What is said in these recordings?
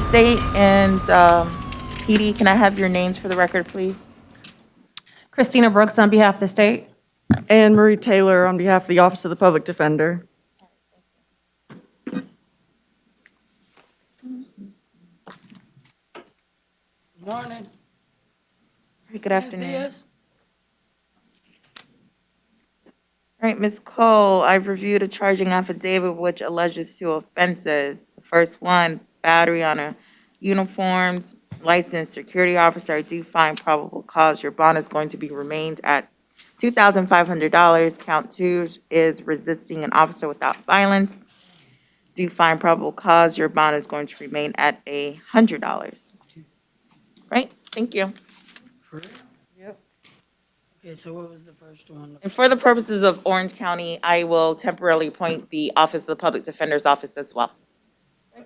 state and PD, can I have your names for the record, please? Christina Brooks on behalf of the state. Anne Marie Taylor on behalf of the Office of the Public Defender. Morning. Good afternoon. All Diaz. right, Ms. Cole, I've reviewed a charging affidavit which alleges two offenses. The first one, battery on a uniformed licensed security officer. I do find probable cause. Your bond is going to be remained at $2,500. Count two is resisting an officer without violence. Do find probable cause. Your bond is going to remain at $100. Right? Thank you. Yep. Okay, so what was the first one? And for the purposes of Orange County, I will temporarily appoint the Office of the Public Defender's Office as well.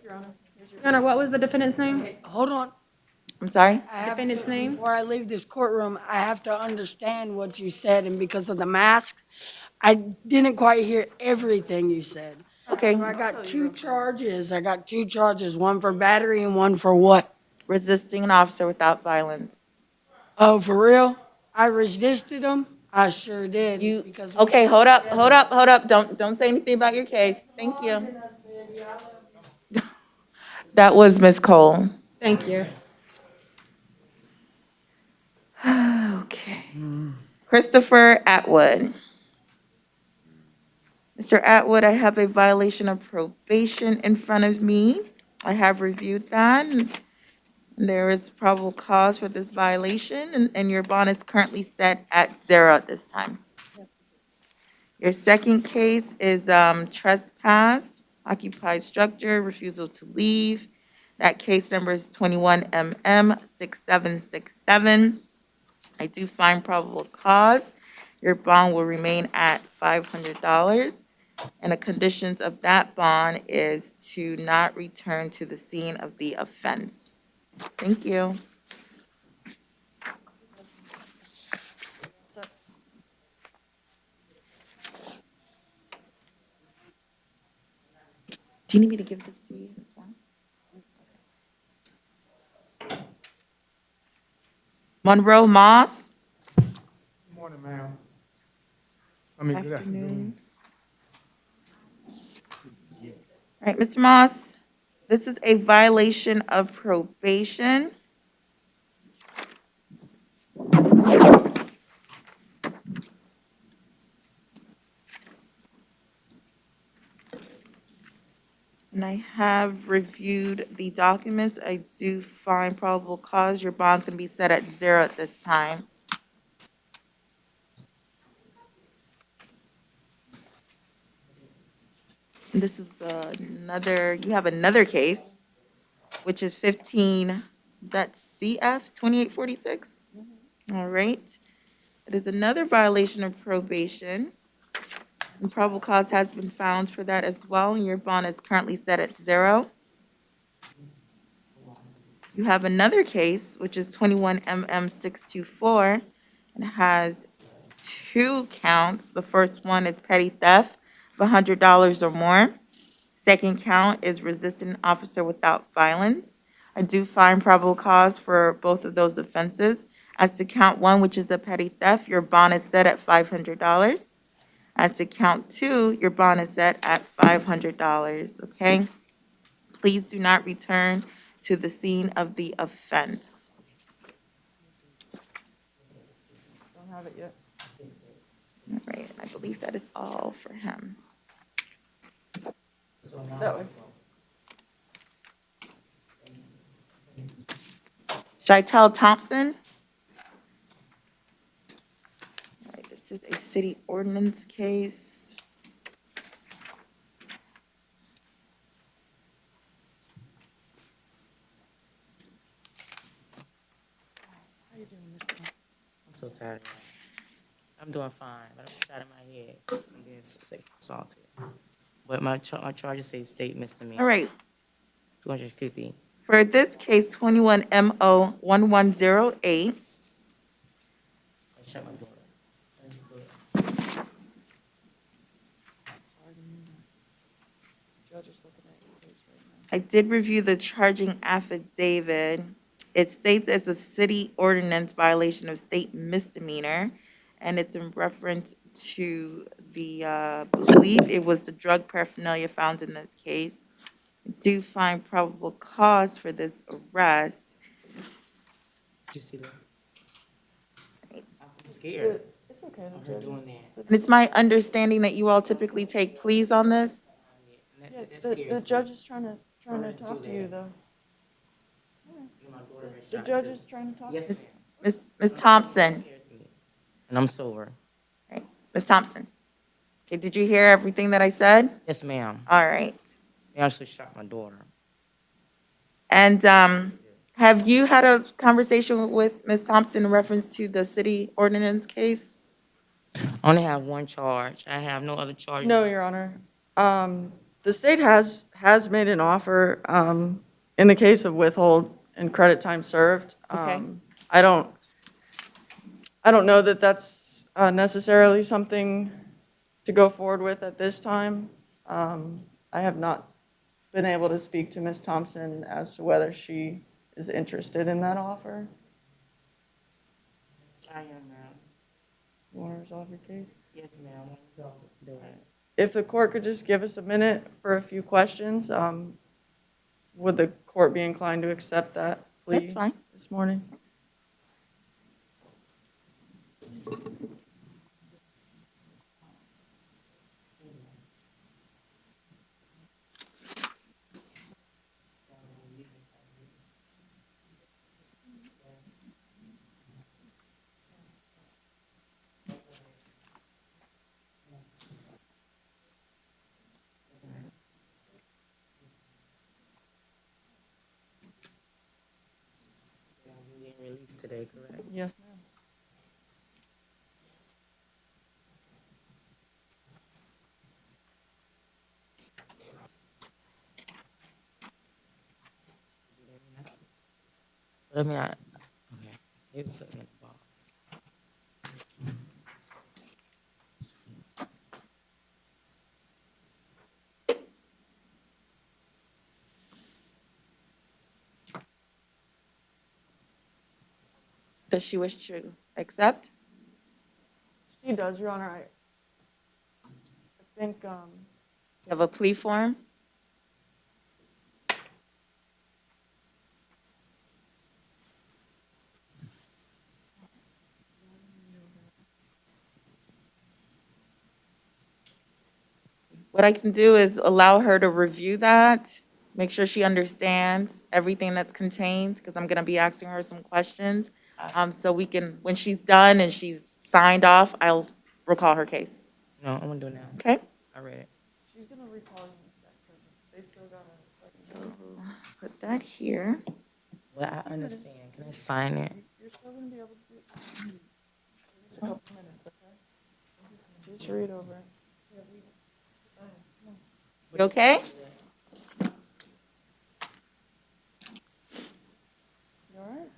Your Honor, what was the defendant's name? Okay, hold on. I'm sorry? I have Defendant's to- name? Before I leave this courtroom, I have to understand what you said, and because of the mask, I didn't quite hear everything you said. Okay. So I got two charges. One for battery and one for what? Resisting an officer without violence. Oh, for real? I resisted them? I sure did. You, because okay, hold up. Don't say anything about your case. Thank you. That was Ms. Cole. Thank you. Okay. Christopher Atwood. Mr. Atwood, I have a violation of probation in front of me. I have reviewed that. And there is probable cause for this violation, and your bond is currently set at 0 at this time. Your second case is trespass, occupied structure, refusal to leave. That case number is 21MM6767. I do find probable cause. Your bond will remain at $500. And the conditions of that bond is to not return to the scene of the offense. Thank you. Do you need me to give this to you as well? Monroe Moss. Good morning, ma'am. Good afternoon. All right, Mr. Moss, this is a violation of probation. And I have reviewed the documents. I do find probable cause. Your bond's going to be set at 0 at this time. And this is you have another case, which is 15, is that CF 2846? All right. It is another violation of probation. And probable cause has been found for that as well, and your bond is currently set at 0. You have another case, which is 21MM624, and it has 2 counts. The first one is petty theft of $100 or more. Second count is resisting an officer without violence. I do find probable cause for both of those offenses. As to count 1, which is the petty theft, your bond is set at $500. As to count 2, your bond is set at $500, okay? Please do not return to the scene of the offense. Don't have it yet. All right, I believe that is all for him. That way. Shitel Thompson. All right, this is a city ordinance case. I'm so tired. I'm doing fine, but I'm shot in my head. I'm being assaulted. But my charges say state misdemeanor. All right, 250. for this case, 21MO1108, Shut my door. Judge is looking at your case right now. I did review the charging affidavit. It states as a city ordinance violation of state misdemeanor, and it's in reference to the, I believe it was the drug paraphernalia found in this case. I do find probable cause for this arrest. Did you see that? I'm scared It's okay. of her doing that. And it's my understanding that you all typically take pleas on this. And Yeah, that the scares me. judge is trying to Alright, talk do to you, that. though. My daughter has The shot judge too. is trying to talk. Yes, ma'am. Ms. Thompson, Scares me. And I'm sober. right, Ms. Thompson. Okay, did you hear everything that I said? Yes, ma'am. All right. They actually shot my daughter. And have you had a conversation with Ms. Thompson in reference to the city ordinance case? I only have one charge. I have no other charges. No, Your Honor. The state has made an offer in the case of withhold and credit time served. Okay. I don't know that that's necessarily something to go forward with at this time. I have not been able to speak to Ms. Thompson as to whether she is interested in that offer. I am, ma'am. You want to resolve your case? Yes, ma'am. I'm resolved to do it. If the court could just give us a minute for a few questions, would the court be inclined to accept that plea That's fine. this morning? I'm getting released today, correct? Yes, ma'am. But I mean, okay. They put me in the box. Does she wish to accept? She does, Your Honor. I think, You have a plea form? What I can do is allow her to review that, make sure she understands everything that's contained, because I'm going to be asking her some questions. So we can, when she's done and she's signed off, I'll recall her case. No, I'm gonna do it now. Okay? I read it. she's going to recall you in a sec, because they still got to. So put that here. Well, I understand. Can I sign it? You're still going to be able to do it. Just a couple minutes, okay? Just read over it. You okay? You all right?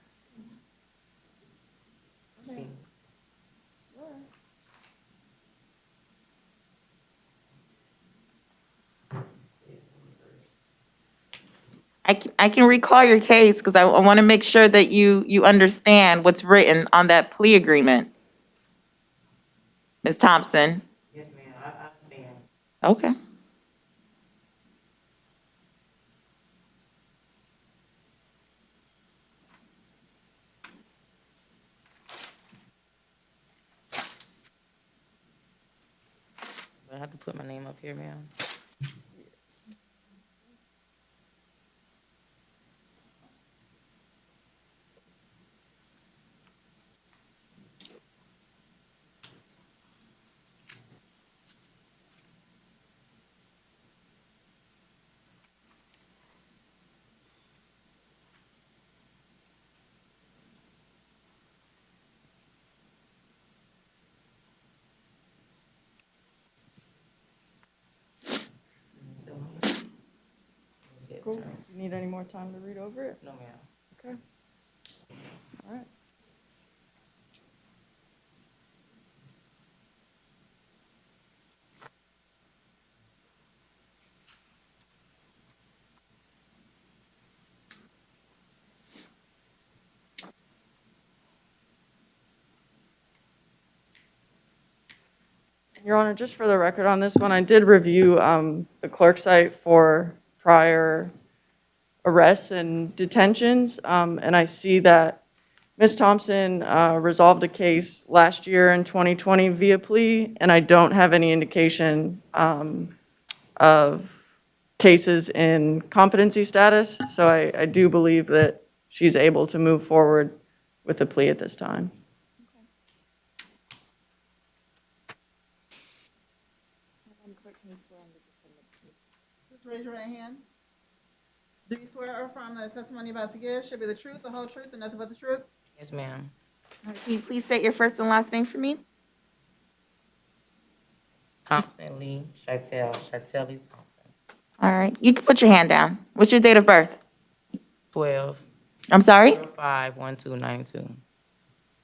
See. You all right? I can recall your case because I want to make sure that you understand what's written on that plea agreement. Ms. Thompson? Yes, ma'am. I understand. Okay. Do I have to put my name up here, ma'am? That's it, Cool. turn. You need any more time to read over it? No, ma'am. Okay. All right. Your Honor, just for the record on this one, I did review the clerk site for prior arrests and detentions, and I see that Ms. Thompson resolved a case last year in 2020 via plea, and I don't have any indication of cases in competency status, so I do believe that she's able to move forward with a plea at this time. Just raise your right hand. Do you swear or affirm that the testimony you're about to give should be the truth, the whole truth, and nothing but the truth? Yes, ma'am. All right, can you please state your first and last name for me? Thompson Lee, Chantel Lee Thompson. All right, you can put your hand down. What's your date of birth? 12, I'm sorry? 5, 1292.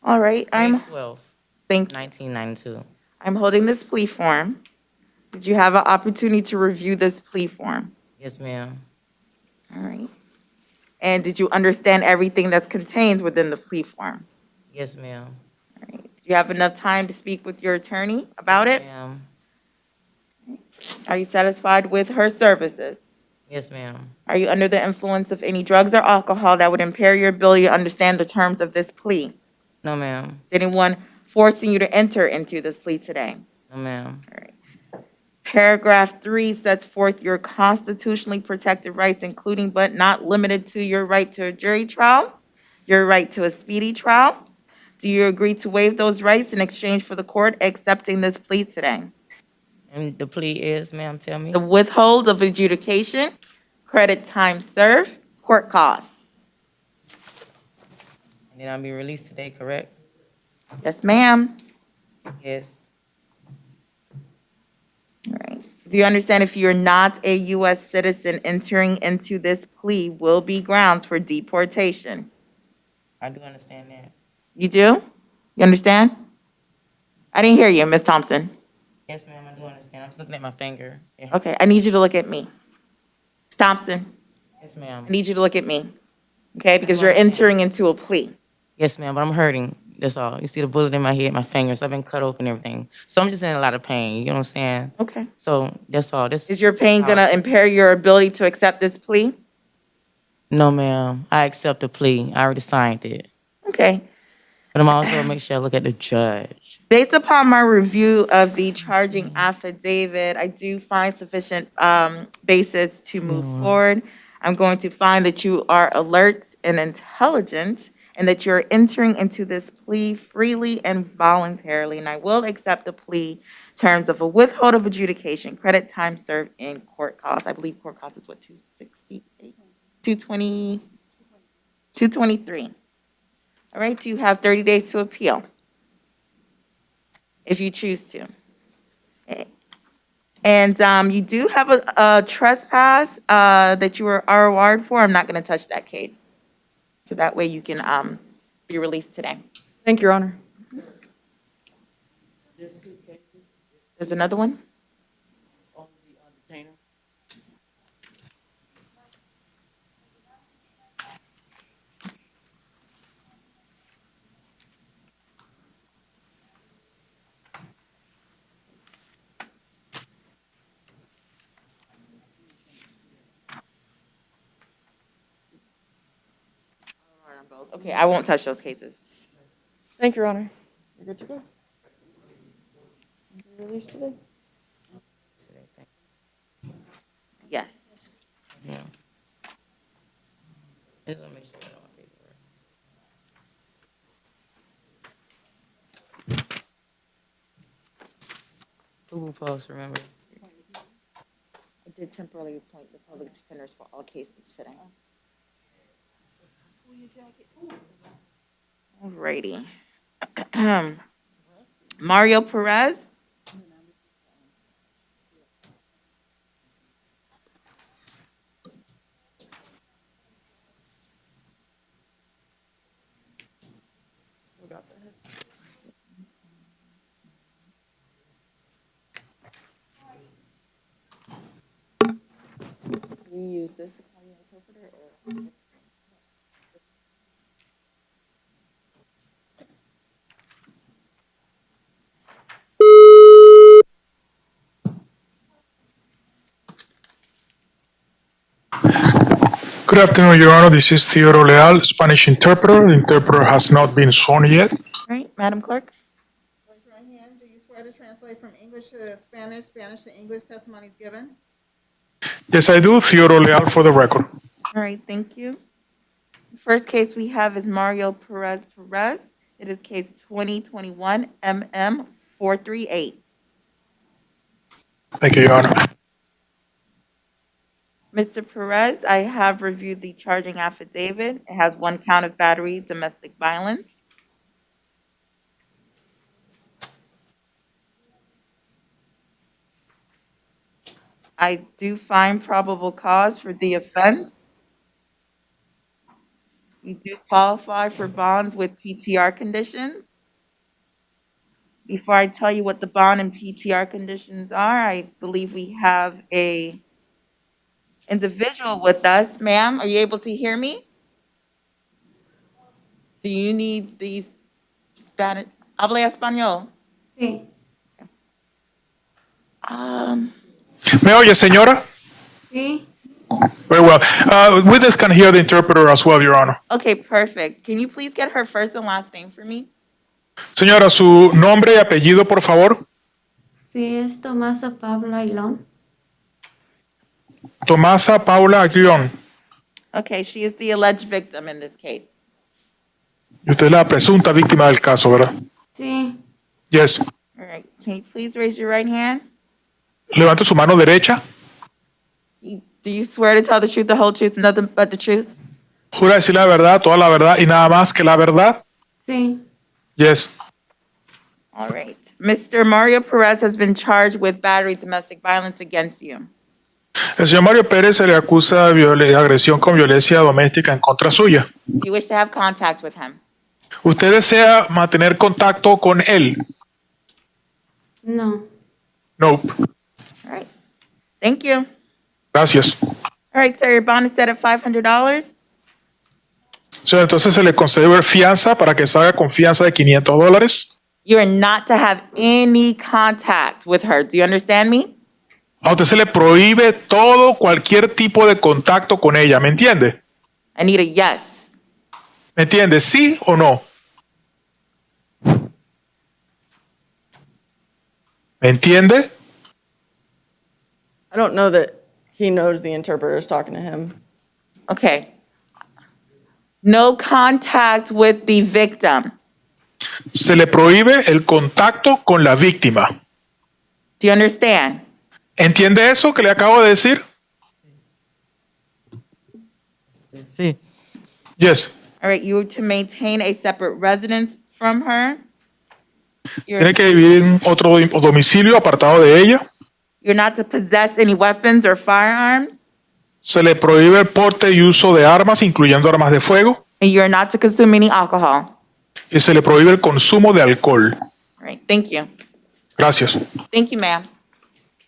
All right, May 12, thank 1992. I'm holding this plea form. Did you have an opportunity to review this plea form? Yes, ma'am. All right. And did you understand everything that's contained within the plea form? Yes, ma'am. All right. Do you have enough time to speak with your attorney about it? Ma'am. Are you satisfied with her services? Yes, ma'am. Are you under the influence of any drugs or alcohol that would impair your ability to understand the terms of this plea? No, ma'am. Is anyone forcing you to enter into this plea today? No, ma'am. Paragraph 3 sets forth your constitutionally protected rights, including but not limited to your right to a jury trial, your right to a speedy trial. Do you agree to waive those rights in exchange for the court accepting this plea today? And the plea is, ma'am, tell me? The withhold of adjudication, credit time served, court costs. And then I'll be released today, correct? Yes, ma'am. Yes. All right. Do you understand if you're not a U.S. citizen, entering into this plea will be grounds for deportation? I do understand that. You do? You understand? I didn't hear you, Ms. Thompson. Yes, ma'am, I do understand. I'm just looking at my finger. Yeah. Okay, I need you to look at me. Ms. Thompson, Yes, ma'am. I need you to look at me, okay? Because you're entering into a plea. Yes, ma'am, but I'm hurting. That's all. You see the bullet in my head, my fingers. I've been cut open and everything. So I'm just in a lot of pain. You know what I'm saying? Okay. So that's all. This Is your pain gonna impair your ability to accept this plea? No, ma'am. I accept the plea. I already signed it. Okay. But I'm also make sure I look at the judge. Based upon my review of the charging affidavit, I do find sufficient basis to move forward. I'm going to find that you are alert and intelligent and that you're entering into this plea freely and voluntarily. And I will accept the plea terms of a withhold of adjudication, credit time served, in court costs. I believe court costs is what, 268, 220, 223. All right, you have 30 days to appeal if you choose to. Okay. And you do have a trespass that you were ROR'd for. I'm not going to touch that case. So that way you can be released today. Thank you, Your Honor. There's another one? Okay, I won't touch those cases. Thank you, Your Honor. You're good to go. You're released today. Yes. Yeah. I just wanna make sure I don't have paperwork. Google Post, remember? I did temporarily appoint the public defenders for all cases today. All righty. Mario Perez. You use this to call your interpreter or? Good afternoon, Your Honor. This is Theodore Leal, Spanish interpreter. The interpreter has not been sworn yet. All right, Madam Clerk? Raise your right hand. Do you swear to translate from English to Spanish, Spanish to English testimonies given? Yes, I do. Theodore Leal for the record. All right, thank you. The first case we have is Mario Perez Perez. It is case 2021 MM 438. Thank you, Your Honor. Mr. Perez, I have reviewed the charging affidavit. It has one count of battery, domestic violence. I do find probable cause for the offense. You do qualify for bonds with PTR conditions. Before I tell you what the bond and PTR conditions are, I believe we have a individual with us. Ma'am, are you able to hear me? Do you need these Spanish? Habla español. Sí, ¿Me oye, señora? sí, Very well. Witness can hear the interpreter as well, Your Honor. Okay, perfect. Can you please get her first and last name for me? Señora, su nombre y apellido, por favor. sí, es Tomasa Pablo Ailón. Tomasa Paula Aguillón. Okay, she is the alleged victim in this case. Y usted es la presunta víctima del caso, ¿verdad? Sí, Yes. All right, can you please raise your right hand? Levante su mano derecha. Do you swear to tell the truth, the whole truth, and nothing but the truth? Jura decir la verdad, toda la verdad y nada más que la verdad. sí, Yes. All right. Mr. Mario Perez has been charged with battery domestic violence against you. El señor Mario Pérez se le acusa de agresión con violencia doméstica en contra suya. Do you wish to have contact with him? ¿Usted desea mantener contacto con él? no, Nope. All right. Thank you. Gracias. All right, sir, your bond is set at $500. Señor, entonces se le concede fianza para que salga con fianza de $500. You are not to have any contact with her. Do you understand me? A usted se le prohíbe cualquier tipo de contacto con ella, ¿me entiende? I need a yes. ¿Me entiende? ¿Sí o no? ¿Me entiende? I don't know that he knows the interpreter is talking to him. Okay. No contact with the victim. Se le prohíbe el contacto con la víctima. Do you understand? ¿Entiende eso que le acabo de decir? Sí, All Yes. right, you are to maintain a separate residence from her. Tiene que vivir en otro domicilio apartado de ella. You're not to possess any weapons or firearms. Se le prohíbe el porte y uso de armas, incluyendo armas de fuego. And you're not to consume any alcohol. Y se le prohíbe el consumo de alcohol. All right, thank you. Gracias. Thank you, ma'am.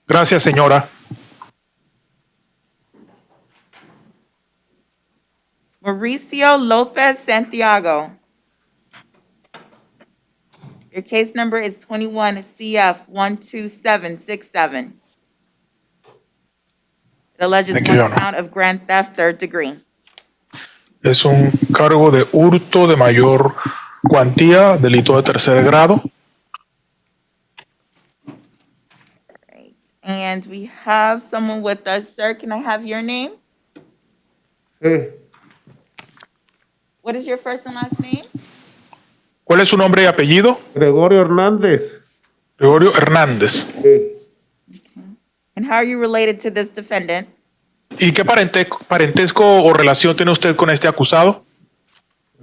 Gracias, señora. Mauricio Lopez Santiago. Your case number is 21 CF 12767. It alleges Thank you, one Your Honor. count of grand theft, third degree. Es un cargo de hurto de mayor cuantía, delito de tercer grado. Right. And we have someone with us. Sir, can I have your name? Sí, What is your first and last name? ¿Cuál es su nombre y apellido? Gregorio Hernández. Gregorio Hernández. Sí. And how are you related to this defendant? ¿Y qué parentesco o relación tiene usted con este acusado?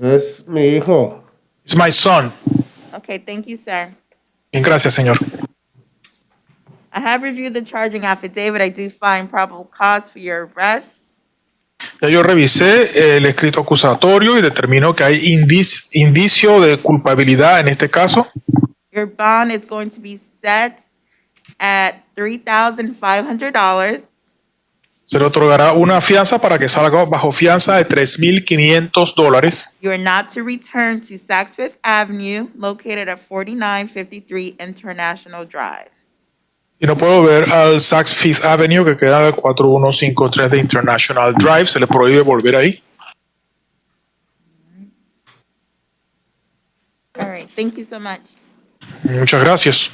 Es mi hijo. It's my son. Okay, thank you, sir. Bien, gracias, señor. I have reviewed the charging affidavit. I do find probable cause for your arrest. Ya yo revisé el escrito acusatorio y determino que hay indicio de culpabilidad en este caso. Your bond is going to be set at $3,500. Se le otorgará una fianza para que salga bajo fianza de $3,500. You are not to return to Saks Fifth Avenue, located at 4953 International Drive. Y no puedo ver al Saks Fifth Avenue, que queda en el 4153 de International Drive. Se le prohíbe volver ahí. All right, thank you so much. Muchas gracias.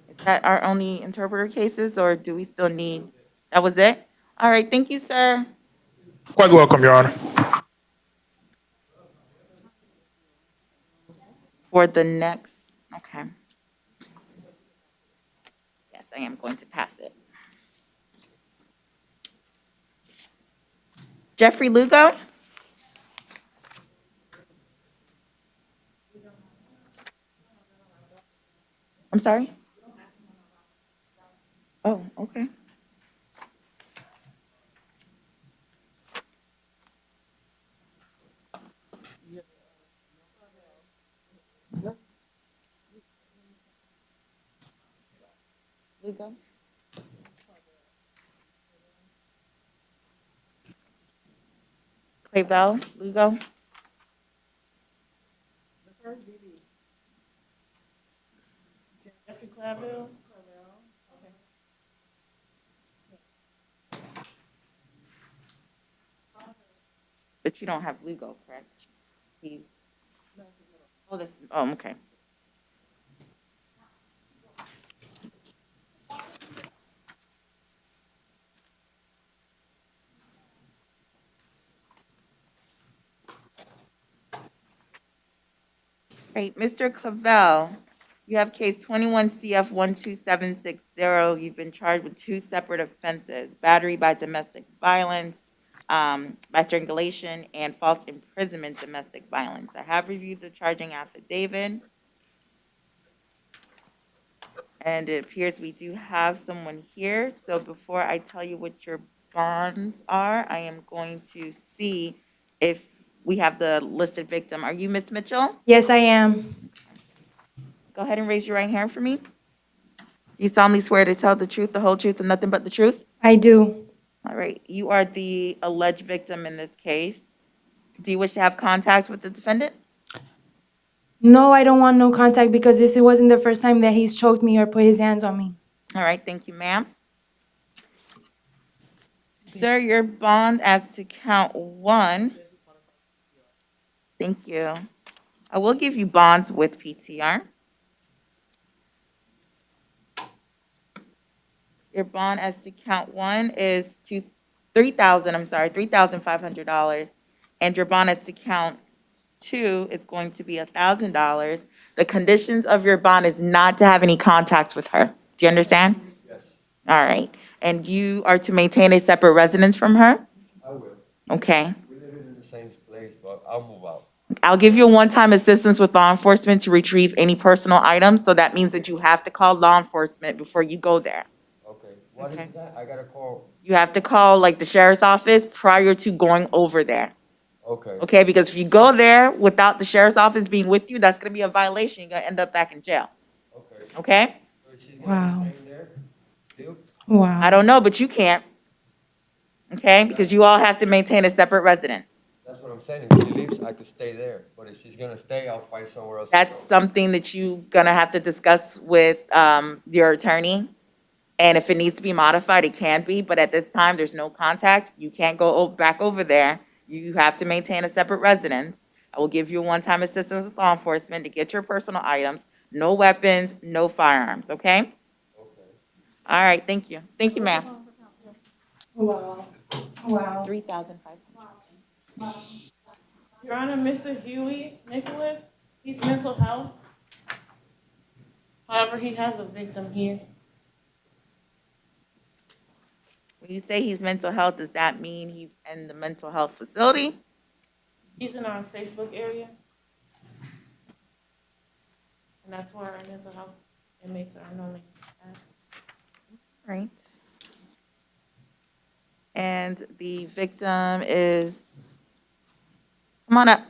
Is that our only interpreter cases, or do we still need, that was it? All right, thank you, sir. Quite welcome, Your Honor. For the next, okay. Yes, I am going to pass it. Jeffrey Lugo? I'm sorry? Oh, okay. Lugo? Clavel, Lugo? The first DB. Jeffrey Claville. But you don't have Lugo, correct? He's, oh, this, oh, okay. Right, Mr. Clavel, you have case 21 CF 12760. You've been charged with two separate offenses: battery by domestic violence, by strangulation, and false imprisonment domestic violence. I have reviewed the charging affidavit, and it appears we do have someone here. So before I tell you what your bonds are, I am going to see if we have the listed victim. Are you Ms. Mitchell? Yes, I am. Go ahead and raise your right hand for me. You solemnly swear to tell the truth, the whole truth, and nothing but the truth? I do. All right, you are the alleged victim in this case. Do you wish to have contact with the defendant? No, I don't want no contact because this wasn't the first time that he's choked me or put his hands on me. All right, thank you, ma'am. Sir, your bond as to count one. Thank you. I will give you bonds with PTR. Your bond as to count one is $3,500. And your bond as to count two is going to be $1,000. The conditions of your bond is not to have any contact with her. Do you understand? Yes, All right. And you are to maintain a separate residence from her? I will. Okay. We live in the same place, but I'll move out. I'll give you a one-time assistance with law enforcement to retrieve any personal items, so that means that you have to call law enforcement before you go there. Okay, what is Okay. that? I gotta call. You have to call like the sheriff's office prior to going over there, Okay, okay? Because if you go there without the sheriff's office being with you, that's gonna be a violation. You're gonna end up back in jail, okay. okay? So she's Wow. gonna stay there? Still? Wow. I don't know, but you can't, okay? Because you all have to maintain a separate residence. That's what I'm saying. If she leaves, I could stay there. But if she's gonna stay, I'll find somewhere else. to That's go. something that you're gonna have to discuss with your attorney. And if it needs to be modified, it can be, but at this time, there's no contact. You can't go back over there. You have to maintain a separate residence. I will give you a one-time assistance with law enforcement to get your personal items. No weapons, no firearms, okay? Okay. All right, thank you. Thank you, ma'am. Wow. Wow. 3,500. Your Honor, Mr. Huey Nicholas, he's mental health. However, he has a victim here. When you say he's mental health, does that mean he's in the mental health facility? He's in our Facebook area. And that's where our mental health inmates are normally at. Right. And the victim is, come on up.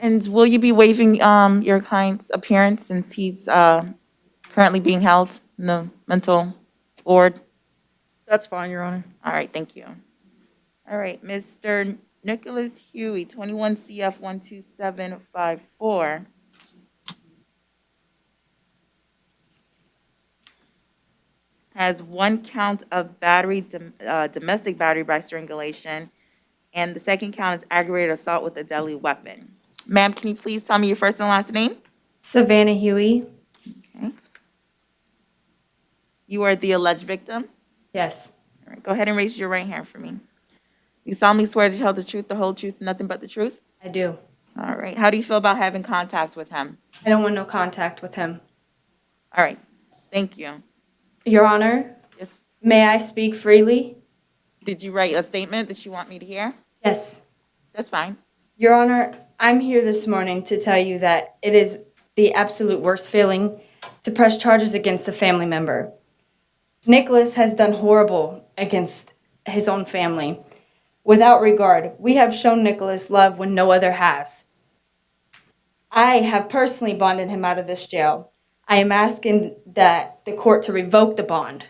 And will you be waiving your client's appearance since he's currently being held in the mental ward? That's fine, Your Honor. All right, thank you. All right, Mr. Nicholas Huey, 21 CF 12754. Has one count of domestic battery by strangulation, and the second count is aggravated assault with a deadly weapon. Ma'am, can you please tell me your first and last name? Savannah Huey. Okay. You are the alleged victim? Yes. All right, go ahead and raise your right hand for me. You solemnly swear to tell the truth, the whole truth, and nothing but the truth? I do. All right. How do you feel about having contact with him? I don't want no contact with him. All right. Thank you. Your Honor, Yes. may I speak freely? Did you write a statement that you want me to hear? Yes. That's fine. Your Honor, I'm here this morning to tell you that it is the absolute worst feeling to press charges against a family member. Nicholas has done horrible against his own family. Without regard, we have shown Nicholas love when no other has. I have personally bonded him out of this jail. I am asking that the court to revoke the bond.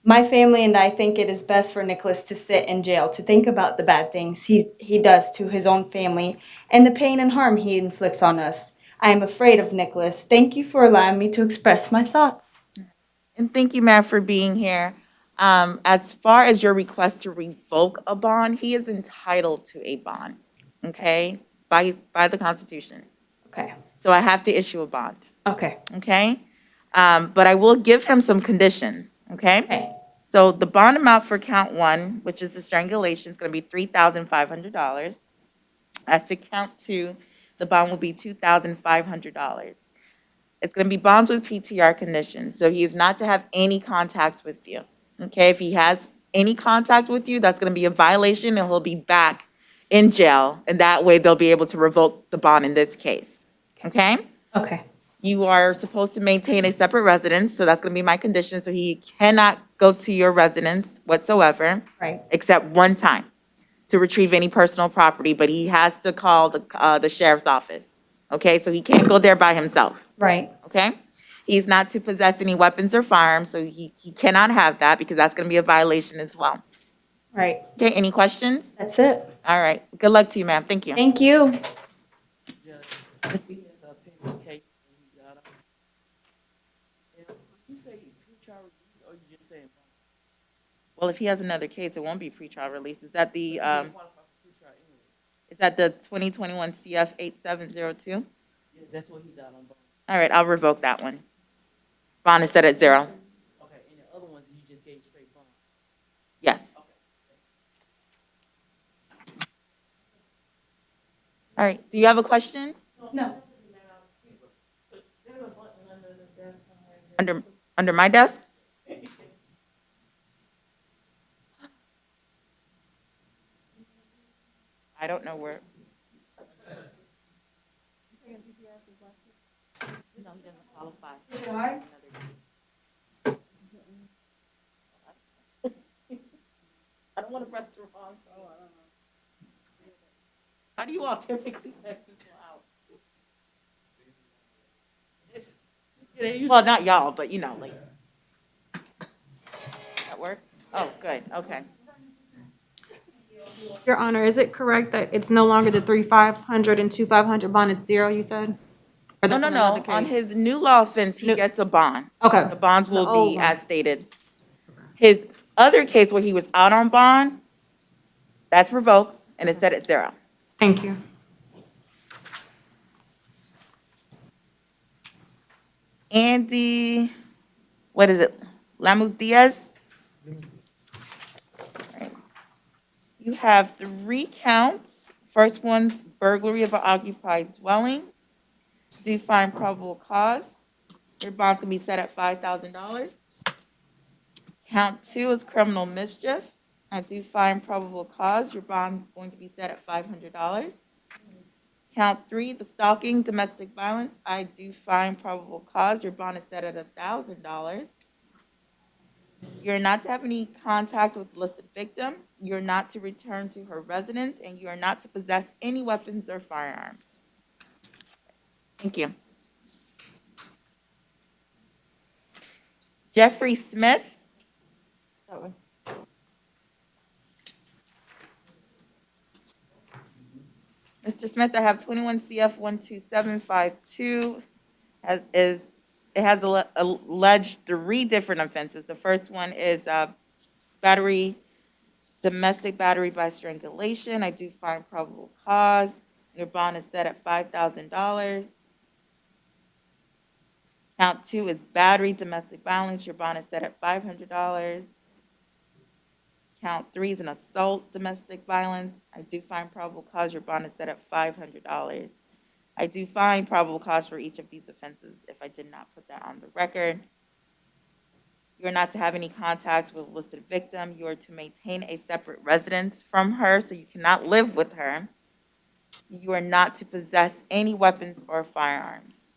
My family and I think it is best for Nicholas to sit in jail to think about the bad things he does to his own family and the pain and harm he inflicts on us. I am afraid of Nicholas. Thank you for allowing me to express my thoughts. And thank you, ma'am, for being here. As far as your request to revoke a bond, he is entitled to a bond, okay, by the Constitution. Okay. So I have to issue a bond, Okay. okay? But I will give him some conditions, okay? Okay. So the bond amount for count one, which is the strangulation, is going to be $3,500. As to count two, the bond will be $2,500. It's going to be bonds with PTR conditions, so he is not to have any contact with you, okay? If he has any contact with you, that's going to be a violation, and he'll be back in jail, and that way they'll be able to revoke the bond in this case, okay? Okay. You are supposed to maintain a separate residence, so that's going to be my condition, so he cannot go to your residence whatsoever. Right. Except one time to retrieve any personal property, but he has to call the sheriff's office, okay? So he can't go there by himself, Right. okay? He's not to possess any weapons or firearms, so he cannot have that because that's going to be a violation as well. Right. Okay, any questions? That's it. All right, good luck to you, ma'am. Thank you. Thank you. Well, if he has another case, it won't be pretrial release. Is that the 2021 CF 8702? Yes, that's what he's out on bond. All right, I'll revoke that one. Bond is set at 0. Okay, and the other ones, you just gave straight bond. Yes. All right, do you have a question? No. Under my desk? I don't know where. No, he doesn't qualify. Why? I don't want to press the wrong thing. How do you all typically let people out? Well, not y'all, but you know, like. That work? Oh, good, okay. Your Honor, is it correct that it's no longer the 3,500 and 2,500 bond, it's 0, you said? Or No, that's no, another no, on case? his new law offense, he New- gets a bond. Okay. The bonds The will old be one. as stated. His other case where he was out on bond, that's revoked and it's set at 0. Thank you. Andy, what is it? Lamus Diaz? Right. You have 3 counts. First one's burglary of an occupied dwelling. Do find probable cause. Your bond can be set at $5,000. Count 2 is criminal mischief. I do find probable cause. Your bond is going to be set at $500. Count 3, the stalking, domestic violence. I do find probable cause. Your bond is set at $1,000. You're not to have any contact with the illicit victim. You're not to return to her residence, and you are not to possess any weapons or firearms. Thank you. Jeffrey Smith. That way. Mr. Smith, I have 21 CF 12752. It has alleged 3 different offenses. The first one is domestic battery by strangulation. I do find probable cause. Your bond is set at $5,000. Count 2 is battery, domestic violence. Your bond is set at $500. Count 3 is an assault, domestic violence. I do find probable cause. Your bond is set at $500. I do find probable cause for each of these offenses if I did not put that on the record. You are not to have any contact with a listed victim. You are to maintain a separate residence from her, so you cannot live with her. You are not to possess any weapons or firearms.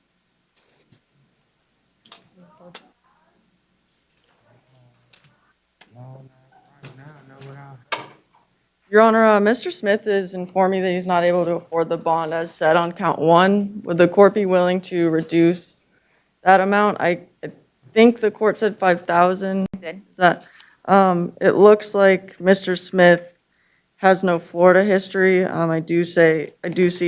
Your Honor, Mr. Smith is informing me that he's not able to afford the bond as set on count 1. Would the court be willing to reduce that amount? I think the court said 5,000. Did. Is that, it looks like Mr. Smith has no Florida history. I do see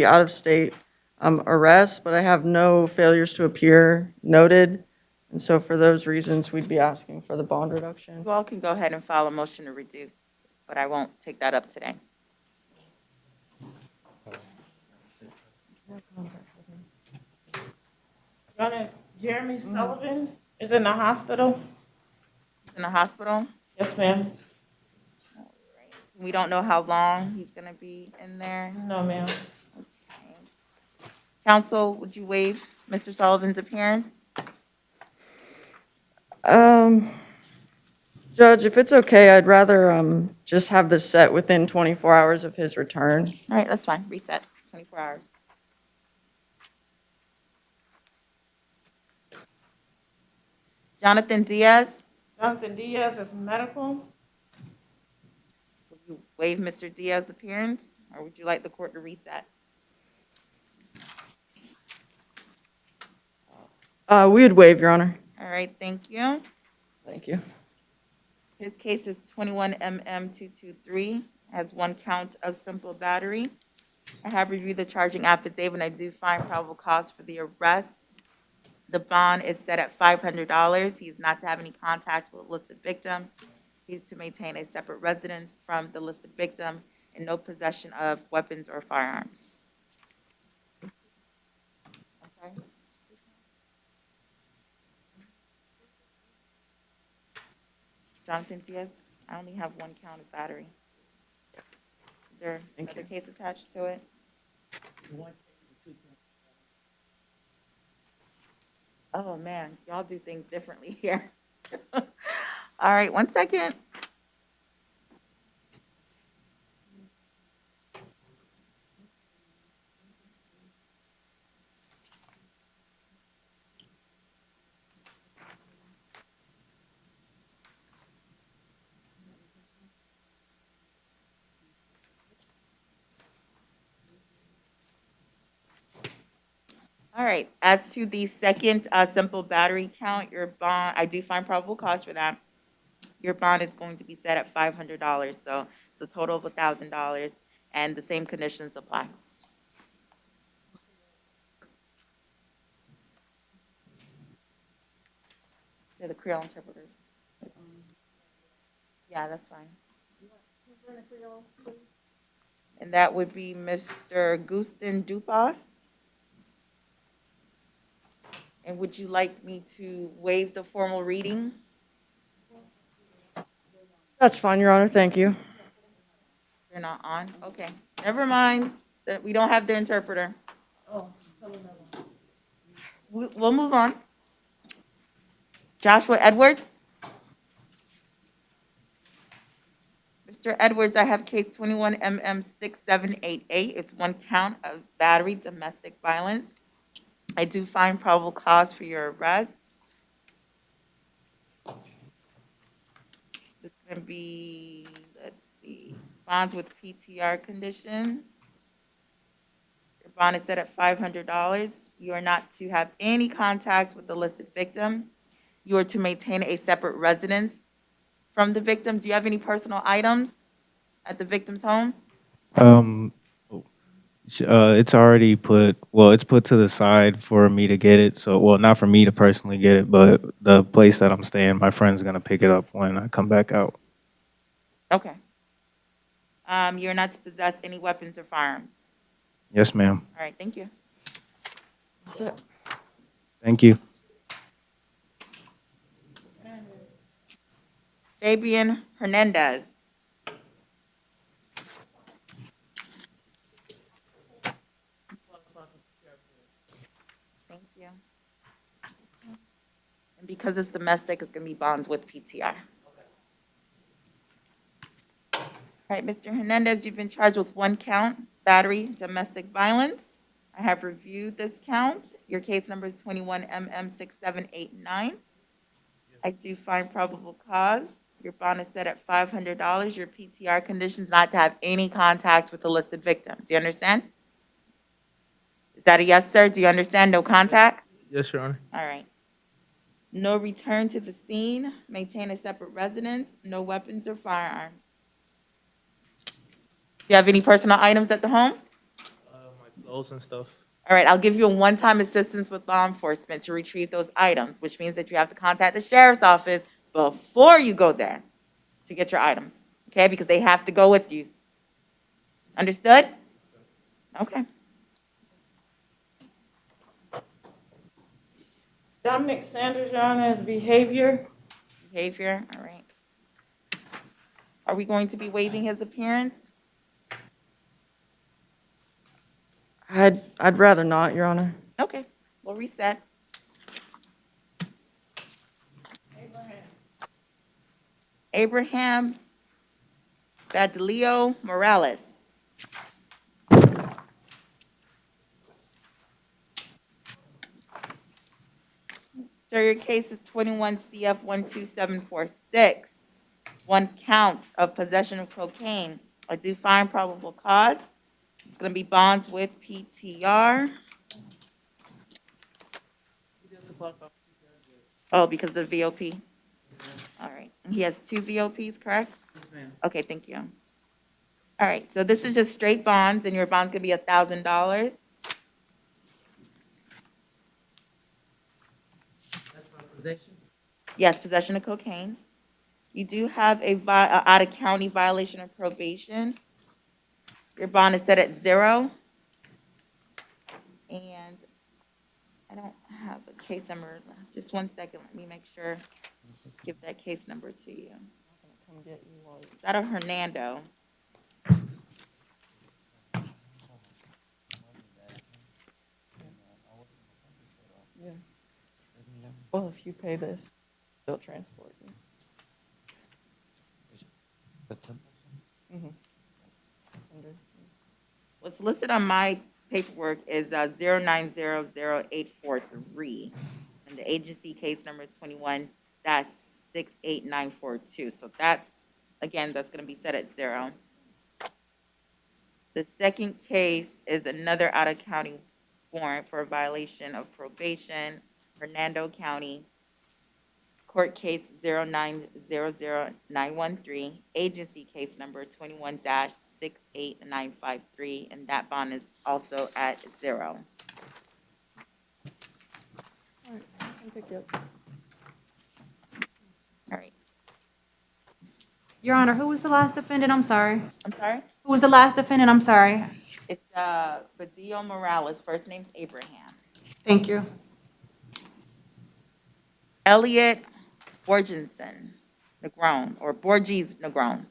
out-of-state arrests, but I have no failures to appear noted. And so for those reasons, we'd be asking for the bond reduction. You all can go ahead and file a motion to reduce, but I won't take that up today. Jeremy Sullivan is in the hospital. In the hospital? Yes, ma'am. We don't know how long he's going to be in there. No, ma'am. Counsel, would you waive Mr. Sullivan's appearance? Judge, if it's okay, I'd rather just have this set within 24 hours of his return. All right, that's fine. Reset, 24 hours. Jonathan Diaz, Jonathan Diaz is medical. would you waive Mr. Diaz's appearance, or would you like the court to reset? We would waive, Your Honor. All right, thank you. Thank you. His case is 21 MM223, has 1 count of simple battery. I have reviewed the charging affidavit, and I do find probable cause for the arrest. The bond is set at $500. He is not to have any contact with a listed victim. He is to maintain a separate residence from the listed victim and no possession of weapons or firearms. Okay. Jonathan Diaz, I only have 1 count of battery. Is there another case attached to it? Oh, man, y'all do things differently here. All right, 1 second. All right, as to the second simple battery count, your bond, I do find probable cause for that. Your bond is going to be set at $500, so it's a total of $1,000, and the same conditions apply. They're the Creole interpreters. Yeah, that's fine. And that would be Mr. Gustin Dupas. And would you like me to waive the formal reading? That's fine, Your Honor. Thank you. You're not on? Okay. Never mind. That we don't have the interpreter. We'll move on. Joshua Edwards. Mr. Edwards, I have case 21 MM6788. It's 1 count of battery, domestic violence. I do find probable cause for your arrest. It's going to be, let's see, bonds with PTR conditions. Your bond is set at $500. You are not to have any contacts with the listed victim. you are to maintain a separate residence from the victim. Do you have any personal items at the victim's home? Um, it's already it's put to the side for me to get it. So, well, not for me to personally get it, but the place that I'm staying, my friend's gonna pick it up when I come back out. Okay. You're not to possess any weapons or firearms. Yes, ma'am. All right, thank you. That's it. Thank you. Fabian Hernandez. Thank you. And because it's domestic, it's going to be bonds with PTR. All right, Mr. Hernandez, you've been charged with 1 count, battery, domestic violence. I have reviewed this count. Your case number is 21MM6789. I do find probable cause. Your bond is set at $500. Your PTR conditions not to have any contact with the listed victim. Do you understand? Is that a yes, sir? Do you understand? No contact? Yes, Your Honor. All right. No return to the scene. Maintain a separate residence. No weapons or firearms. Do you have any personal items at the home? My clothes and stuff. All right, I'll give you a one-time assistance with law enforcement to retrieve those items, which means that you have to contact the sheriff's office before you go there to get your items, okay? Because they have to go with you. Understood? Okay. Dominic Sanders, Your Honor, is behavior. Behavior, all right. Are we going to be waiving his appearance? I'd rather not, Your Honor. Okay, we'll reset. Abraham Badilio Morales. Sir, your case is 21 CF 12746. 1 count of possession of cocaine. I do find probable cause. It's going to be bonds with PTR. Oh, because of the VOP? All right. He has 2 VOPs, correct? Yes, ma'am. Okay, thank you. All right, so this is just straight bonds, and your bond's going to be $1,000. That's for possession? Yes, possession of cocaine. You do have a out-of-county violation of probation. Your bond is set at 0. And I don't have a case number. Just 1 second, let me make sure. Give that case number to you. Come get you while you- It's out of Hernando. Yeah. Well, if you pay this, they'll transport you. Mm-hmm. What's listed on my paperwork is 0900843, and the agency case number is 21-68942. So that's going to be set at 0. The second case is another out-of-county warrant for a violation of probation, Hernando County, court case 0900913, agency case number 21-68953, and that bond is also at 0. All right, I can pick you up. All right. Your Honor, who was the last defendant? I'm sorry. I'm sorry? Who was the last defendant? I'm sorry. It's Badillo Morales. First name's Abraham. Thank you. Elliot Borgensen Negron, or Borges Negron.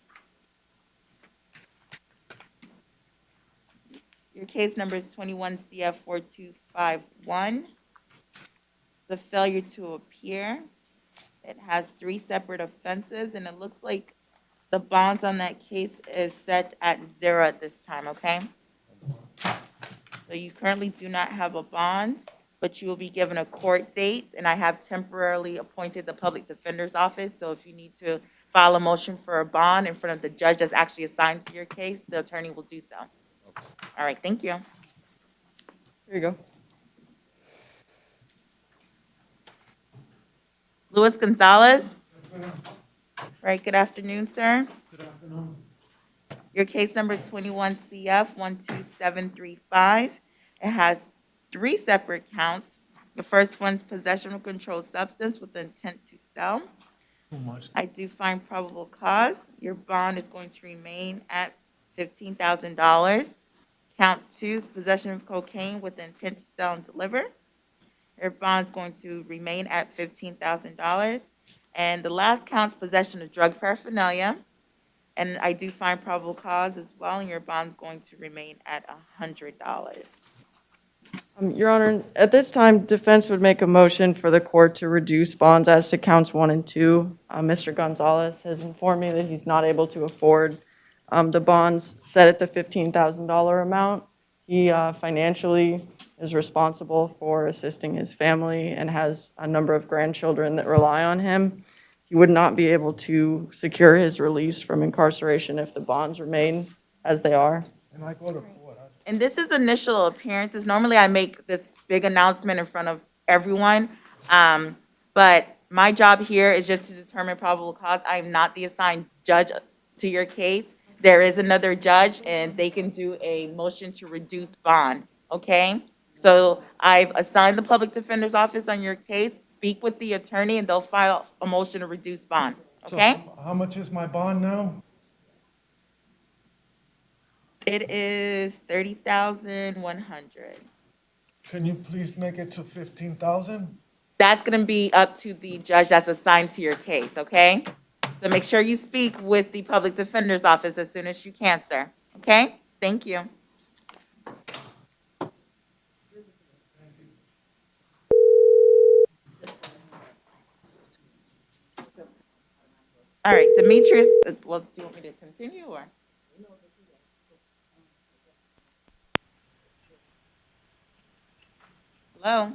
Your case number is 21 CF 4251. The failure to appear. It has 3 separate offenses, and it looks like the bonds on that case is set at 0 at this time, okay? So you currently do not have a bond, but you will be given a court date, and I have temporarily appointed the public defender's office, so if you need to file a motion for a bond in front of the judge that's actually assigned to your case, the attorney will do so. All right, thank you. Here you go. Luis Gonzalez? Right, good afternoon, sir. Your case number is 21 CF 12735. It has 3 separate counts. The first one's possession of controlled substance with the intent to sell. I do find probable cause. Your bond is going to remain at $15,000. Count 2 is possession of cocaine with the intent to sell and deliver. Your bond is going to remain at $15,000. And the last count is possession of drug paraphernalia. And I do find probable cause as well, and your bond's going to remain at $100. Your Honor, at this time, defense would make a motion for the court to reduce bonds as to counts 1 and 2. Mr. Gonzalez has informed me that he's not able to afford the bonds set at the $15,000 amount. He financially is responsible for assisting his family and has a number of grandchildren that rely on him. He would not be able to secure his release from incarceration if the bonds remain as they are. And this is initial appearances. Normally, I make this big announcement in front of everyone. But my job here is just to determine probable cause. I am not the assigned judge to your case. There is another judge, and they can do a motion to reduce bond, okay? So I've assigned the public defender's office on your case. Speak with the attorney, and they'll file a motion to reduce bond, okay? So how much is my bond now? It is $30,100. Can you please make it to 15,000? That's gonna be up to the judge that's assigned to your case, okay? So make sure you speak with the public defender's office as soon as you can, sir, okay? Thank you. All right, Demetrius, well, do you want me to continue, or? Hello?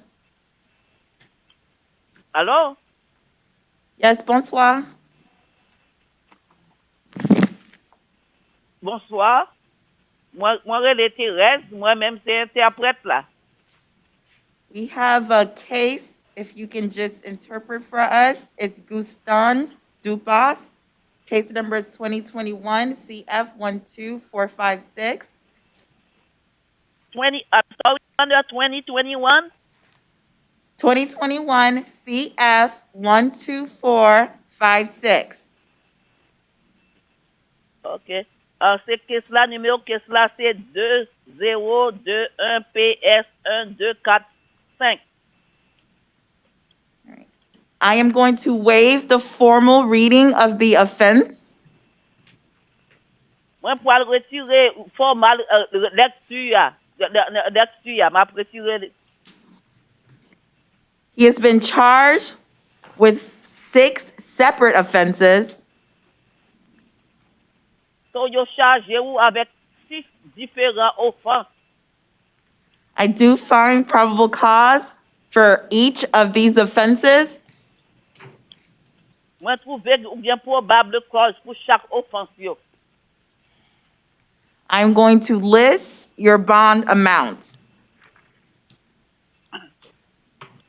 Allô? Yes, bonsoir. Bonsoir. Moi, relais Thérèse, moi-même, c'est interprète là. We have a case, if you can just interpret for us. It's Gustin Dupas. Case number is 2021 CF 12456. Under 2021? 2021 CF 12456. OK. C'est caisse là, numéro caisse là, c'est 2021 PS 1245. I am going to waive the formal reading of the offense. Moi, pour le retirer, formal lecture, m'a retiré. He has been charged with 6 separate offenses. So, yo chargé ou avec 6 différents offenses. I do find probable cause for each of these offenses. Moi, trouvé ou bien probable cause pour chaque offense yo. I'm going to list your bond amount.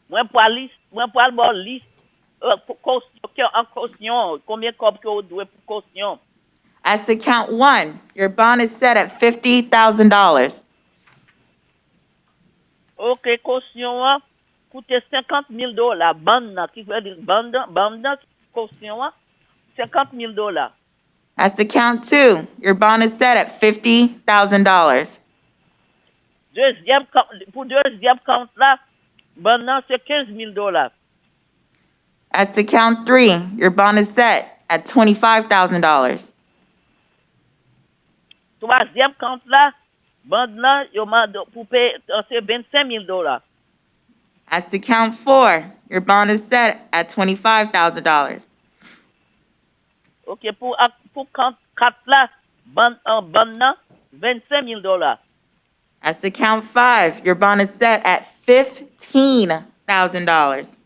Moi, pour liste, en caution, combien que vous devez pour caution? As to count 1, your bond is set at $50,000. OK, caution, coûte $50,000. Bande, qui veut dire bande, caution, $50,000. As to count 2, your bond is set at $50,000. Pour deuxième compte là, bande, c'est $15,000. As to count 3, your bond is set at $25,000. Troisième compte là, bande là, pour payer, c'est $25,000. As to count 4, your bond is set at $25,000. OK, pour compte 4 là, bande là, $25,000. As to count 5, your bond is set at $15,000.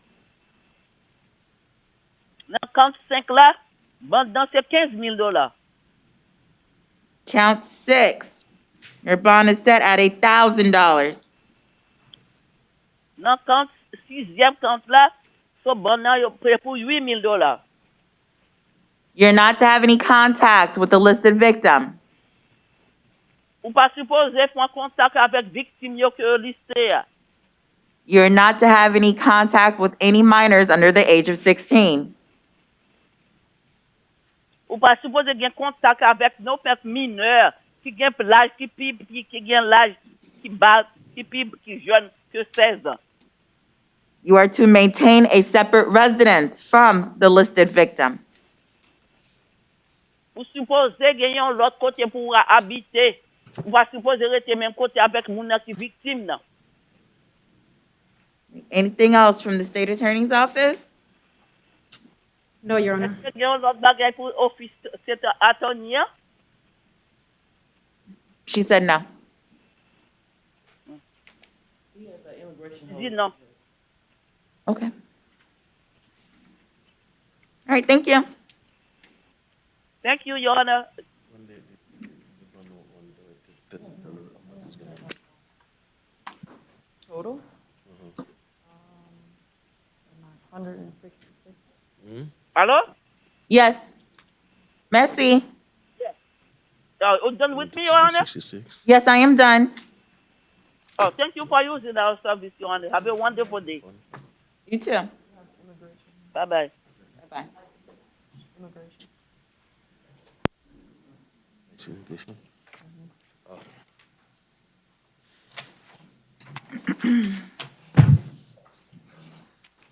Dans compte 5 là, bande là, c'est $15,000. Count 6, your bond is set at $1,000. Dans compte sixième compte là, So bon nan yo pre pou $8,000. You're not to have any contact with the listed victim. Ou pa suppose fwen kontak avek victime yo ke yo liste ya. You're not to have any contact with any minors under the age of 16. Ou pa suppose gen kontak avek nou pek mineur ki gen l'âge ki gen l'âge ki jeune que 16 ans. You are to maintain a separate residence from the listed victim. Ou suppose gen yon lot kote pou habiter. Ou pa suppose rete men kote avek moun nan ki victime nan. Anything else from the state attorney's office? No, Your Honor. Gen yon lot bagay pou office set attorney ya? She said no. Di non. Okay. All right, thank you. Thank you, Your Honor. Total? 166. Hello? Yes. Merci. You done with me, Your Honor? Yes, I am done. Oh, thank you for using our service, Your Honor. Have a wonderful day. You too. Bye-bye. Bye-bye.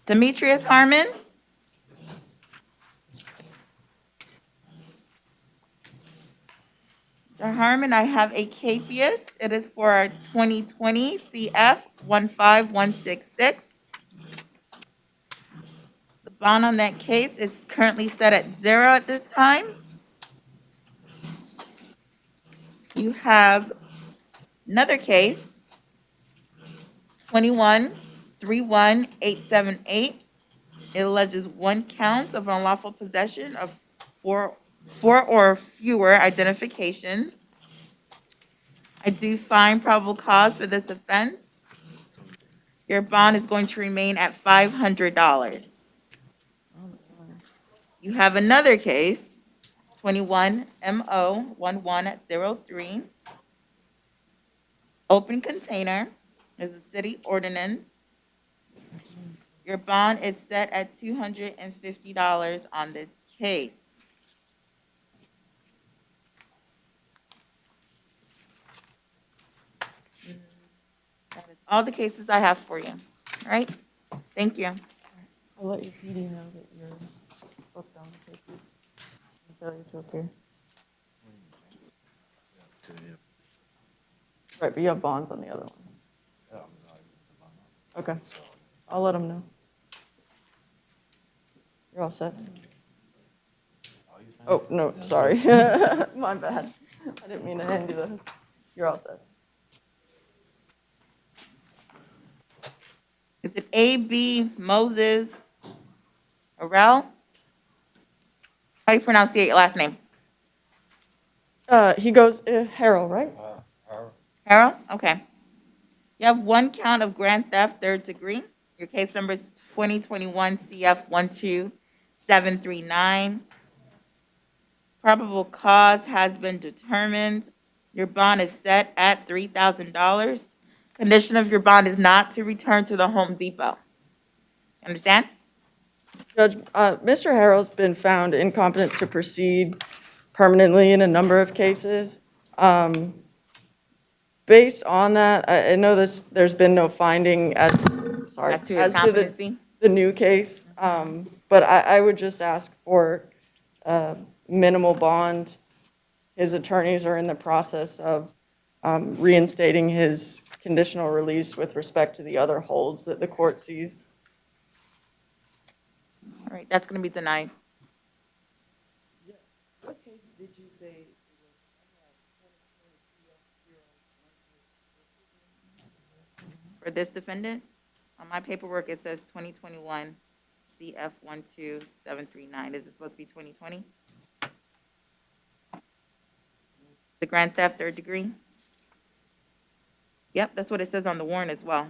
Demetrius Harmon? Mr. Harmon, I have a capias. It is for 2020 CF 15166. The bond on that case is currently set at 0 at this time. You have another case, 21-31878. It alleges one count of unlawful possession of four or fewer identifications. I do find probable cause for this offense. Your bond is going to remain at $500. You have another case, 21-MO-1103. Open container is a city ordinance. Your bond is set at $250 on this case. That is all the cases I have for you. All right? Thank you. I'll let your PD know that you're booked on the cases. Failure to appear. Right, but you have bonds on the other ones. Okay, I'll let them know. You're all set. Oh, no, sorry. My bad. I didn't mean to hand you those. You're all set. Is it A.B. Moses Arel? How do you pronounce your last name? He goes, Harold, right? Harold? Okay. You have one count of grand theft, third degree. Your case number is 2021 CF 12739. Probable cause has been determined. Your bond is set at $3,000. Condition of your bond is not to return to the Home Depot. Understand? Judge, Mr. Harold's been found incompetent to proceed permanently in a number of cases. Based on that, I know there's been no finding as to his competency? the new case, but I would just ask for minimal bond. His attorneys are in the process of reinstating his conditional release with respect to the other holds that the court sees. All right, that's going to be denied. What case did you say? For this defendant, on my paperwork, it says 2021 CF 12739. Is it supposed to be 2020? The grand theft, third degree? Yep, that's what it says on the warrant as well.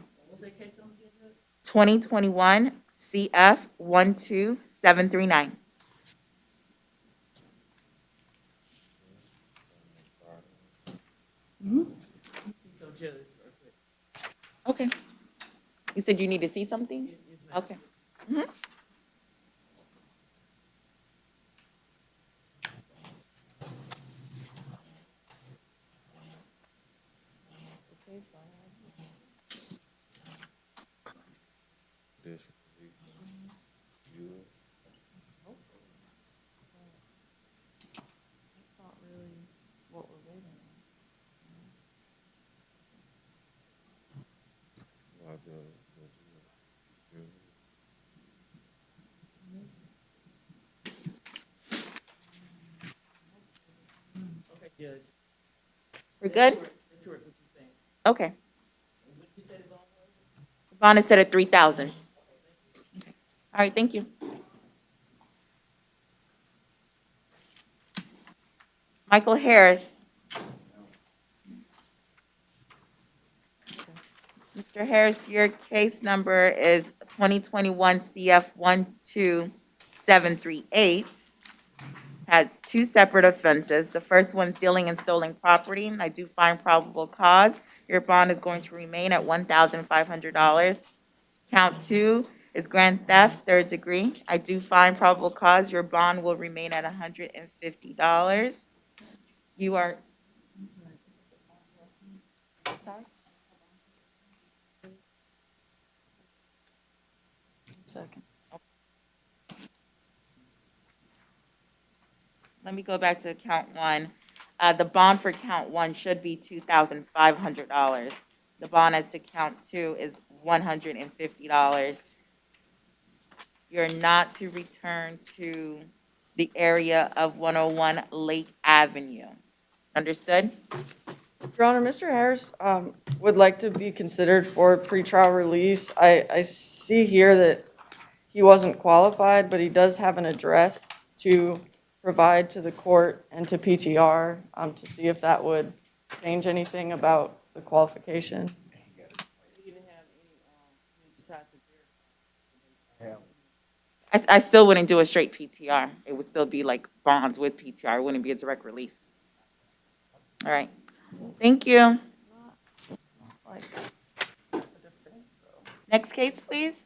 2021 CF 12739. So Judge, Okay. You said you need to see something? Okay. Mhm. That's not really what we're waiting on. okay, Judge. We're good? That's correct what you're saying. Okay. What you said it on was? The bond is set at 3,000. Okay. All right, thank you. Michael Harris. Mr. Harris, your case number is 2021 CF 12738. Has two separate offenses. The first one's dealing in stolen property. I do find probable cause. Your bond is going to remain at $1,500. Count two is grand theft, third degree. I do find probable cause. Your bond will remain at $150. You are. Sorry? Second. Let me go back to count one. The bond for count one should be $2,500. The bond as to count two is $150. You're not to return to the area of 101 Lake Avenue. Understood? Your Honor, Mr. Harris would like to be considered for pretrial release. I see here that he wasn't qualified, but he does have an address to provide to the court and to PTR to see if that would change anything about the qualification. You didn't have any ties to I still wouldn't do a straight PTR. It would still be like bonds with PTR. It wouldn't be a direct release. All right. Thank you. Next case, please.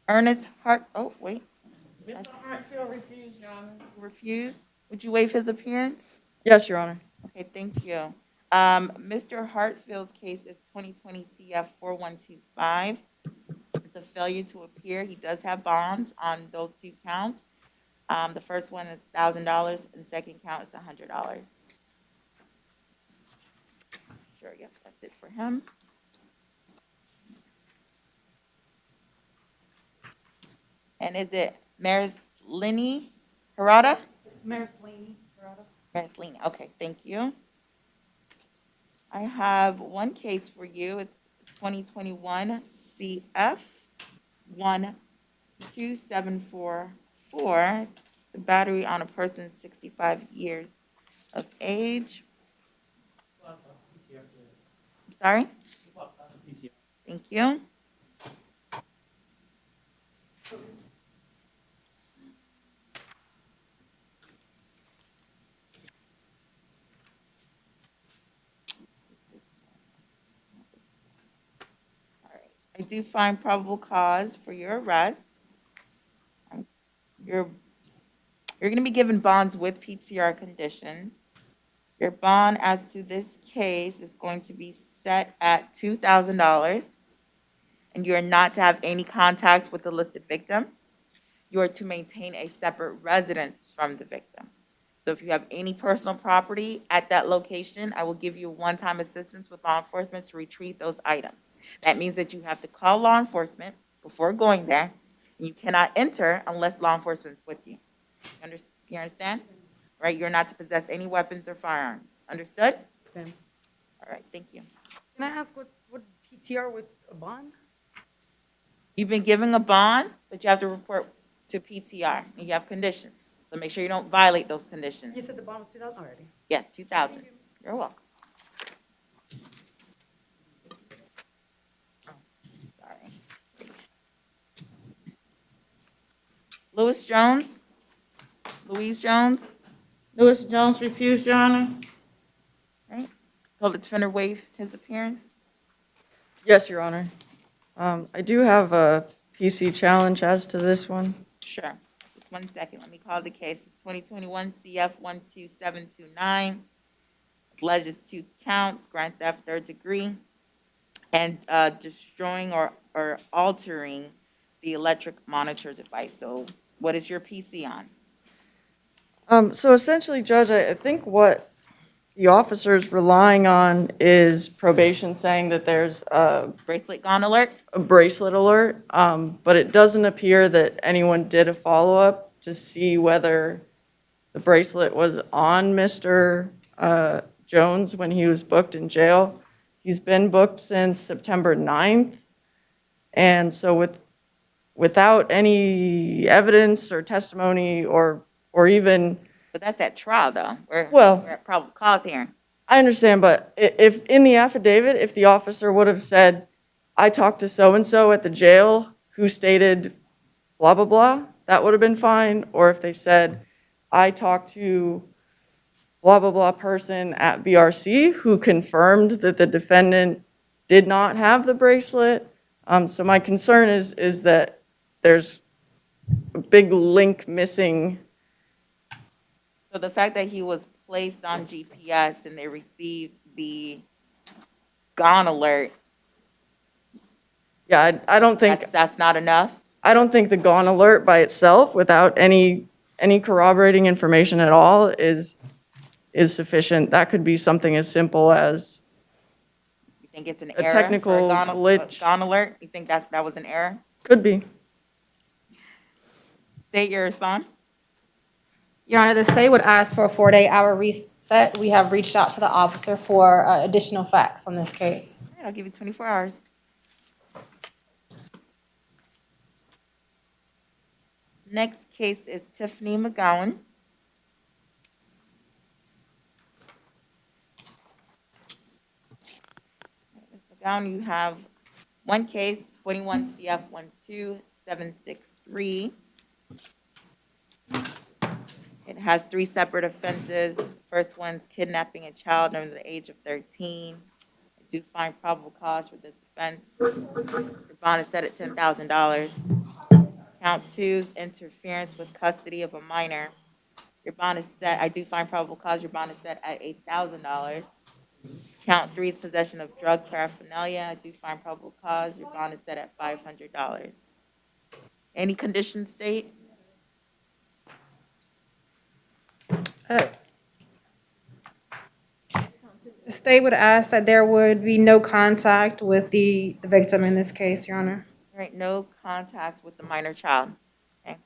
Ernest Hart, oh, wait. Mr. Hartfield refused, Your Honor. Refused. Would you waive his appearance? Yes, Your Honor. Okay, thank you. Mr. Hartfield's case is 2020 CF 4125. It's a failure to appear. He does have bonds on those two counts. The first one is $1,000 and the second count is $100. Sure, yep, that's it for him. And is it Marislini Harada? Marislini Harada. Marislini, okay, thank you. I have one case for you. It's 2021 CF 12744. It's a battery on a person 65 years of age. I'm sorry? Thank you. All right. I do find probable cause for your arrest. You're going to be given bonds with PTR conditions. Your bond as to this case is going to be set at $2,000, and you are not to have any contact with the listed victim. You are to maintain a separate residence from the victim. So if you have any personal property at that location, I will give you one-time assistance with law enforcement to retrieve those items. That means that you have to call law enforcement before going there, and you cannot enter unless law enforcement's with you. You understand? Right, you're not to possess any weapons or firearms. Understood? Yes, ma'am. All right, thank you. Can I ask what PTR with a bond? You've been given a bond, but you have to report to PTR, and you have conditions. So make sure you don't violate those conditions. You said the bond was 2,000 already. Yes, 2,000. You're welcome. Sorry. Louis Jones? Louise Jones? Louis Jones refused, Your Honor. Right? Will the defendant waive his appearance? Yes, Your Honor. I do have a PC challenge as to this one. Sure. Just 1 second. Let me call the case. It's 2021 CF 12729. Alleges 2 counts, grand theft 3rd degree, and destroying or altering the electric monitor device. So what is your PC on? So essentially, Judge, I think what the officer's relying on is probation saying that there's a Bracelet gone alert? a bracelet alert, but it doesn't appear that anyone did a follow-up to see whether the bracelet was on Mr. Jones when he was booked in jail. He's been booked since September 9th, and so without any evidence or testimony or even... But that's at trial, though. We're at probable cause hearing. I understand, but if in the affidavit, if the officer would have said, I talked to so-and-so at the jail who stated blah, blah, blah, that would have been fine. Or if they said, I talked to blah, blah, blah person at BRC who confirmed that the defendant did not have the bracelet. So my concern is that there's a big link missing. So the fact that he was placed on GPS and they received the gone alert. Yeah, I don't think. That's not enough? I don't think the gone alert by itself, without any corroborating information at all, is sufficient. That could be something as simple as You think it's an a error? technical for a glitch. Gone alert? You think that was an error? Could be. State your response. Your Honor, the state would ask for a 48-hour reset. We have reached out to the officer for additional facts on this case. All right, I'll give you 24 hours. Next case is Tiffany McGowan. Ms. McGowan, you have one case, 21 CF 12763. It has 3 separate offenses. First one's kidnapping a child under the age of 13. I do find probable cause for this offense. Your bond is set at $10,000. Count 2's interference with custody of a minor. Your bond is set, I do find probable cause, your bond is set at $8,000. Count 3's possession of drug paraphernalia. I do find probable cause, your bond is set at $500. Any conditions, state? The state would ask that there would be no contact with the victim in this case, Your Honor. All right, no contact with the minor child. Okay.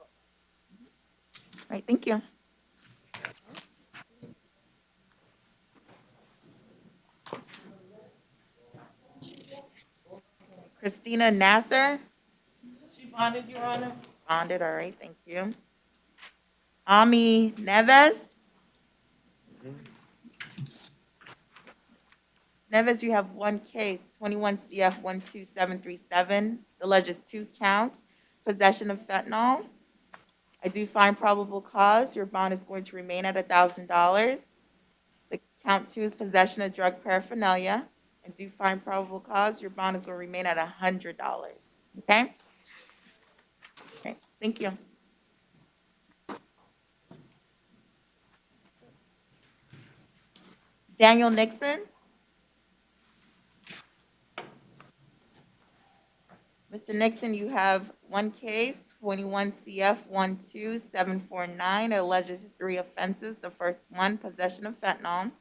All right, thank you. Christina Nasser? She bonded, Your Honor. Bonded, all right, thank you. Ami Neves? Neves, you have one case, 21 CF 12737. The alleges 2 counts, possession of fentanyl. I do find probable cause. Your bond is going to remain at $1,000. The count 2 is possession of drug paraphernalia. I do find probable cause. Your bond is going to remain at $100. Okay? Okay, thank you. Daniel Nixon? Mr. Nixon, you have one case, 21 CF 12749. It alleges 3 offenses. The first one, possession of fentanyl.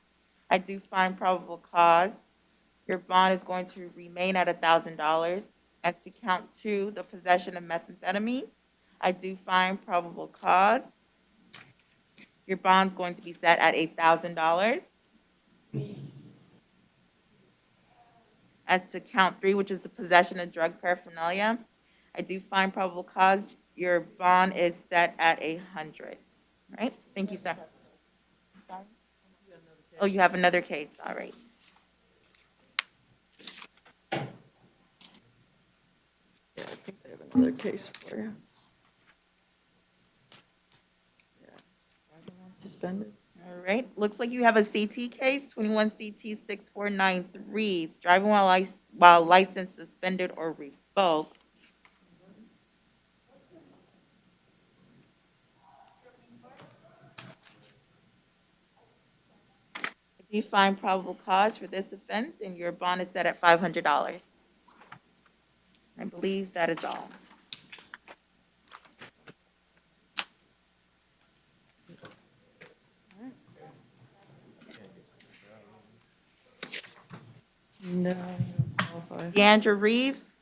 I do find probable cause. Your bond is going to remain at $1,000. As to count 2, the possession of methamphetamine. I do find probable cause. Your bond's going to be set at $8,000. As to count 3, which is the possession of drug paraphernalia, I do find probable cause. Your bond is set at $100. All right, thank you, sir. Sorry? Oh, you have another case, all right. Yeah, I think they have another another case for you. Yeah, driving while suspended. All right, looks like you have a CT case, 21 CT 6493, driving while license suspended or revoked. I do find probable cause for this offense, and your bond is set at $500. I believe that is all. No, you don't qualify. Deandra Reeves,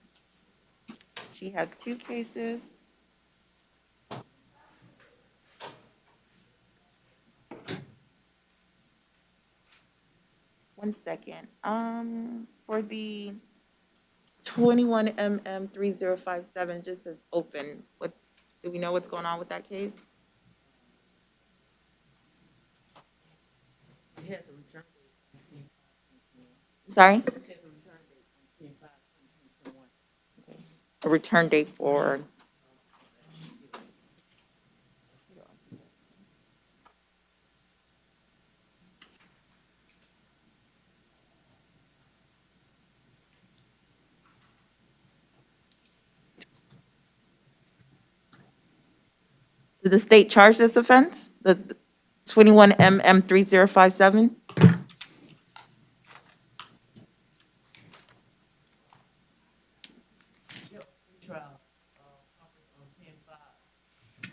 she has 2 cases. One second. For the 21 3057, just says open. What, do we know what's going on with that case? It has a return date. Sorry? It has a return date on 10/5/2021. A return date for, did the state charge this offense? The 21 3057? Yep, retrial, conference on 10/5.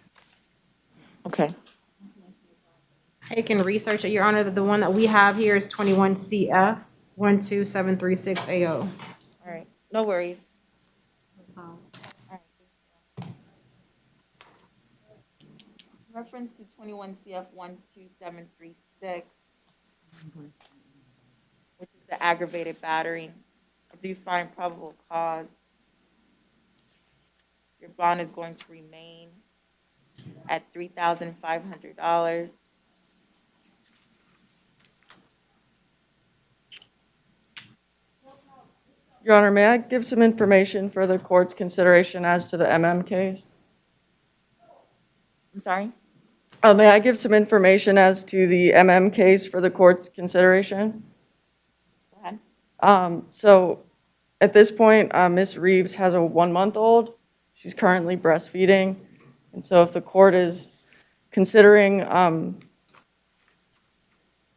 Okay. You can research it, Your Honor. The one that we have here is 21 CF 12736AO. All right, no worries. Reference to 21 CF 12736, which is the aggravated battery. I do find probable cause. Your bond is going to remain at $3,500. Your Honor, may I give some information for the court's consideration as to the MM case? I'm sorry? May I give some information as to the MM case for the court's consideration? Go ahead. So at this point, Ms. Reeves has a 1-month-old. She's currently breastfeeding. And so if the court is considering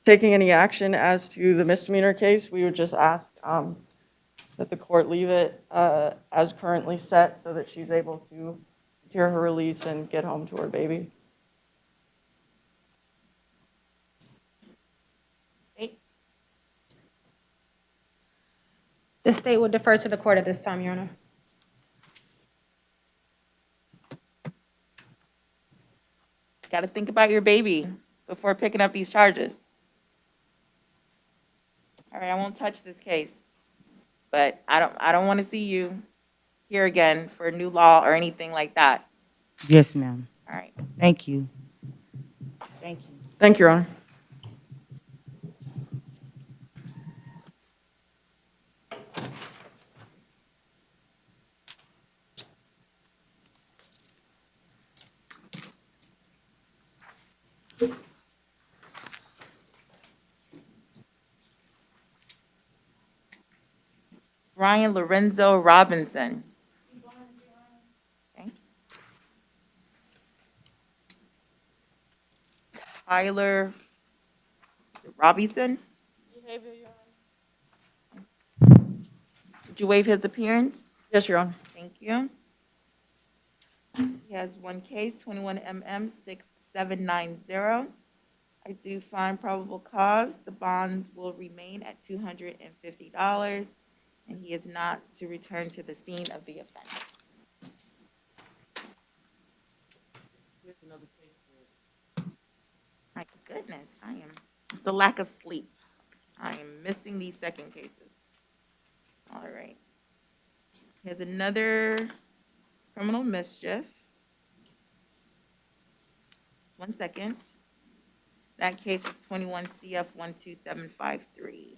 taking any action as to the misdemeanor case, we would just ask that the court leave it as currently set so that she's able to secure her release and get home to her baby. The state will defer to the court at this time, Your Honor. Got to think about your baby before picking up these charges. All right, I won't touch this case, but I don't want to see you here again for a new law or anything like that. Yes, ma'am. All right. Thank you. Thank you. Thank you, Your Honor. Brian Lorenzo Robinson. Okay. Tyler Robinson. Did you waive his appearance? Yes, Your Honor. Thank you. He has 1 case, 21 6790. I do find probable cause. The bond will remain at $250, and he is not to return to the scene of the offense. My goodness, it's the lack of sleep. I am missing these second cases. All right. Here's another criminal mischief. Just 1 second. That case is 21 CF 12753.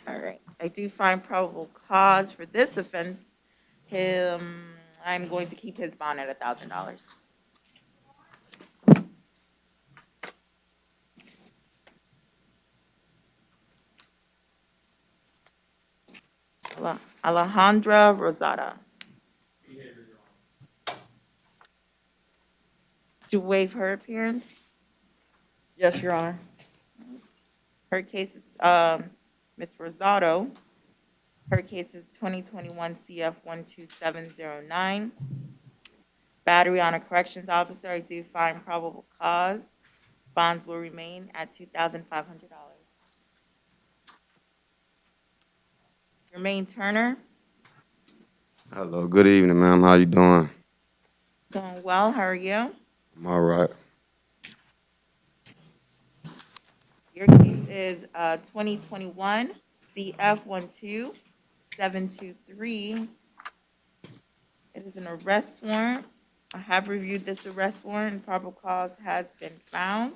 All right, I do find probable cause for this offense. I'm going to keep his bond at $1,000. Alejandra Rosada. To waive her appearance. Yes, Your Honor. Her case is, Ms. Rosado. Her case is 2021 CF 12709. Battery on a corrections officer. I do find probable cause. Bonds will remain at $2,500. Jermaine Turner. Hello, good evening, ma'am. How you doing? Doing well. How are you? I'm all right. Your case is 2021 CF 12723. It is an arrest warrant. I have reviewed this arrest warrant and probable cause has been found.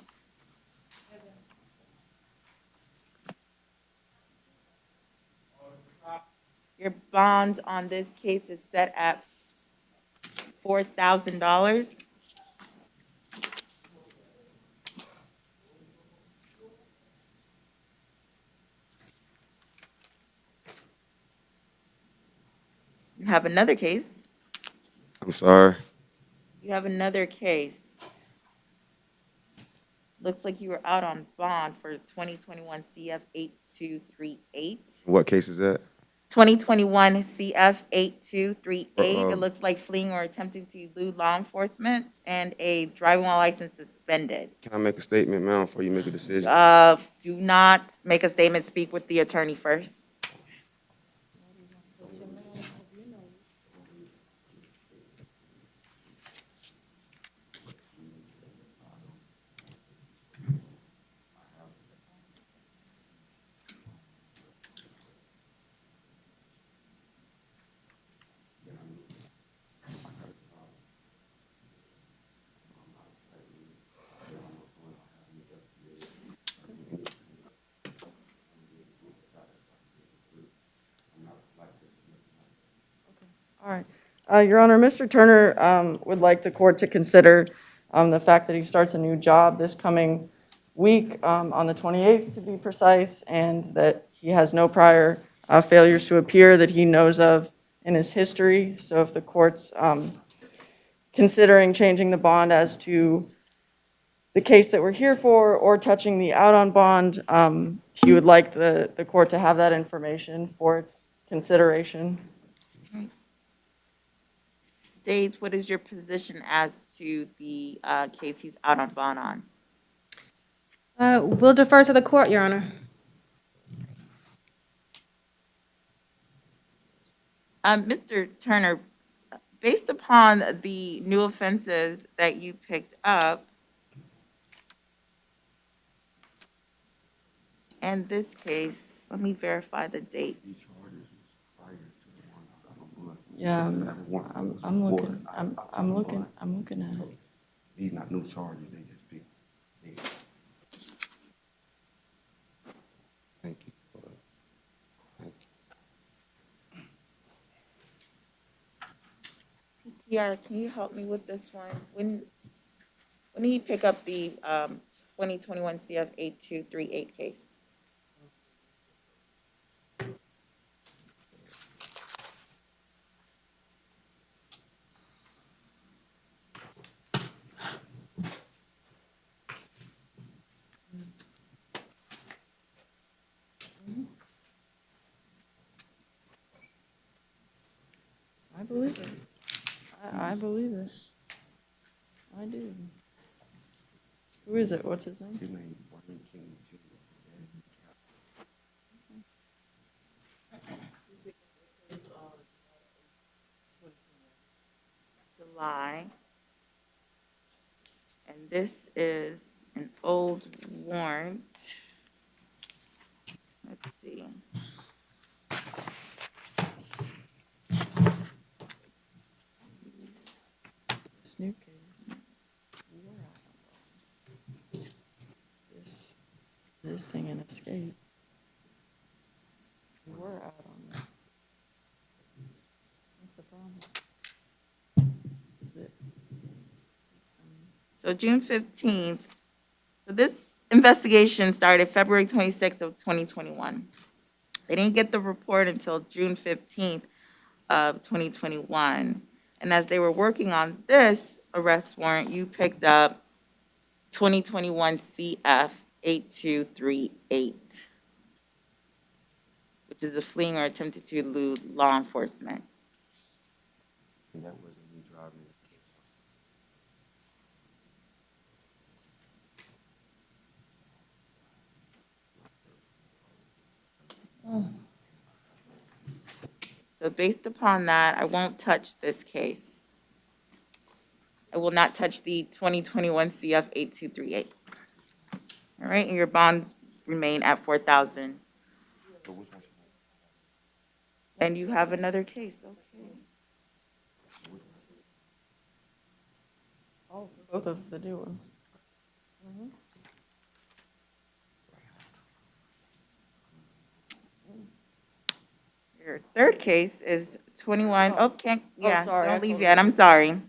Your bond on this case is set at $4,000. You have another case. I'm sorry. You have another case. Looks like you were out on bond for 2021 CF 8238. What case is that? 2021 CF 8238. Uh-oh. It looks like fleeing or attempting to elude law enforcement and a driving while license suspended. Can I make a statement, ma'am, before you make a decision? Do not make a statement. Speak with the attorney first. All right. Your Honor, Mr. Turner would like the court to consider the fact that he starts a new job this coming week, on the 28th to be precise, and that he has no prior failures to appear that he knows of in his history. So if the court's considering changing the bond as to the case that we're here for or touching the out on bond, he would like the court to have that information for its consideration. States, what is your position as to the case he's out on bond on? We'll defer to the court, Your Honor. Mr. Turner, based upon the new offenses that you picked up, and this case, let me verify the dates. Yeah, I'm looking at it. These not new charges, they just pick. Thank you. Thank you. TR, can you help me with this one? When did he pick up the 2021 CF 8238 case? I believe it. I believe it. I do. Who is it? What's his name? His name is Brian King Jr. July. And this is an old warrant. Let's see. Resisting an escape. We were out on that. What's the problem? Is it? So June 15th, so this investigation started February 26th of 2021. They didn't get the report until June 15th of 2021. And as they were working on this arrest warrant, you picked up 2021 CF 8238, which is a fleeing or attempted to elude law enforcement. That wasn't me driving. So based upon that, I won't touch this case. I will not touch the 2021 CF 8238. All right, and your bonds remain at 4,000. And you have another case, okay. Oh, both of the new ones. Mhm. Your third case is 21, Oh. can't, Oh, yeah, sorry, I don't leave totally yet, I'm missed. sorry.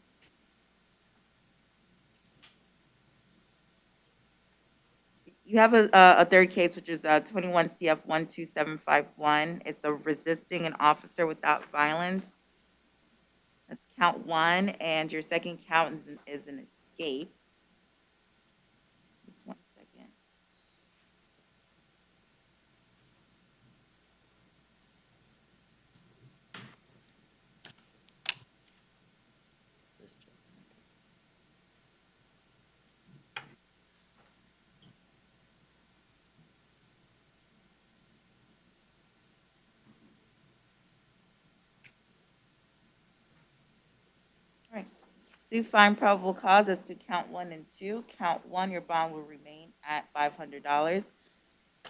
You have a third case, which is 21 CF 12751. It's a resisting an officer without violence. That's count one, and your second count is an escape. Just one second. All right. Do find probable cause as to count one and two. Count one, your bond will remain at $500.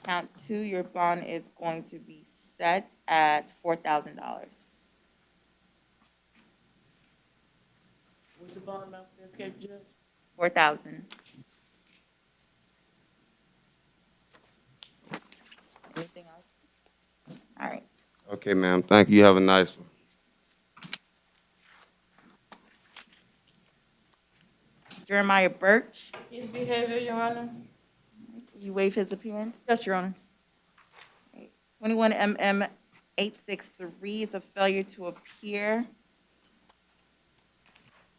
Count two, your bond is going to be set at $4,000. What's the bond amount for the escape, Judge? 4,000. Anything else? All right. Okay, ma'am. Thank you. You have a nice one. Jeremiah Birch, His behavior, Your Honor. you waive his appearance? Yes, Your Honor. 21 MM 863 is a failure to appear.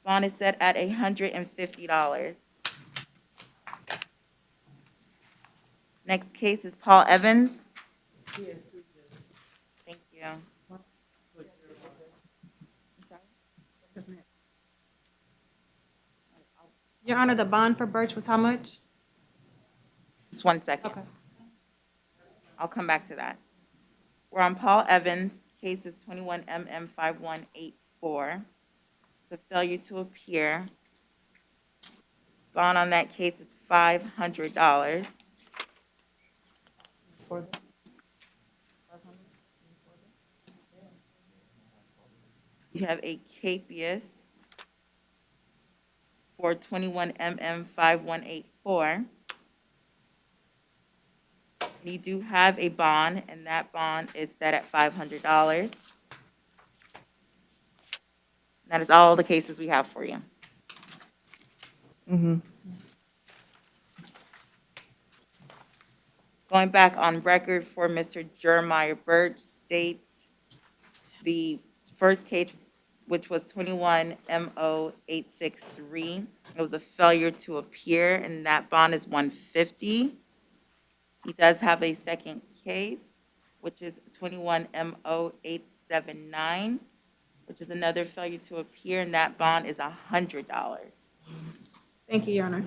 Bond is set at $150. Next case is Paul Evans. Yes. Thank you. Your Honor, the bond for Birch was how much? Just 1 second. Okay. I'll come back to that. We're on Paul Evans, case is 21 MM 5184. It's a failure to appear. Bond on that case is $500. You have a capias for 21 MM 5184. You do have a bond, and that bond is set at $500. That is all the cases we have for you. Mm-hmm. Going back on record for Mr. Jeremiah Birch states the first case, which was 21 MO 863. It was a failure to appear, and that bond is $150. He does have a second case, which is 21 MO 879, which is another failure to appear, and that bond is $100. Thank you, Your Honor.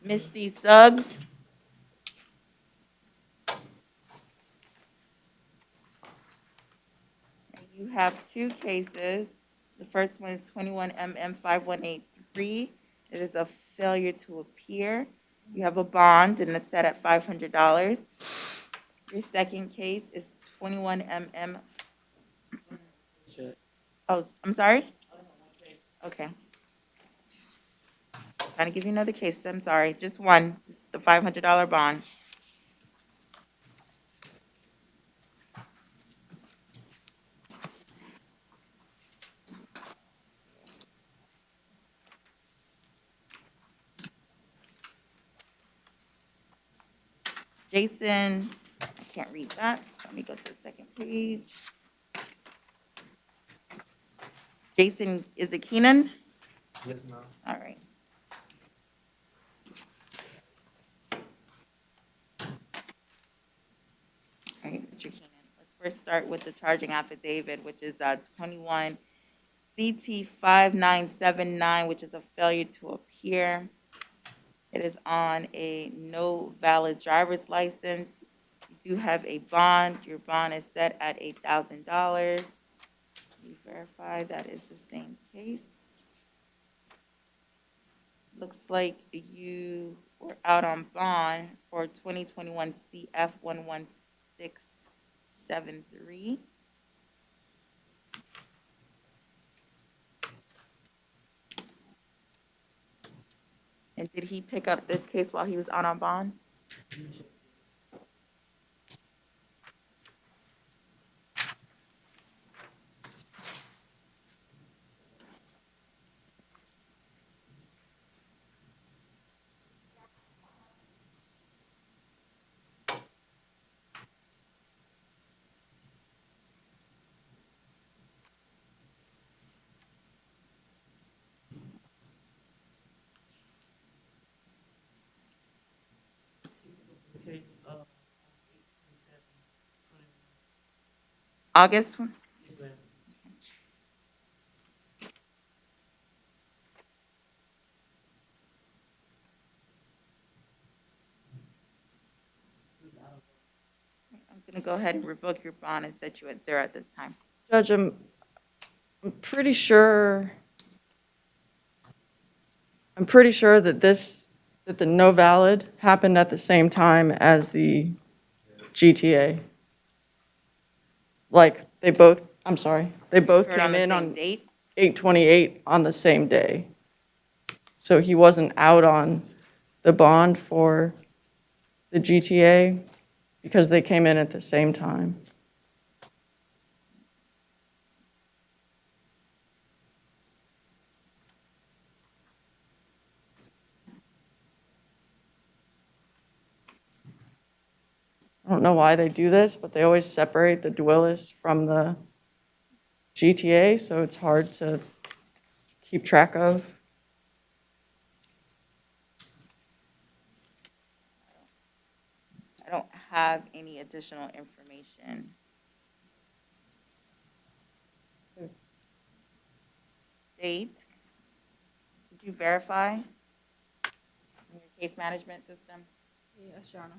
Misty Suggs. You have two cases. The first one is 21 MM 5183. It is a failure to appear. You have a bond and it's set at $500. Your second case is 21 MM. Oh, I'm sorry? Okay. Trying to give you another case, I'm sorry, just one, just the $500 bond. Jason, I can't read that, so let me go to the second page. Jason, is it Keenan? Yes, ma'am. All right. All right, Mr. Keenan, let's first start with the charging affidavit, which is 21 CT 5979, which is a failure to appear. It is on a no valid driver's license. You do have a bond. Your bond is set at $8,000. You verify that is the same case. Looks like you were out on bond for 2021 CF 11673. And did he pick up this case while he was out on bond? Case, August? yes, ma'am. I'm going to go ahead and revoke your bond and set you at 0 at this time. Judge, I'm pretty sure that the no valid happened at the same time as the GTA. Like, they both Occurred came in the same on date? 8/28 on the same day. So he wasn't out on the bond for the GTA because they came in at the same time. I don't know why they do this, but they always separate the duelist from the GTA, so it's hard to keep track of. I don't have any additional information. State, did you verify in your case management system? Yes, Your Honor.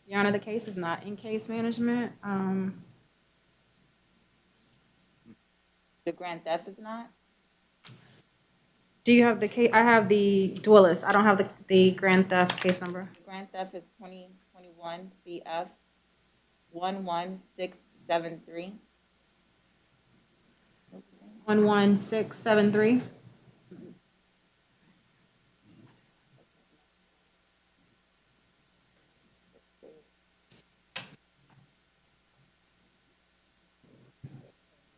Your Honor, the case is not in case management. The grand theft is not? Do you have the case? I have the duelist. I don't have the grand theft case number. Grand theft is 2021 CF 11673. 11673.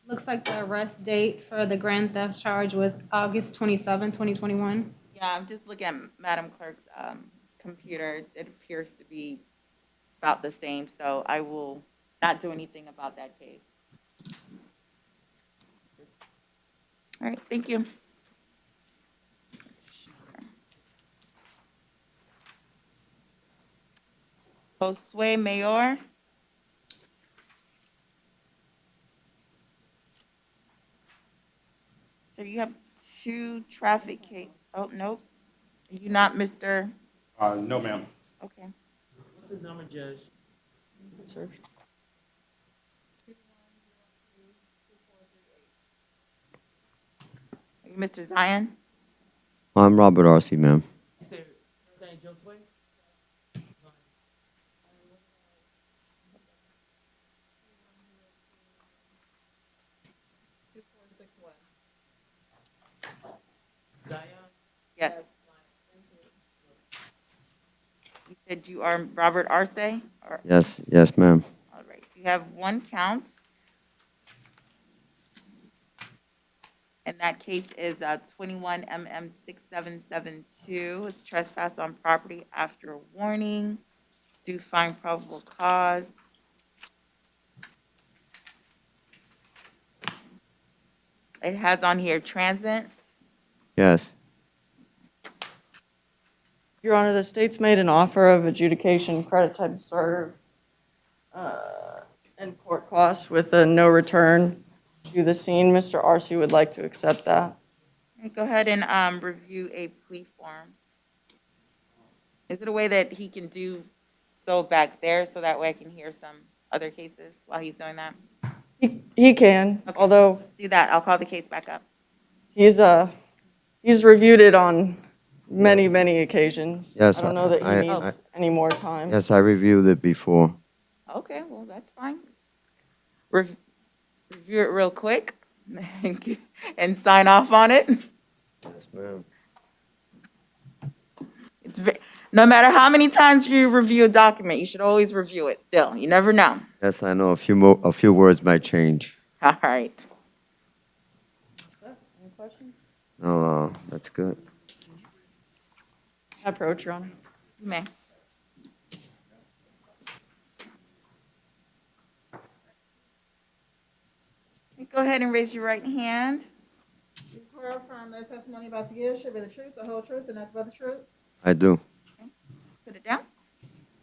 Looks like the arrest date for the grand theft charge was August 27, 2021. Yeah, I'm just looking at Madam Clerk's computer. It appears to be about the same, so I will not do anything about that case. All right, thank you. Josue Mayor. So you have two traffic oh, nope. Are you not Mr.? No, ma'am. Okay. What's the number, Judge? Mr. Zion? I'm Robert Arcee, ma'am. You said first name Josue? Zion? Yes. You said you are Robert Arce? Or- Yes, yes, ma'am. All right, you have one count. And that case is 21 MM 6772. It's trespass on property after a warning. Do find probable cause. It has on here transit. Yes. Your Honor, the state's made an offer of adjudication, credit time served, and court costs with a no return to the scene. Mr. Arcee would like to accept that. All right, go ahead and review a plea form. Is it a way that he can do so back there so that way I can hear some other cases while he's doing that? He can, Okay. although Let's do that. I'll call the case back up. he's reviewed it on many, many occasions. Yes, I don't know that I- he needs any more time. Yes, I reviewed it before. Okay, well, that's fine. Review it real quick and sign off on it. Yes, ma'am. No matter how many times you review a document, you should always review it still. You never know. Yes, I know a few words might change. All right. Any questions? No, that's good. Approach, Your Honor. You may. Go ahead and raise your right hand. Do you swear or affirm that the testimony about to give should be the truth, the whole truth, and nothing but the truth? I do. Put it down.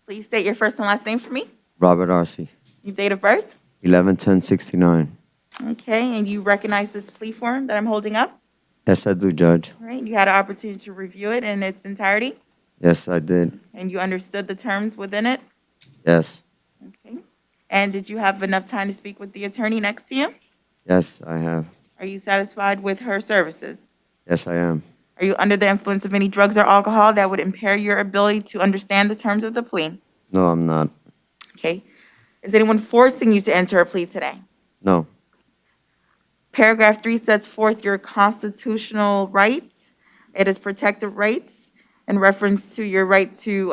Please state your first and last name for me. Robert Arcee, Your date of birth. 11/10/69. Okay, and you recognize this plea form that I'm holding up? Yes, I do, Judge. All right, you had an opportunity to review it in its entirety, Yes, I did. and you understood the terms within it? Yes. Okay. And did you have enough time to speak with the attorney next to you? Yes, I have. Are you satisfied with her services? Yes, I am. Are you under the influence of any drugs or alcohol that would impair your ability to understand the terms of the plea? No, I'm not. Okay. Is anyone forcing you to enter a plea today? No. Paragraph 3 sets forth your constitutional rights. It is protected rights in reference to your right to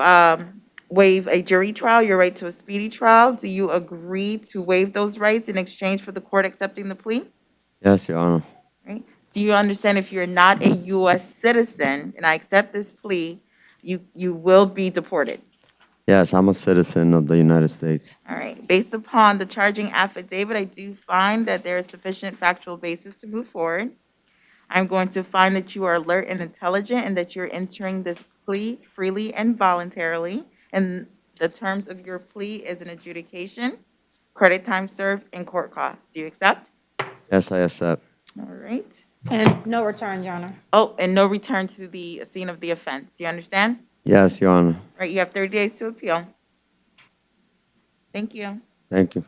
waive a jury trial, your right to a speedy trial. Do you agree to waive those rights in exchange for the court accepting the plea? Yes, Your Honor. Right? Do you understand if you're not a U.S. citizen and I accept this plea, you will be deported? Yes, I'm a citizen of the United States. All right. Based upon the charging affidavit, I do find that there is sufficient factual basis to move forward. I'm going to find that you are alert and intelligent and that you're entering this plea freely and voluntarily. And the terms of your plea is an adjudication, credit time served, and court costs. Do you accept? Yes, I accept. All right. And no return, Your Honor. Oh, and no return to the scene of the offense. Do you understand? Yes, Your Honor. All right, you have 30 days to appeal. Thank you. Thank you.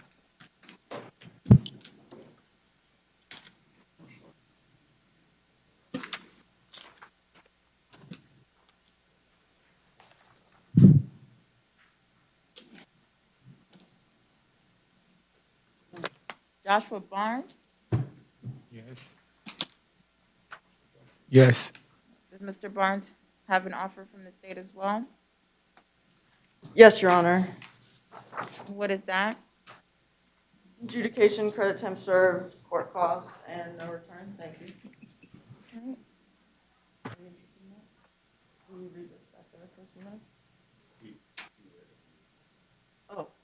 Joshua Barnes, Yes. Yes. does Mr. Barnes have an offer from the state as well? Yes, Your Honor. What is that? Adjudication, credit time served, court costs, and no return. Thank you.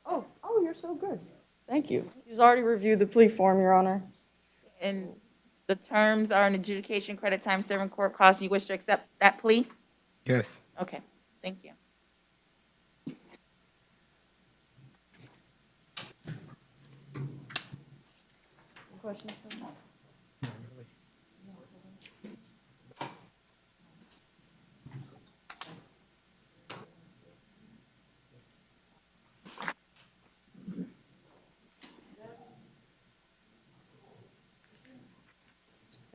Oh, you're so good. Thank you. He's already reviewed the plea form, Your Honor. And the terms are an adjudication, credit time, serving court costs. You wish to accept that plea? Yes. Okay, thank you. Questions?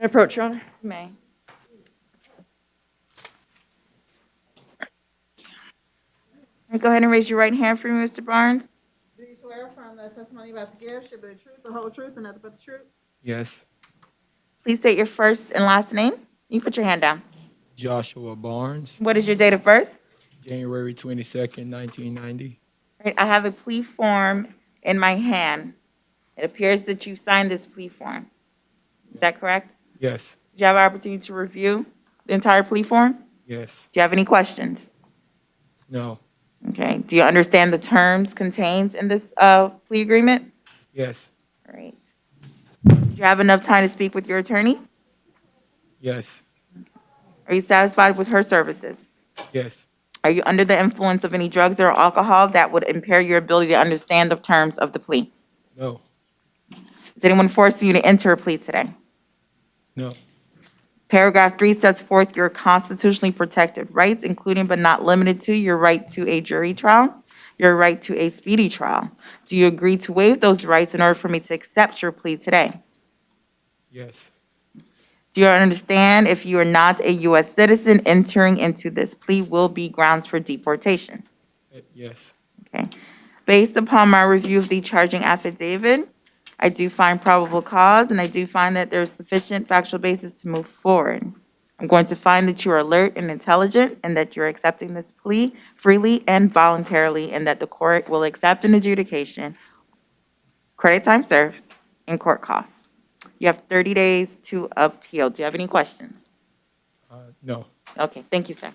Approach, Your Honor. May. Go ahead and raise your right hand for me, Mr. Barnes. Do you swear affirm that testimony you're about to give should be the truth, the whole truth, and nothing but the truth? Yes. Please state your first and last name. You put your hand down. Joshua Barnes, What is your date of birth? January 22nd, 1990. Right, I have a plea form in my hand. It appears that you signed this plea form. Is that correct? Yes. Did you have an opportunity to review the entire plea form? Yes. Do you have any questions? No. Okay. Do you understand the terms contained in this plea agreement? Yes. All right. Do you have enough time to speak with your attorney? Yes. Are you satisfied with her services? Yes. Are you under the influence of any drugs or alcohol that would impair your ability to understand the terms of the plea? No. Is anyone forcing you to enter a plea today? No. Paragraph 3 sets forth your constitutionally protected rights, including but not limited to your right to a jury trial, your right to a speedy trial. Do you agree to waive those rights in order for me to accept your plea today? Yes. Do you understand if you are not a U.S. citizen, entering into this plea will be grounds for deportation? Yes. Okay. Based upon my review of the charging affidavit, I do find probable cause, and I do find that there's sufficient factual basis to move forward. I'm going to find that you are alert and intelligent, and that you're accepting this plea freely and voluntarily, and that the court will accept an adjudication, credit time served, and court costs. You have 30 days to appeal. Do you have any questions? No. Okay, thank you, sir.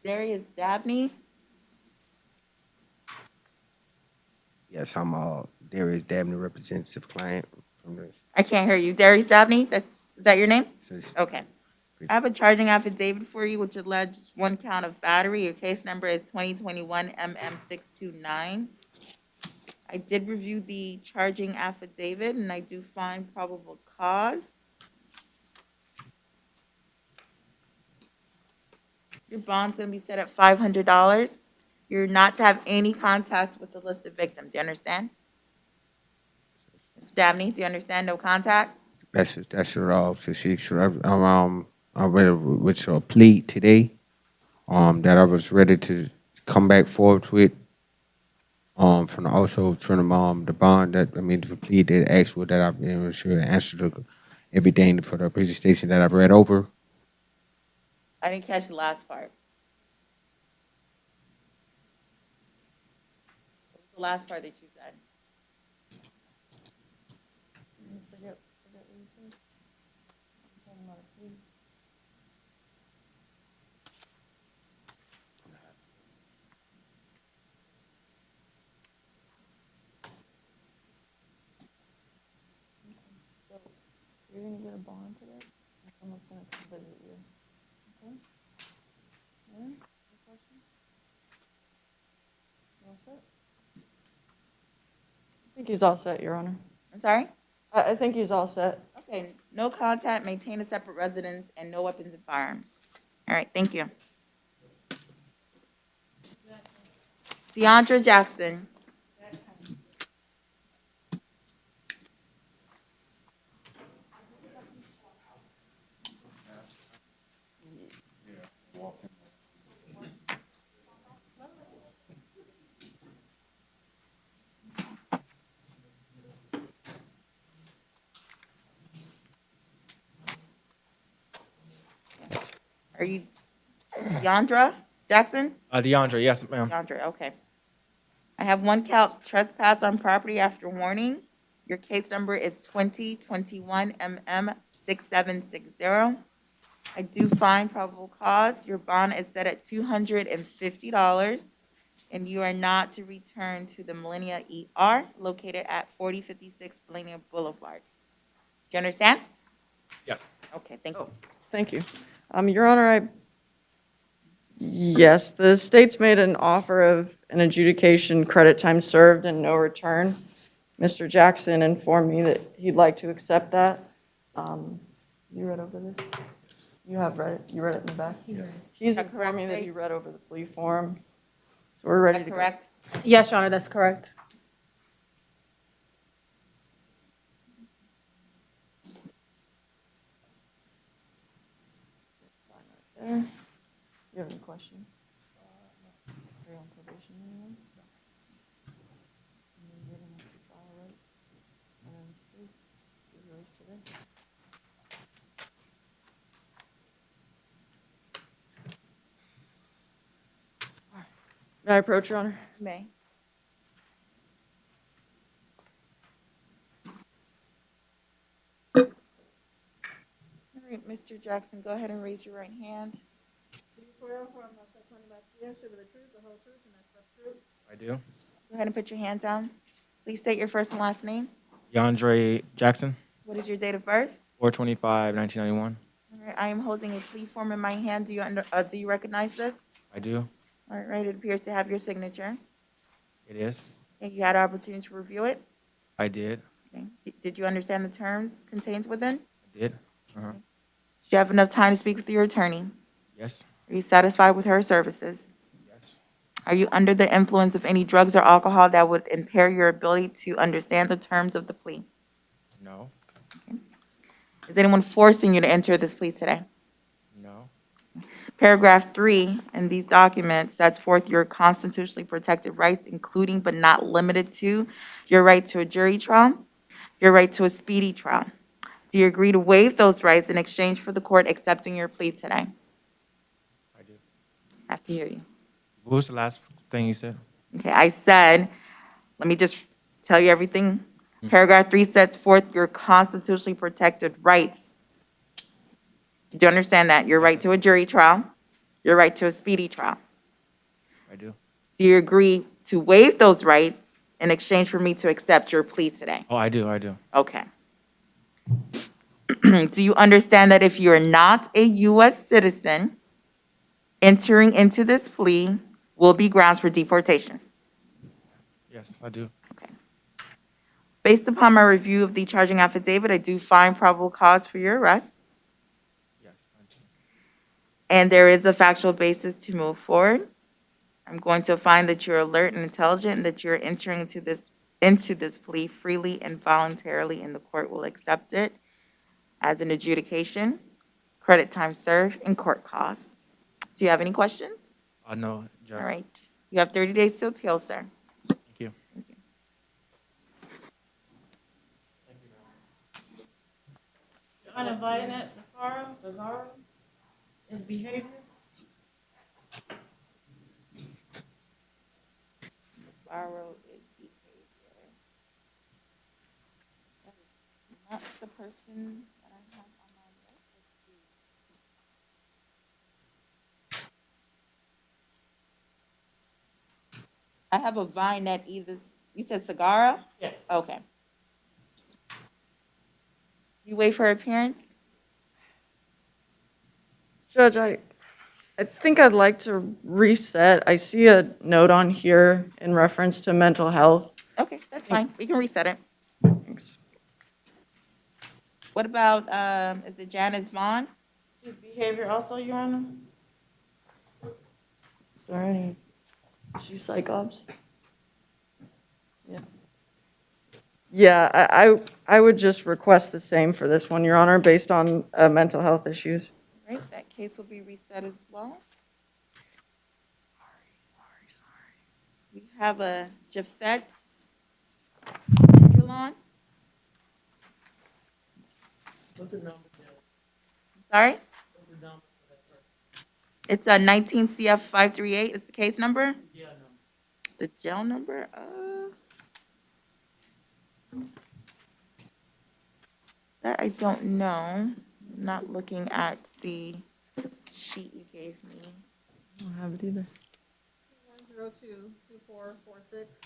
Darius Dabney. Yes, I'm Darius Dabney, representative client from the. I can't hear you. Darius Dabney, is that your name? Yes. Okay. I have a charging affidavit for you, which alleges one count of battery. Your case number is 2021 MM629. I did review the charging affidavit, and I do find probable cause. Your bond's gonna be set at $500. You're not to have any contact with the listed victims. Do you understand? Mr. Dabney, do you understand? No contact? That's it all. So she should I read with a plea today, that I was ready to come back forward with, from the bond that, the plea that actual that I've sure answered everything for the presentation that I've read over. I didn't catch the last part. What was the last part that you said? You're gonna get a bond today? Someone's gonna come visit you. Okay? Yeah? Any questions? You all set? I think he's all set, Your Honor. I'm sorry? I think he's all set. Okay, no contact, maintain a separate residence, and no weapons and firearms. All right, thank you. Deandra Jackson. Are you Deandra Jackson? DeAndre, yes, ma'am. Deandra, okay. I have one count trespass on property after warning. Your case number is 2021 MM6760. I do find probable cause. Your bond is set at $250, and you are not to return to the Millennia ER located at 4056 Millennia Boulevard. Do you understand? Yes. Okay, thank you. Thank you. Your Honor, yes, the state's made an offer of an adjudication, credit time served, and no return. Mr. Jackson informed me that he'd like to accept that. You read over this? You have read it? You read it in the back? He's informed me that he read over the plea form. It's So we're ready Is to that go. correct? Yes, Your Honor, that's correct. There. You have any questions? Are you on probation anymore? And then getting up to trial, right? And then three, yours today. May I approach, Your Honor? May. All right, Mr. Jackson, go ahead and raise your right hand. Do you swear or affirm that the testimony about to give should be the truth, the whole truth, and nothing but the truth? I do. Go ahead and put your hand down. Please state your first and last name. Yandre Jackson, What is your date of birth? 4/25/1991. All right, I am holding a plea form in my hand. Do you recognize this? I do. All right, it appears to have your signature. It is. And you had an opportunity to review it. I did. Okay. Did you understand the terms contained within? I did. Uh-huh. Did you have enough time to speak with your attorney? Yes. Are you satisfied with her services? Yes. Are you under the influence of any drugs or alcohol that would impair your ability to understand the terms of the plea? No. Is anyone forcing you to enter this plea today? No. Paragraph 3 in these documents sets forth your constitutionally protected rights, including but not limited to your right to a jury trial, your right to a speedy trial. Do you agree to waive those rights in exchange for the court accepting your plea today? I do. I have to hear you. What was the last thing you said? Okay, I said, let me just tell you everything. Paragraph 3 sets forth your constitutionally protected rights. Did you understand that? Your right to a jury trial, your right to a speedy trial. I do. Do you agree to waive those rights in exchange for me to accept your plea today? Oh, I do. I do. Okay. Do you understand that if you're not a U.S. citizen, entering into this plea will be grounds for deportation? Yes, I do. Based upon my review of the charging affidavit, I do find probable cause for your arrest. Yes, I do. And there is a factual basis to move forward. I'm going to find that you're alert and intelligent and that you're entering into this plea freely and voluntarily, and the court will accept it as an adjudication, credit time served, and court costs. Do you have any questions? No, Judge. All right. You have 30 days to appeal, sir. Thank you. Uninvited at Sagara is behavior. Borrow is behavior. That is not the person that I have on my list. Let's see. I have a Vinette either, you said Sagara? Yes. Okay. You wait for her appearance? Judge, I think I'd like to reset. I see a note on here in reference to mental health. Okay, that's fine. We can reset it. Thanks. What about, is it Janice Vaughn? His behavior also, Your Honor? Is there any, she's psych ops? Yeah. Yeah, I would just request the same for this one, Your Honor, based on mental health issues. Right, that case will be reset as well. Sorry. We have a Jafet Andrelon. What's the number? Sorry? What's the number for that person? It's a 19 CF 538 is the case number? Yeah, number. The jail number, that I don't know. I'm not looking at the sheet you gave me. I don't have it either. 102-2446.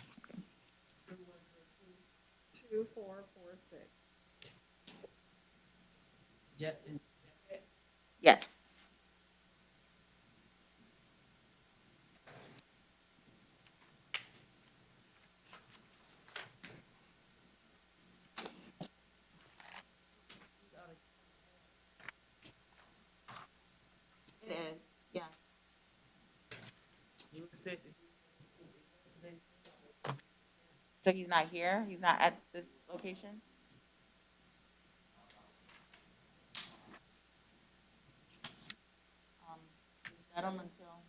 2446. Yes. It is, yeah. You said that So he's not here? He's not at this location? Let him until,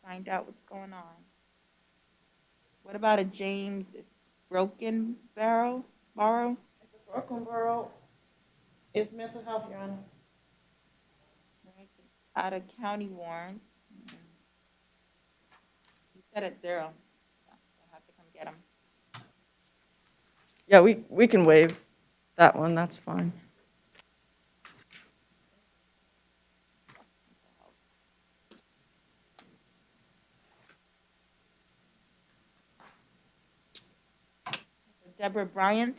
find out what's going on. What about a James, it's Broken Barrel, Borrow? Broken Borough is mental health, Your Honor. Out of county warrants. He said at 0. I'll have to come get him. Yeah, we can waive that one, that's fine. Deborah Bryant.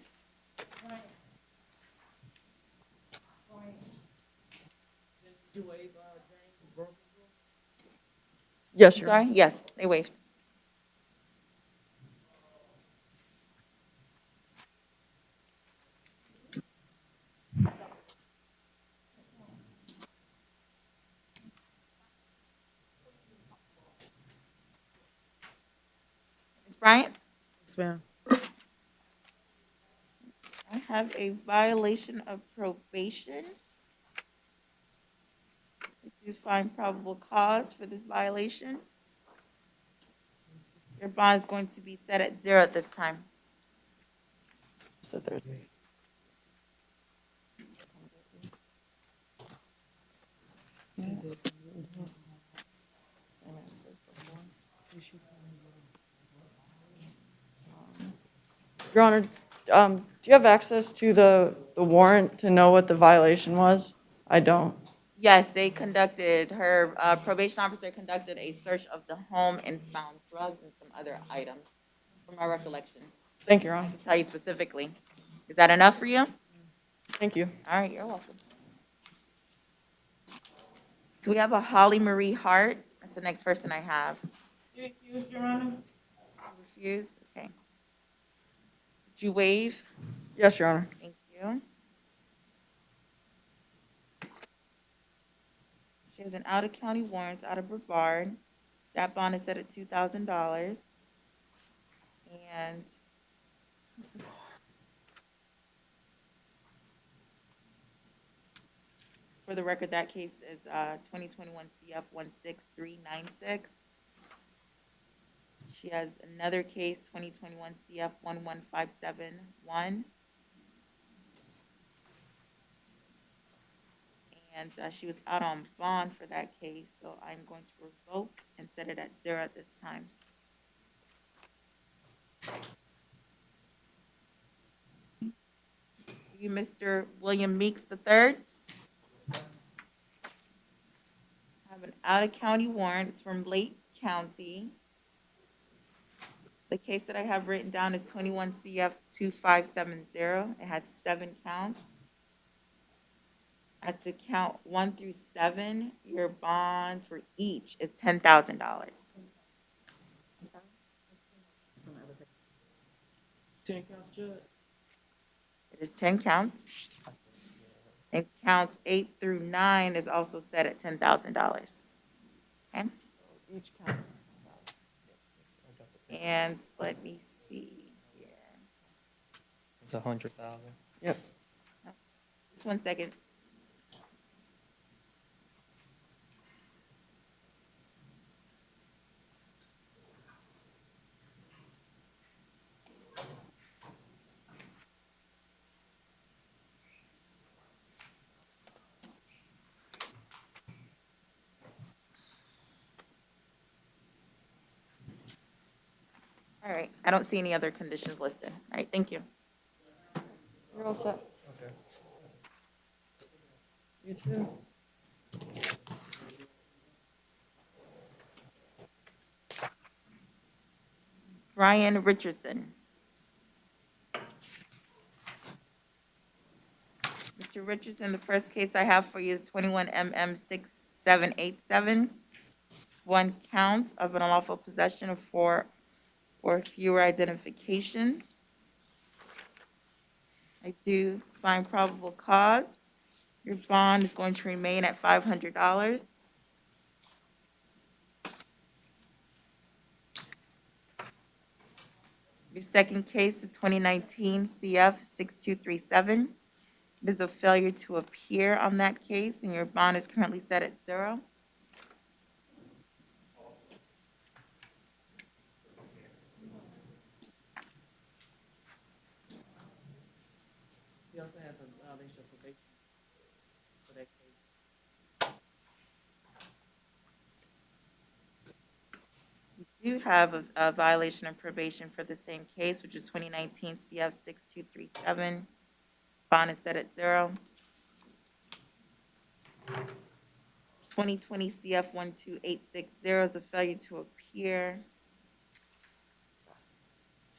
Yes, I'm Your sorry? Honor. Yes, they waived. Ms. Bryant? Yes, ma'am. I have a violation of probation. I do find probable cause for this violation. Your bond is going to be set at 0 at this time. So Thursday. Your Honor, do you have access to the warrant to know what the violation was? I don't. Yes, they conducted, her probation officer conducted a search of the home and found drugs and some other items, from my recollection. Thank you, Your I Honor. can tell you specifically. Is that enough for you? Thank you. All right, you're welcome. Do we have a Holly Marie Hart? That's the next person I have. You excused, Your Honor? Refused? Okay. Did you waive? Yes, Your Honor. Thank you. She has an out-of-county warrant out of Brevard. That bond is set at $2,000. And for the record, that case is 2021 CF 16396. She has another case, 2021 CF 11571. And she was out on bond for that case, so I'm going to revoke and set it at 0 at this time. You, Mr. William Meeks III. I have an out-of-county warrant. It's from Lake County. The case that I have written down is 21 CF 2570. It has 7 counts. As to count 1 through 7, your bond for each is $10,000. 10 counts, Judge? It is 10 counts. And counts 8 through 9 is also set at $10,000. Okay? Each count. And let me see here. It's 100,000. Yep. Just 1 second. All right, I don't see any other conditions listed. All right, thank you. You're all set. Okay. You too. Brian Richardson. Mr. Richardson, the first case I have for you is 21 MM 6787. 1 count of an unlawful possession of 4 or fewer identifications. I do find probable cause. Your bond is going to remain at $500. Your second case is 2019 CF 6237. It is a failure to appear on that case, and your bond is currently set at 0. He also has a violation of probation for that case. You do have a violation of probation for the same case, which is 2019 CF 6237. Bond is set at 0. 2020 CF 12860 is a failure to appear.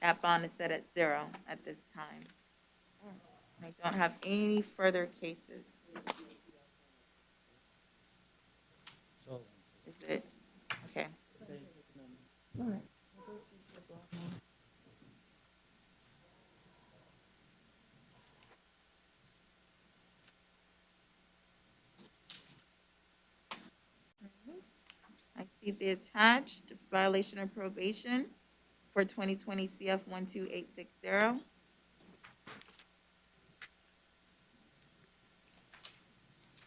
That bond is set at 0 at this time. I don't have any further cases. Is it? Okay. All right. I see the attached violation of probation for 2020 CF 12860.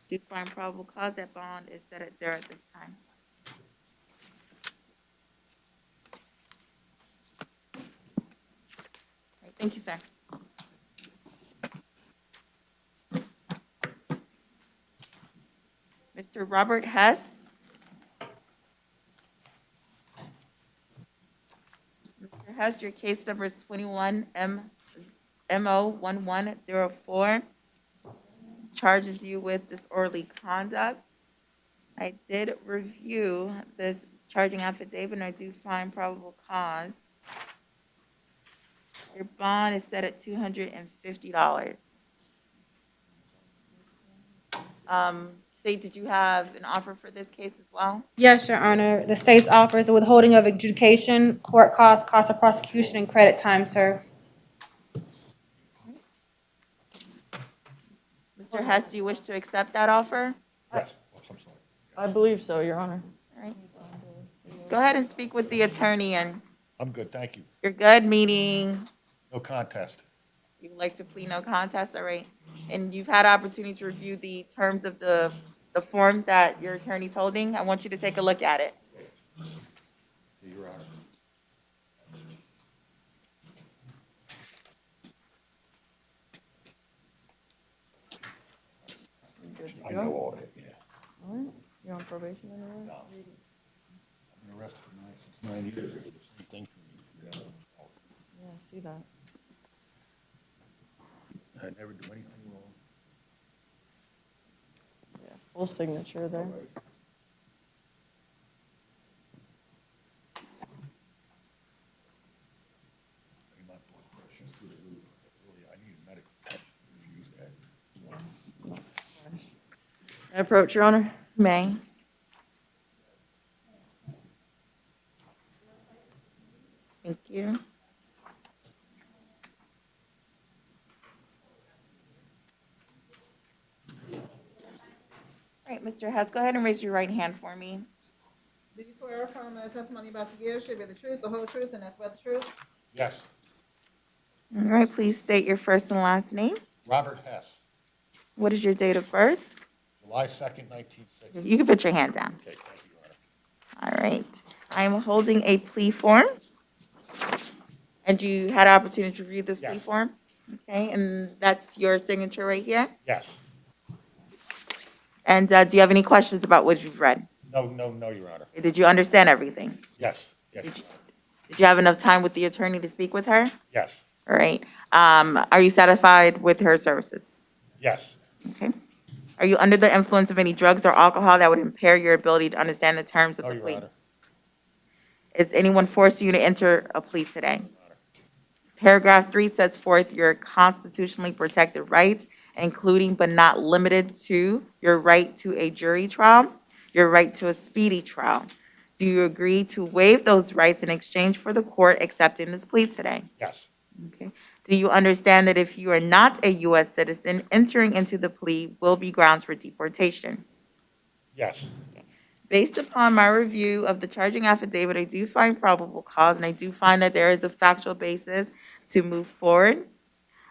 Do find probable cause, that bond is set at 0 at this time. All right, thank you, sir. Mr. Robert Hess. Mr. Hess, your case number is 21 MO1104. Charges you with disorderly conduct. I did review this charging affidavit, and I do find probable cause. Your bond is set at $250. Say, did you have an offer for this case as well? Yes, Your Honor. The state's offers a withholding of adjudication, court costs, cost of prosecution, and credit time, sir. Mr. Hess, do you wish to accept that offer? I believe so, Your Honor. All right. Go ahead and speak with the attorney, and I'm good, thank you. you're good, meaning No contest. you would like to plead no contest, all right? And you've had opportunity to review the terms of the form that your attorney's holding. I want you to take a look at it. Your Honor. I know all that, yeah. All right. You're on probation anyway? No. I've been arrested for 9 years. Same thing for me. Yeah, I see that. I never do anything wrong. Yeah, full signature there. My blood pressure's through the roof. Really, I need a medical attention. Refuse that. Can I approach, Your Honor? May. Thank you. All right, Mr. Hess, go ahead and raise your right hand for me. Do you swear or affirm that the testimony you're about to give should be the truth, the whole truth, and nothing but the truth? Yes. All right, please state your first and last name. Robert Hess, What is your date of birth? July 2nd, 1960. You can put your hand down. Okay, thank you, Your Honor. All right. I am holding a plea form. And you had an opportunity to read this plea Yes. form? Okay, and that's your signature right here? Yes. And do you have any questions about what you've read? No, Your Honor. Did you understand everything? Yes, yes, Did you have enough time with the attorney to speak with her? yes, All right. Are you satisfied with her services? yes, Okay. Are you under the influence of any drugs or alcohol that would impair your ability to understand the terms of no, the Your plea? Honor. Is anyone forcing you to enter a plea today? Paragraph 3 sets forth your constitutionally protected rights, including but not limited to your right to a jury trial, your right to a speedy trial. Do you agree to waive those rights in exchange for the court accepting this plea today? Yes, Okay. Do you understand that if you are not a U.S. citizen, entering into the plea will be grounds for deportation? yes, Based upon my review of the charging affidavit, I do find probable cause, and I do find that there is a factual basis to move forward.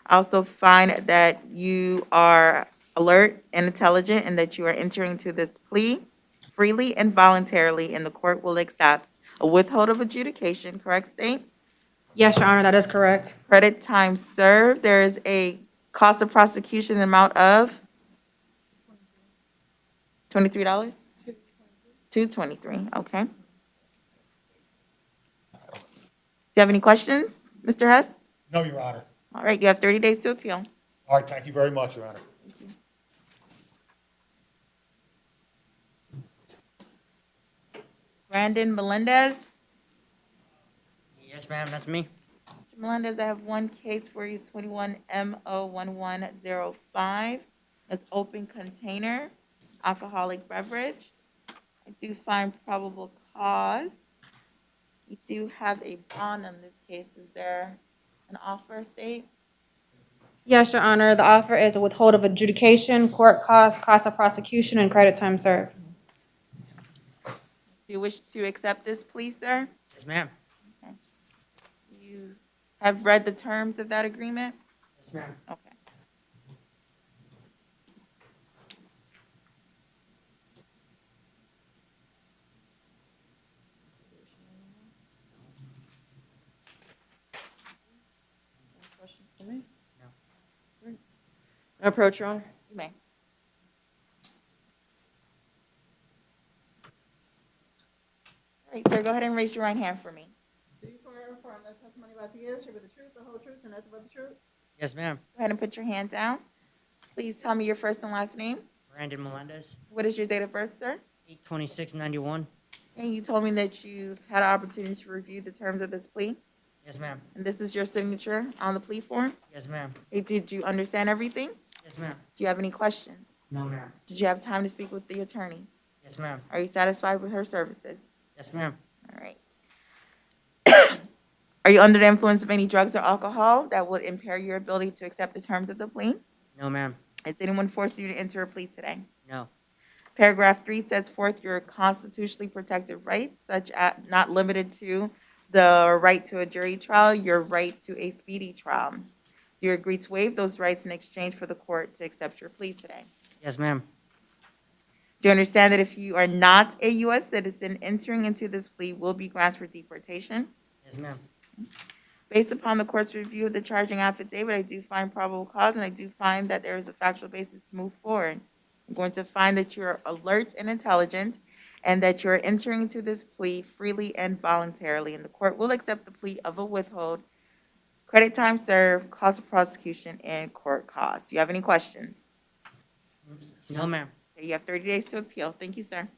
I also find that you are alert and intelligent, and that you are entering into this plea freely and voluntarily, and the court will accept a withhold of adjudication, correct, State? Yes, Your Honor, that is correct. Credit time served, there is a cost of prosecution amount of $23? $223, okay. Do you have any questions, Mr. Hess? No, Your Honor. All right, you have 30 days to appeal. All right, thank you very much, Your Honor. Brandon Melendez? Yes, ma'am, that's me. Mr. Melendez, I have one case for you, 21 MO1105. It's open container, alcoholic beverage. I do find probable cause. You do have a bond on this case. Is there an offer, State? Yes, Your Honor, the offer is a withhold of adjudication, court costs, cost of prosecution, and credit time served. Do you wish to accept this plea, sir? Yes, ma'am. You have read the terms of that agreement? Yes, ma'am. Okay. Any questions for me? May I approach, Your Honor? You may. All right, sir, go ahead and raise your right hand for me. Do you swear or affirm that testimony about to give shall be the truth, the whole truth, and nothing but the truth? Yes, ma'am. Go ahead and put your hand down. Please tell me your first and last name. Brandon Melendez, What is your date of birth, sir? 8/26/91. And you told me that you've had an opportunity to review the terms of this plea, Yes, ma'am. and this is your signature on the plea form. Yes, ma'am. Hey, did you understand everything? Yes, ma'am. Do you have any questions? No, ma'am. Did you have time to speak with the attorney? Yes, ma'am. Are you satisfied with her services? Yes, ma'am. All right. Are you under the influence of any drugs or alcohol that would impair your ability to accept the terms of the plea? No, ma'am. Has anyone forced you to enter a plea today? No. Paragraph 3 sets forth your constitutionally protected rights, such as not limited to the right to a jury trial, your right to a speedy trial. Do you agree to waive those rights in exchange for the court to accept your plea today? Yes, ma'am. Do you understand that if you are not a U.S. citizen, entering into this plea will be grounds for deportation? Yes, ma'am. Based upon the court's review of the charging affidavit, I do find probable cause, and I do find that there is a factual basis to move forward. I'm going to find that you're alert and intelligent, and that you're entering into this plea freely and voluntarily, and the court will accept the plea of a withhold, credit time served, cost of prosecution, and court costs. Do you have any questions? No, ma'am. Okay, you have 30 days to appeal. Thank you, sir.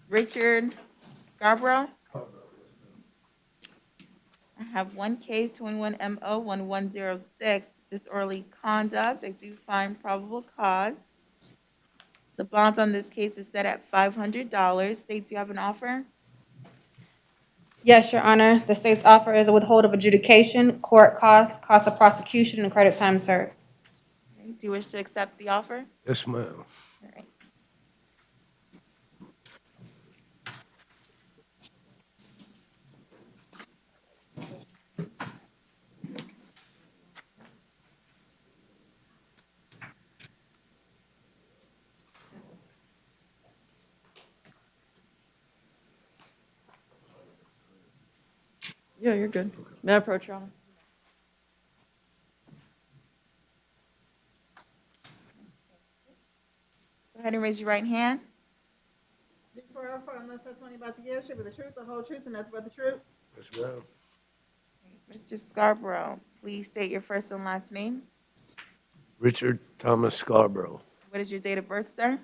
Richard Scarborough? I have one case, 21 MO 1106, disorderly conduct. I do find probable cause. The bonds on this case is set at $500. State, do you have an offer? Yes, Your Honor, the state's offer is a withhold of adjudication, court costs, cost of prosecution, and credit time served. Okay, do you wish to accept the offer? Yes, ma'am. All right. Yeah, you're good. May I approach, Your Honor? Go ahead and raise your right hand. Do you swear or affirm that testimony about to give shall be the truth, the whole truth, and nothing but the truth? Yes, ma'am. Mr. Scarborough, please state your first and last name. Richard Thomas Scarborough, What is your date of birth, sir?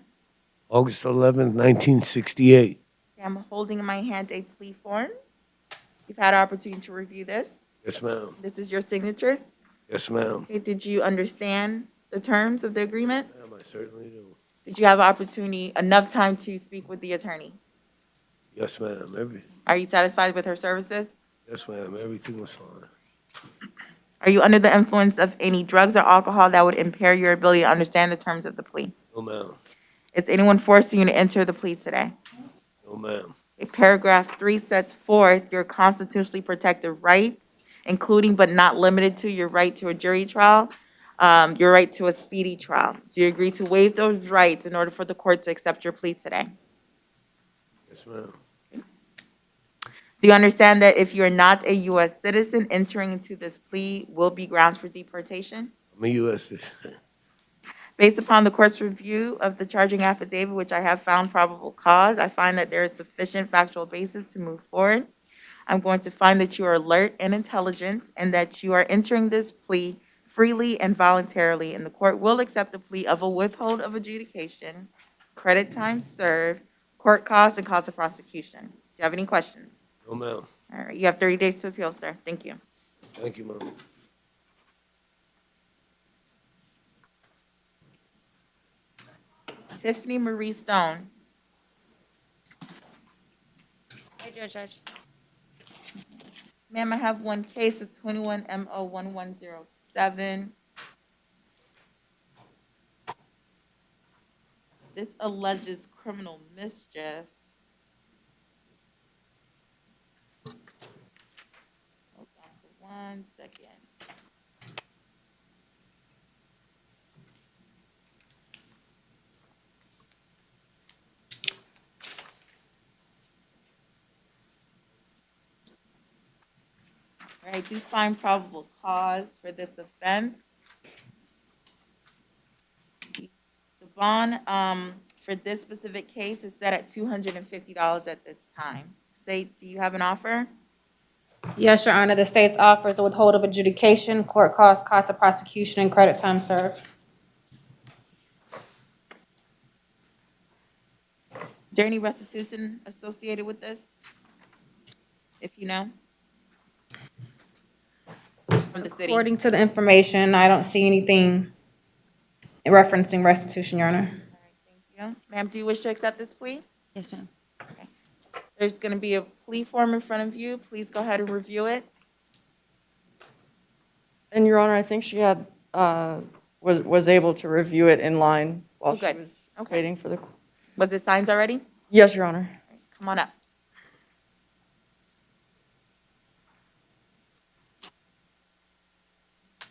August 11th, 1968. Okay, I'm holding in my hand a plea form. You've had an opportunity to review this. Yes, ma'am. This is your signature. Yes, ma'am. Okay, did you understand the terms of the agreement? Ma'am, I certainly do. Did you have opportunity, enough time to speak with the attorney? Yes, ma'am. Are you satisfied with her services? Yes, ma'am. Everything was fine. Are you under the influence of any drugs or alcohol that would impair your ability to understand the terms of the plea? No, ma'am. Is anyone forcing you to enter the plea today? No, ma'am. Paragraph 3 sets forth your constitutionally protected rights, including but not limited to your right to a jury trial, your right to a speedy trial. Do you agree to waive those rights in order for the court to accept your plea today? Yes, ma'am. Do you understand that if you are not a U.S. citizen, entering into this plea will be grounds for deportation? I'm a U.S. citizen. Based upon the court's review of the charging affidavit, which I have found probable cause, I find that there is sufficient factual basis to move forward. I'm going to find that you are alert and intelligent and that you are entering this plea freely and voluntarily, and the court will accept the plea of a withhold of adjudication, credit time served, court costs, and cost of prosecution. Do you have any questions? No, ma'am. All right, you have 30 days to appeal, sir. Thank you. Thank you, ma'am. Tiffany Marie Stone. Hey, Judge. Ma'am, I have one case, it's 21 MO 1107. This alleges criminal mischief. Hold on for 1 second. All right, I do find probable cause for this offense. The bond for this specific case is set at $250 at this time. State, do you have an offer? Yes, Your Honor, the state's offers a withhold of adjudication, court costs, cost of prosecution, and credit time served. Is there any restitution associated with this? If you know? From the city? According to the information, I don't see anything referencing restitution, Your Honor. Yeah. Ma'am, do you wish to accept this plea? Yes, ma'am. There's going to be a plea form in front of you. Please go ahead and review it. And Your Honor, I think she had, was able to review it in line while she good. was Okay. waiting for the. Was it signed already? Yes, Your Honor. Come on up.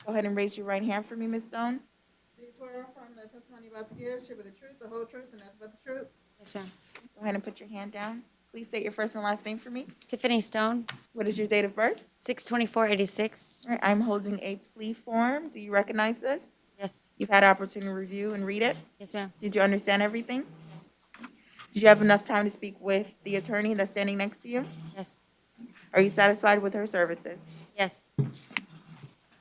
Go ahead and raise your right hand for me, Ms. Stone. Do you swear or affirm that the testimony you're about to give should be the truth, the whole truth, and nothing but the truth? Yes, ma'am. Go ahead and put your hand down. Please state your first and last name for me. Tiffany Stone, What is your date of birth? 6/24/86. All right, I'm holding a plea form. Do you recognize this? Yes. You've had an opportunity to review and read it? Yes, ma'am. Did you understand everything? Yes. Did you have enough time to speak with the attorney that's standing next to you? Yes. Are you satisfied with her services? Yes.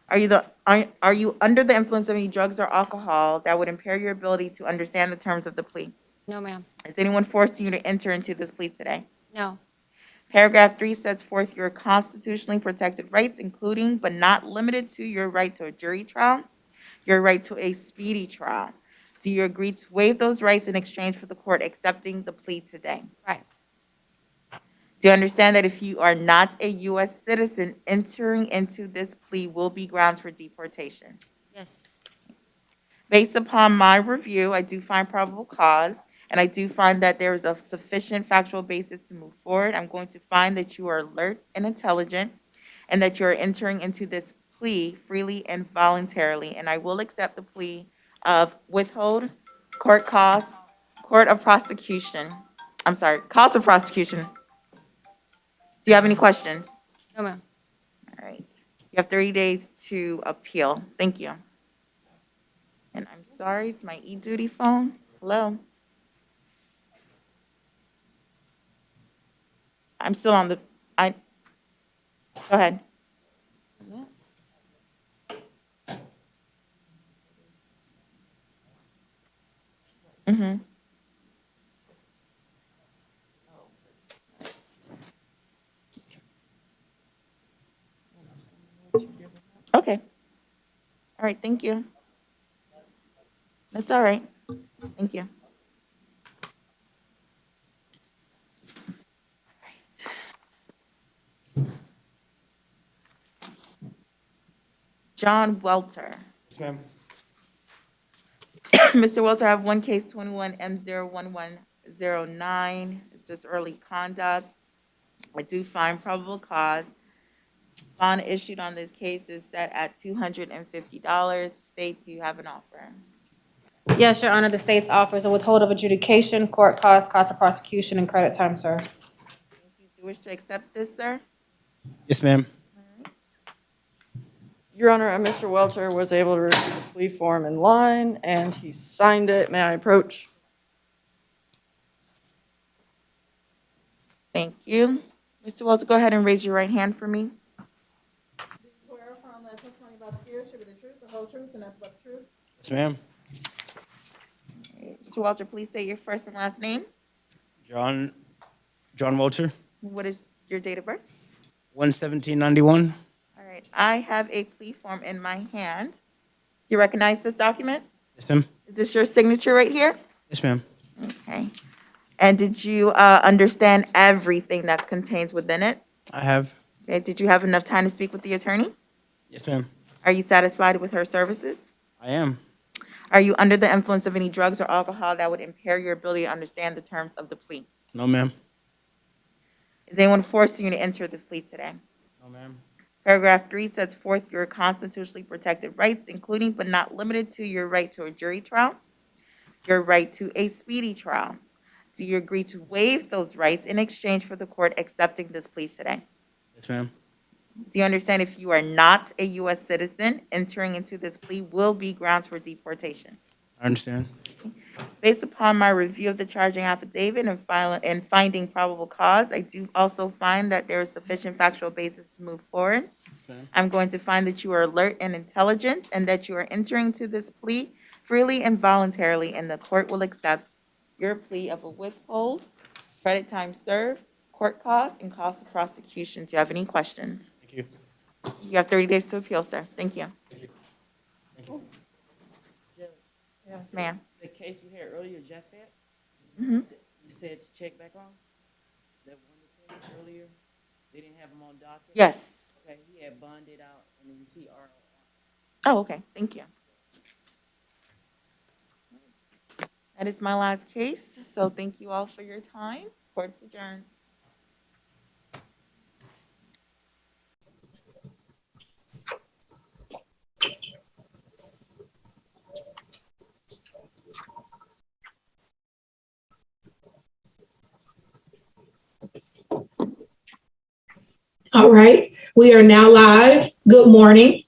Are you under the influence of any drugs or alcohol that would impair your ability to understand the terms of the plea? No, ma'am. Is anyone forcing you to enter into this plea today? No. Paragraph 3 sets forth your constitutionally protected rights, including but not limited to your right to a jury trial, your right to a speedy trial. Do you agree to waive those rights in exchange for the court accepting the plea today? Right. Do you understand that if you are not a U.S. citizen, entering into this plea will be grounds for deportation? Yes. Based upon my review, I do find probable cause, and I do find that there is a sufficient factual basis to move forward. I'm going to find that you are alert and intelligent, and that you are entering into this plea freely and voluntarily, and I will accept the plea of withhold, court costs, cost of prosecution. Do you have any questions? No, ma'am. All right. You have 30 days to appeal. Thank you. And I'm sorry, it's my e-duty phone. Hello? I'm still on the, go ahead. Mm-hmm. Okay. All right, thank you. That's all right. Thank you. John Welter. Yes, ma'am. Mr. Welter, I have one case, 21M01109. It's just early conduct. I do find probable cause. Bond issued on this case is set at $250. State, do you have an offer? Yes, Your Honor, the state's offers a withhold of adjudication, court costs, cost of prosecution, and credit time served. Do you wish to accept this, sir? Yes, ma'am. Your Honor, Mr. Welter was able to receive the plea form in line, and he signed it. May I approach? Thank you. Mr. Welter, go ahead and raise your right hand for me. Do you swear or affirm that testimony about to give should be the truth, the whole truth, and nothing but the truth? Yes, ma'am. Mr. Welter, please state your first and last name. John Walter, What is your date of birth? 11791. All right, I have a plea form in my hand. You recognize this document? Yes, ma'am. Is this your signature right here? Yes, ma'am. Okay. And did you understand everything that's contained within it? I have. Okay, did you have enough time to speak with the attorney? Yes, ma'am. Are you satisfied with her services? I am. Are you under the influence of any drugs or alcohol that would impair your ability to understand the terms of the plea? No, ma'am. Is anyone forcing you to enter this plea today? No, ma'am. Paragraph 3 sets forth your constitutionally protected rights, including but not limited to your right to a jury trial, your right to a speedy trial. Do you agree to waive those rights in exchange for the court accepting this plea today? Yes, ma'am. Do you understand if you are not a U.S. citizen, entering into this plea will be grounds for deportation? I understand. Based upon my review of the charging affidavit and finding probable cause, I do also find that there is sufficient factual basis to move forward. Okay. I'm going to find that you are alert and intelligent and that you are entering into this plea freely and voluntarily, and the court will accept your plea of a withhold, credit time served, court costs, and cost of prosecution. Do you have any questions? Thank you. You have 30 days to appeal, sir. Thank you. Yes, ma'am. The case we had earlier, Japhet, Mm-hmm. you said to check back on? That one case earlier, they didn't have him on docket? Yes. Okay, he had bonded out and then you see RO. Oh, okay. Thank you. That is my last case, so thank you all for your time. Court's adjourned. All right, we are now live. Good morning.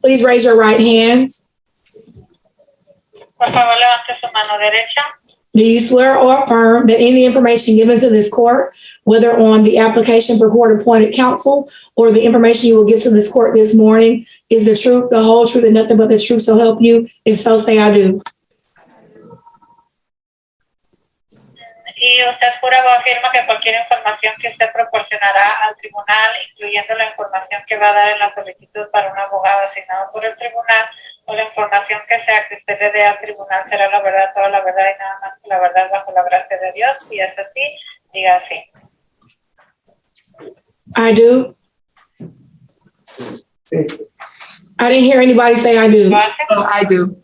Please raise your right hands. Do you swear or affirm that any information given to this court, whether on the application for court-appointed counsel or the information you will give to this court this morning, is the truth, the whole truth, and nothing but the truth, so help you? If so, say I do. Y usted jura o afirma que cualquier información que usted proporcionará al tribunal, incluyendo la información que va a dar en la solicitud para un abogado asignado por el tribunal, o la información que sea que usted le dé al tribunal, será la verdad, toda la verdad y nada más que la verdad bajo la gracia de Dios. Si es así, diga así. I do. I didn't hear anybody say I do. Oh, I do.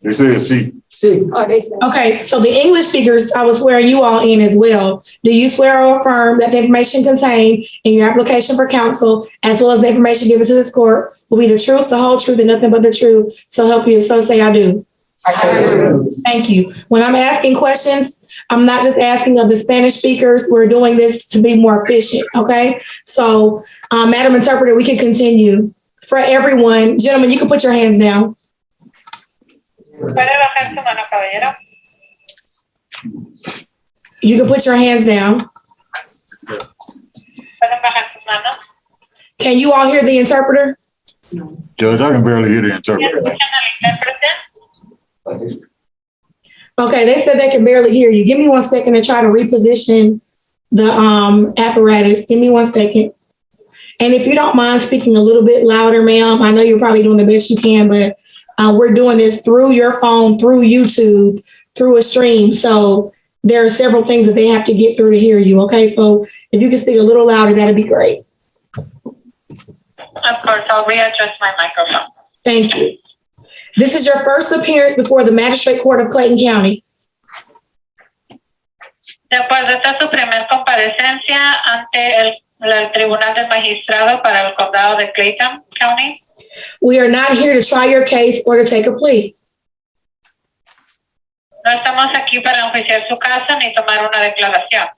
They say it's C. Okay, so the English speakers, I will swear you all in as well. Do you swear or affirm that the information contained in your application for counsel, as well as the information given to this court, will be the truth, the whole truth, and nothing but the truth? So help you. So say I do. I do. Thank you. When I'm asking questions, I'm not just asking of the Spanish speakers. We're doing this to be more efficient. Okay. So, Madam Interpreter, we can continue. For everyone, gentlemen, you can put your hands down. ¿Puede bajar su mano, caballero? You can put your hands down. ¿Pueden bajar sus manos? Can you all hear the interpreter? Judge, I can barely hear the interpreter. ¿Escuchan al intérprete? Okay, they said they can barely hear you. Give me 1 second to try to reposition the apparatus. Give me 1 second. And if you don't mind speaking a little bit louder, ma'am, I know you're probably doing the best you can, but we're doing this through your phone, through YouTube, through a stream. So there are several things that they have to get through to hear you, okay? So if you can speak a little louder, that'd be great. Of course, I'll readjust my microphone. Thank you. This is your first appearance before the Magistrate Court of Clayton County. De acuerdo, esta es su primer comparecencia ante el Tribunal del Magistrado para el Condado de Clayton County. We are not here to try your case or to take a plea. No estamos aquí para enjuiciar su caso ni tomar una declaración.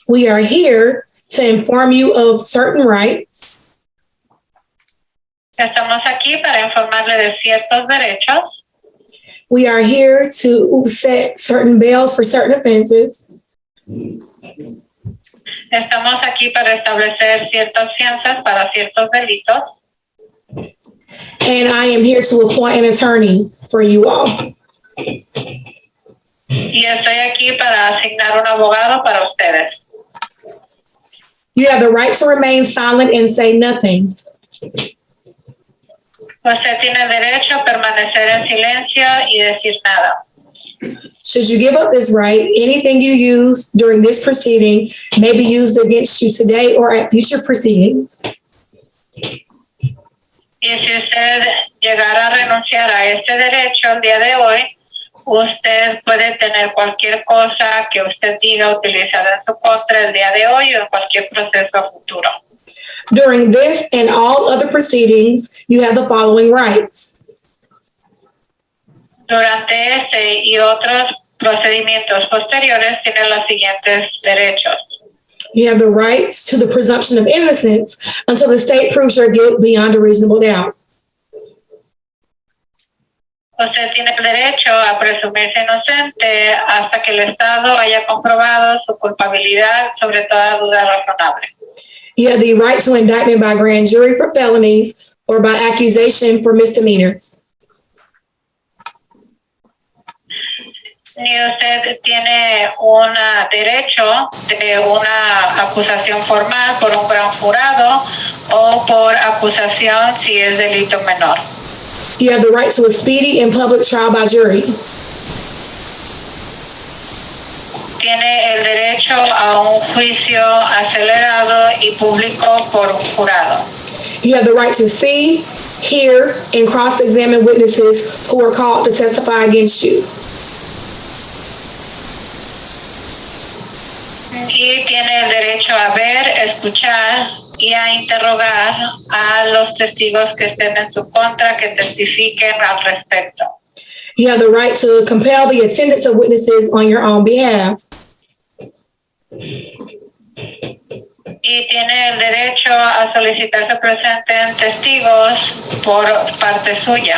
We are here to inform you of certain rights. Estamos aquí para informarle de ciertos derechos. We are here to set certain bails for certain offenses. Estamos aquí para establecer ciertas fianzas para ciertos delitos. And I am here to appoint an attorney for you all. Y estoy aquí para asignar un abogado para ustedes. You have the right to remain silent and say nothing. Usted tiene derecho a permanecer en silencio y decir nada. Should you give up this right, anything you use during this proceeding may be used against you today or at future proceedings. Y si usted llegara a renunciar a este derecho el día de hoy, usted puede tener cualquier cosa que usted diga utilizada en su contra el día de hoy o en cualquier proceso futuro. During this and all other proceedings, you have the following rights. Durante este y otros procedimientos posteriores tienen los siguientes derechos. You have the rights to the presumption of innocence until the state proves your guilt beyond a reasonable doubt. Usted tiene el derecho a presumirse inocente hasta que el Estado haya comprobado su culpabilidad sobre toda duda razonable. You have the right to indictment by grand jury for felonies or by accusation for misdemeanors. Ni usted tiene un derecho de una acusación formal por un gran jurado o por acusación si es delito menor. You have the right to a speedy and public trial by jury. Tiene el derecho a un juicio acelerado y público por un jurado. You have the right to see, hear, and cross-examine witnesses who are called to testify against you. Y tiene el derecho a ver, escuchar y a interrogar a los testigos que estén en su contra, que testifiquen al respecto. You have the right to compel the attendance of witnesses on your own behalf. Y tiene el derecho a solicitar que presenten testigos por parte suya.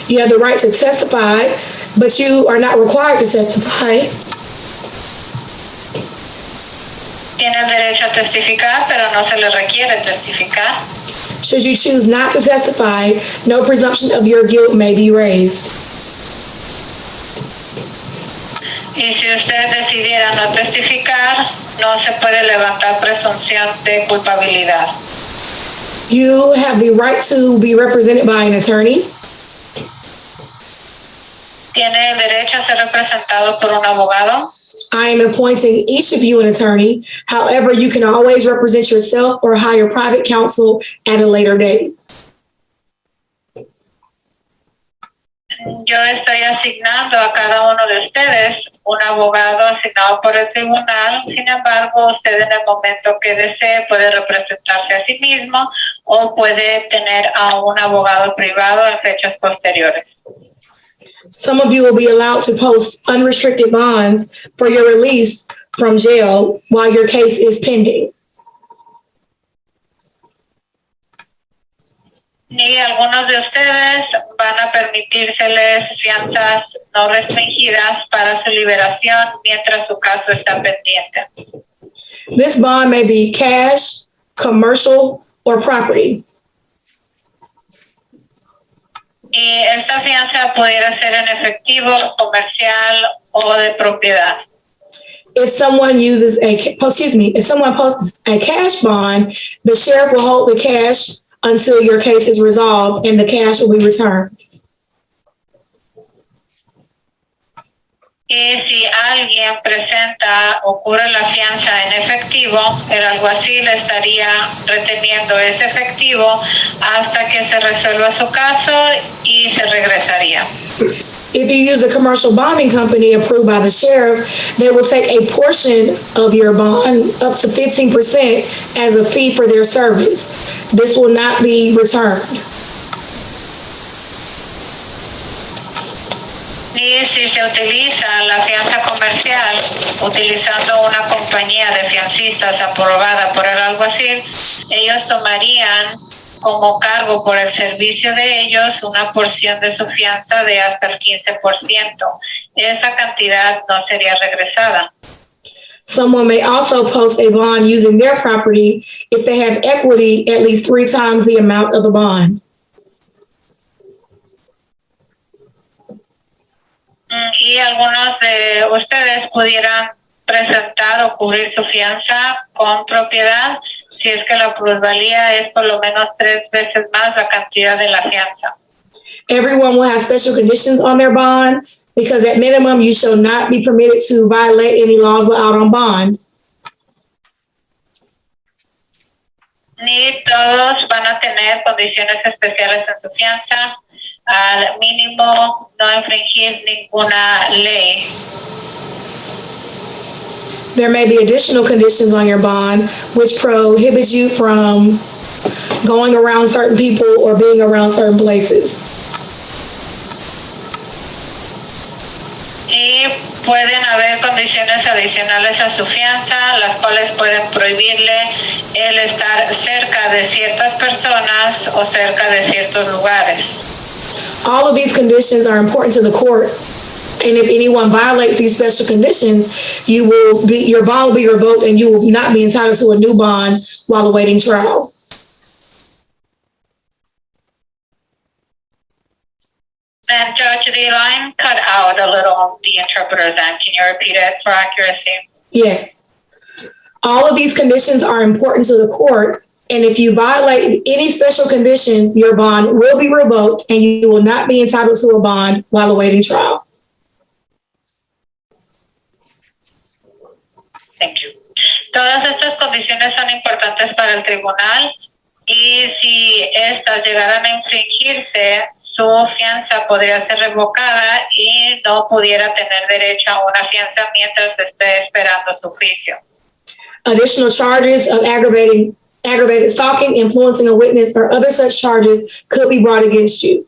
You have the right to testify, but you are not required to testify. Tiene el derecho a testificar, pero no se le requiere testificar. Should you choose not to testify, no presumption of your guilt may be raised. Y si usted decidiera no testificar, no se puede levantar presunción de culpabilidad. You have the right to be represented by an attorney. Tiene el derecho a ser representado por un abogado. I am appointing each of you an attorney. However, you can always represent yourself or hire private counsel at a later date. Yo estoy asignando a cada uno de ustedes un abogado asignado por el tribunal. Sin embargo, usted en el momento que desee puede representarse a sí mismo o puede tener a un abogado privado en fechas posteriores. Some of you will be allowed to post unrestricted bonds for your release from jail while your case is pending. Y algunos de ustedes van a permitírseles fianzas no restringidas para su liberación mientras su caso está pendiente. This bond may be cash, commercial, or property. Y esta fianza pudiera ser en efectivo, comercial o de propiedad. If someone if someone posts a cash bond, the sheriff will hold the cash until your case is resolved and the cash will be returned. Y si alguien presenta o cubre la fianza en efectivo, el alguacil estaría reteniendo ese efectivo hasta que se resuelva su caso y se regresaría. If you use a commercial bonding company approved by the sheriff, they will take a portion of your bond, up to 15%, as a fee for their service. This will not be returned. Y si se utiliza la fianza comercial utilizando una compañía de fiancistas aprobada por el alguacil, ellos tomarían como cargo por el servicio de ellos una porción de su fianza de hasta el 15%. Esa cantidad no sería regresada. Someone may also post a bond using their property if they have equity at least 3 times the amount of the bond. Y algunos de ustedes pudieran presentar o cubrir su fianza con propiedad si es que la plusvalía es por lo menos 3 veces más la cantidad de la fianza. Everyone will have special conditions on their bond because at minimum you shall not be permitted to violate any laws while out on bond. Ni todos van a tener condiciones especiales en su fianza. Al mínimo, no infringir ninguna ley. There may be additional conditions on your bond which prohibit you from going around certain people or being around certain places. Y pueden haber condiciones adicionales a su fianza, las cuales pueden prohibirle el estar cerca de ciertas personas o cerca de ciertos lugares. All of these conditions are important to the court, and if anyone violates these special conditions, your bond will be revoked and you will not be entitled to a new bond while awaiting trial. And Judge, the line cut out a little on the interpreter's end. Can you repeat it for accuracy? Yes. All of these conditions are important to the court, and if you violate any special conditions, your bond will be revoked and you will not be entitled to a bond while awaiting trial. Thank you. Todas estas condiciones son importantes para el tribunal y si estas llegaran a infringirse, su fianza podría ser revocada y no pudiera tener derecho a una fianza mientras esté esperando su juicio. Additional charges of aggravated stalking, influencing a witness, or other such charges could be brought against you.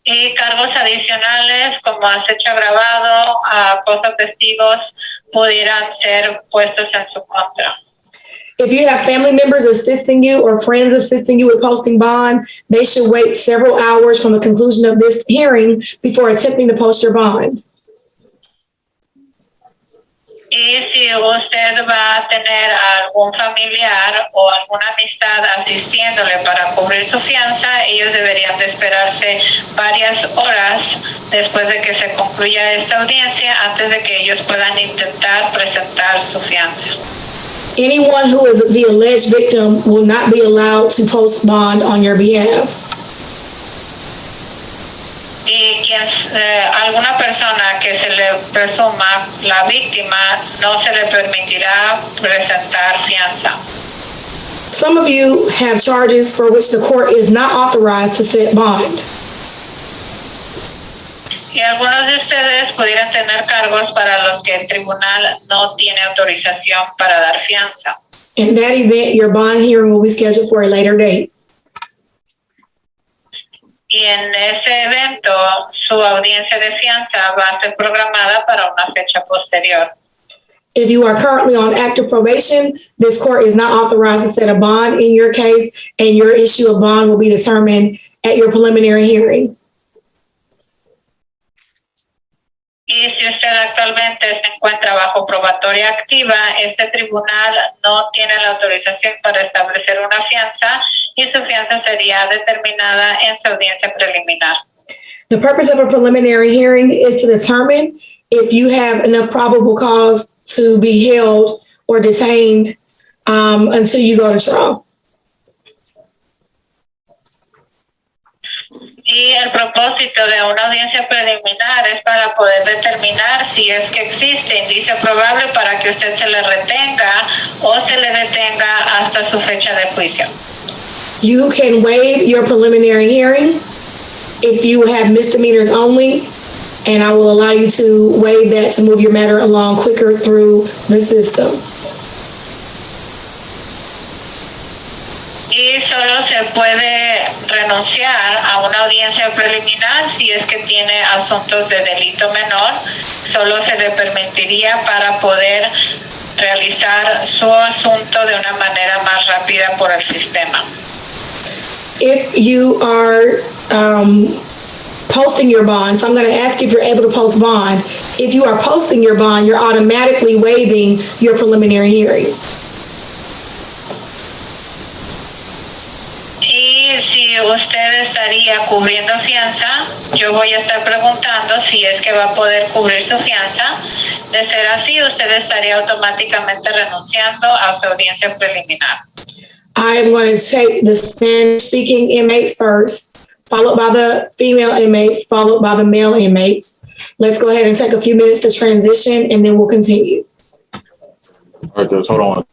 Y cargos adicionales como acecho agravado, acoso a testigos pudieran ser puestos en su contra. If you have family members assisting you or friends assisting you with posting bond, they should wait several hours from the conclusion of this hearing before attempting to post your bond. Y si usted va a tener algún familiar o alguna amistad asistiéndole para cubrir su fianza, ellos deberían de esperarse varias horas después de que se concluya esta audiencia antes de que ellos puedan intentar presentar su fianza. Anyone who is the alleged victim will not be allowed to post bond on your behalf. Y alguna persona que se le presuma la víctima no se le permitirá presentar fianza. Some of you have charges for which the court is not authorized to set bond. Y algunos de ustedes pudieran tener cargos para los que el tribunal no tiene autorización para dar fianza. In that event, your bond hearing will be scheduled for a later date. Y en ese evento, su audiencia de fianza va a ser programada para una fecha posterior. If you are currently on active probation, this court is not authorized to set a bond in your case, and your issue of bond will be determined at your preliminary hearing. Y si usted actualmente se encuentra bajo probatoria activa, este tribunal no tiene la autorización para establecer una fianza y su fianza sería determinada en su audiencia preliminar. The purpose of a preliminary hearing is to determine if you have enough probable cause to be held or detained until you go to trial. Y el propósito de una audiencia preliminar es para poder determinar si es que existe indicio probable para que usted se le retenga o se le detenga hasta su fecha de juicio. You can waive your preliminary hearing if you have misdemeanors only, and I will allow you to waive that to move your matter along quicker through the system. Y solo se puede renunciar a una audiencia preliminar si es que tiene asuntos de delito menor. Solo se le permitiría para poder realizar su asunto de una manera más rápida por el sistema. If you are posting your bond, so I'm going to ask you if you're able to post bond. If you are posting your bond, you're automatically waiving your preliminary hearing. Y si usted estaría cubriendo fianza, yo voy a estar preguntando si es que va a poder cubrir su fianza. De ser así, usted estaría automáticamente renunciando a su audiencia preliminar. I am going to take the Spanish-speaking inmates first, followed by the female inmates, followed by the male inmates. Let's go ahead and take a few minutes to transition, and then we'll continue. All right, hold on.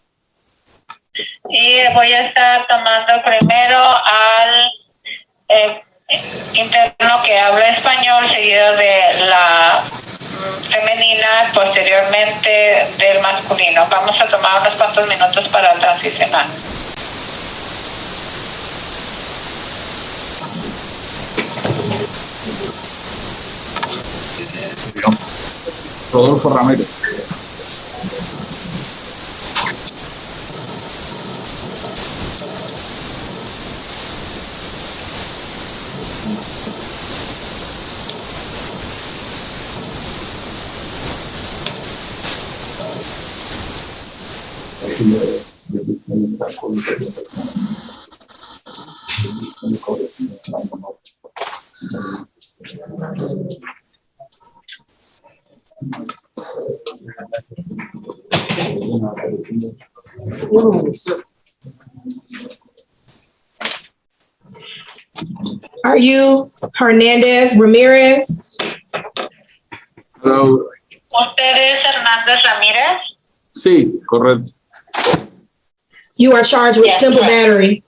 Y voy a estar tomando primero al interno que habla español, seguido de la femenina, posteriormente del masculino. Vamos a tomar unos cuantos minutos para transicionar. Rodolfo Ramírez. Are you Hernandez Ramirez? Hello. ¿Usted es Hernández Ramírez? Sí, correcto. You are charged with Yes, simple correct. battery.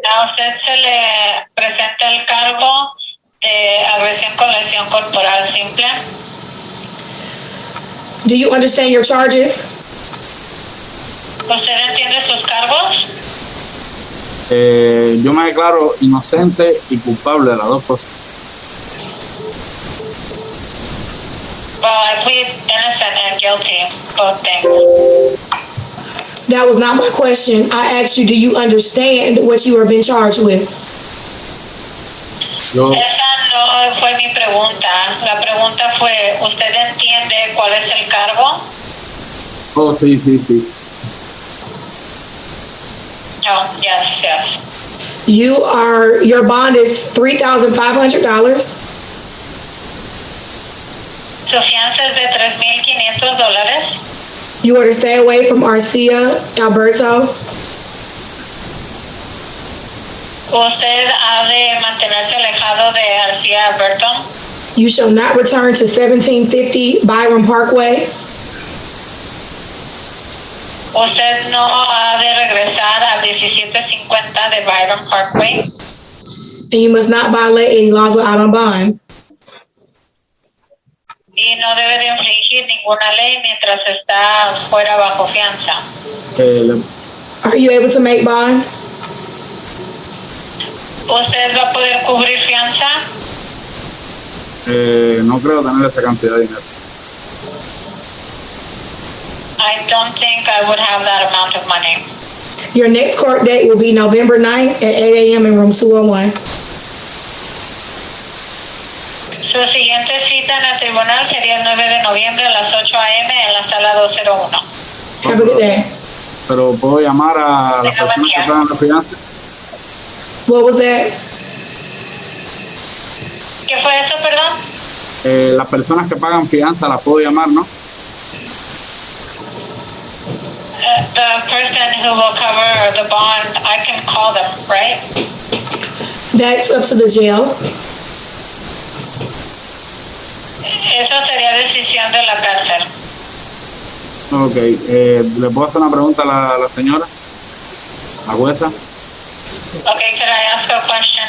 A usted se le presenta el cargo de agresión con lesión corporal simple. Do you understand your charges? ¿Usted entiende sus cargos? Yo me declaro inocente y culpable de las dos cosas. Well, I plead innocent and guilty, both things. That was not my question. I asked you, do you understand what you are being charged with? Yo, Esa no fue mi pregunta. La pregunta fue, ¿usted entiende cuál es el cargo? oh, sí, sí, sí. No, yes. Your bond is $3,500. Su fianza es de $3,500. You are to stay away from Arcia Alberto. Usted ha de mantenerse alejado de García Alberto. You shall not return to 1750 Byron Parkway. Usted no ha de regresar a 1750 de Byron Parkway. And you must not violate any laws without a bond. Y no debe de infringir ninguna ley mientras está fuera bajo fianza. Are you able to make bond? ¿Usted va a poder cubrir fianza? No creo tener esa cantidad de dinero. I don't think I would have that amount of money. Your next court date will be November 9th at 8 a.m. in room 201. Su siguiente cita en el tribunal sería el 9 de noviembre a las 8 a.m. en la sala 201. Have a good day. Pero puedo llamar a las Tenga buen personas que día. pagan la fianza. What was that? ¿Qué fue eso, perdón? Las personas que pagan fianza las puedo llamar, ¿no? the person who will cover the bond, I can call them, right? That's up to the jail. Eso sería decisión de la cárcel. Ok, ¿le puedo hacer una pregunta a la señora? ¿La jueza? Okay, can I ask a question?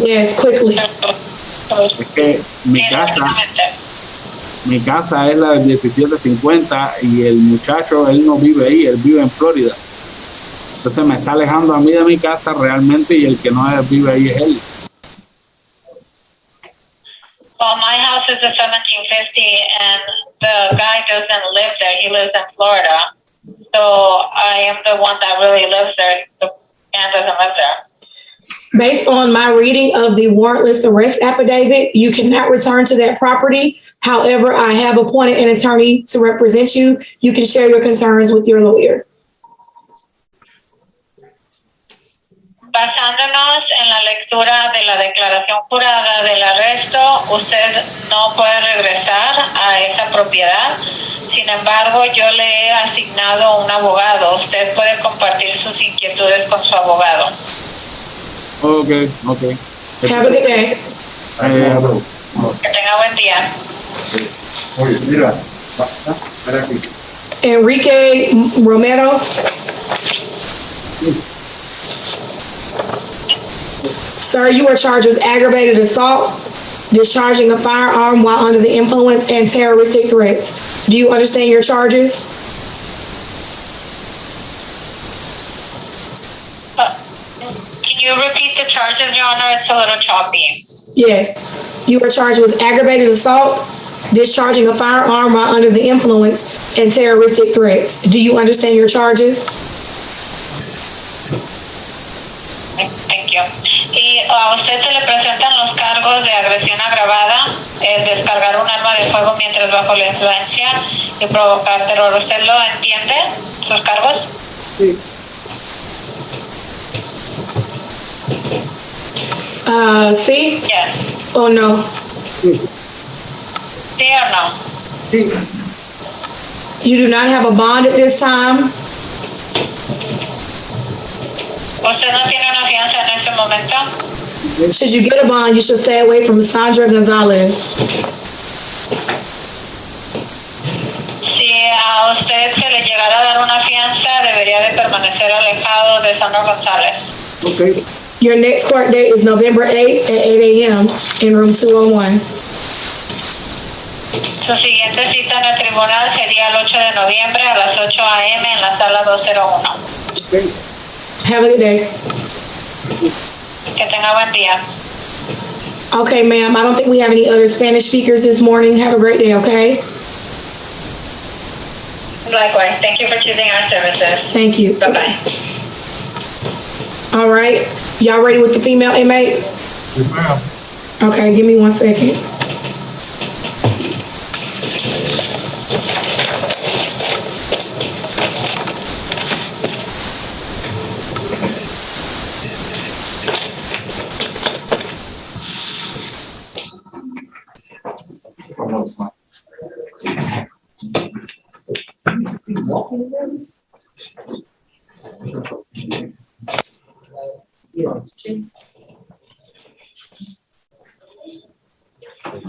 Yes, quickly. Es que mi casa es la del 1750 y el muchacho, él no vive ahí, él vive en Florida. Entonces me está alejando a mí de mi casa realmente y el que no vive ahí es él. Well, my house is a 1750 and the guy doesn't live there. He lives in Florida. So I am the one that really lives there. The man doesn't live there. Based on my reading of the warrantless arrest affidavit, you cannot return to that property. However, I have appointed an attorney to represent you. You can share your concerns with your lawyer. Basándonos en la lectura de la declaración jurada del arresto, usted no puede regresar a esa propiedad. Sin embargo, yo le he asignado un abogado. Usted puede compartir sus inquietudes con su abogado. Ok, ok. Have a good day. Que tenga buen día. Oye, mira, espera aquí. Enrique Romero. Sir, you are charged with aggravated assault, discharging a firearm while under the influence, and terroristic threats. Do you understand your charges? Can you repeat the charges, Your Honor? It's a little choppy. Yes. You are charged with aggravated assault, discharging a firearm while under the influence, and terroristic threats. Do you understand your charges? Thank you. Y a usted se le presentan los cargos de agresión agravada, el descargar un arma de fuego mientras bajo la influencia y provocar terror. ¿Usted lo entiende, sus cargos? Sí. ¿Sí? Yes. ¿O no? ¿Sí o no? Sí. You do not have a bond at this time? ¿Usted no tiene una fianza en este momento? Should you get a bond, you should stay away from Sandra Gonzalez. Si a usted se le llegara a dar una fianza, debería de permanecer alejado de Sandra González. Okay. Your next court date is November 8th at 8 a.m. in room 201. Su siguiente cita en el tribunal sería el 8 de noviembre a las 8 a.m. en la sala 201. Okay. Have a good day. Que tenga buen día. Okay, ma'am, I don't think we have any other Spanish speakers this morning. Have a great day, okay? Likewise. Thank you for choosing our services. Thank you. Bye-bye. All right. Y'all ready with the female inmates? Yes, ma'am. Okay, give me 1 second.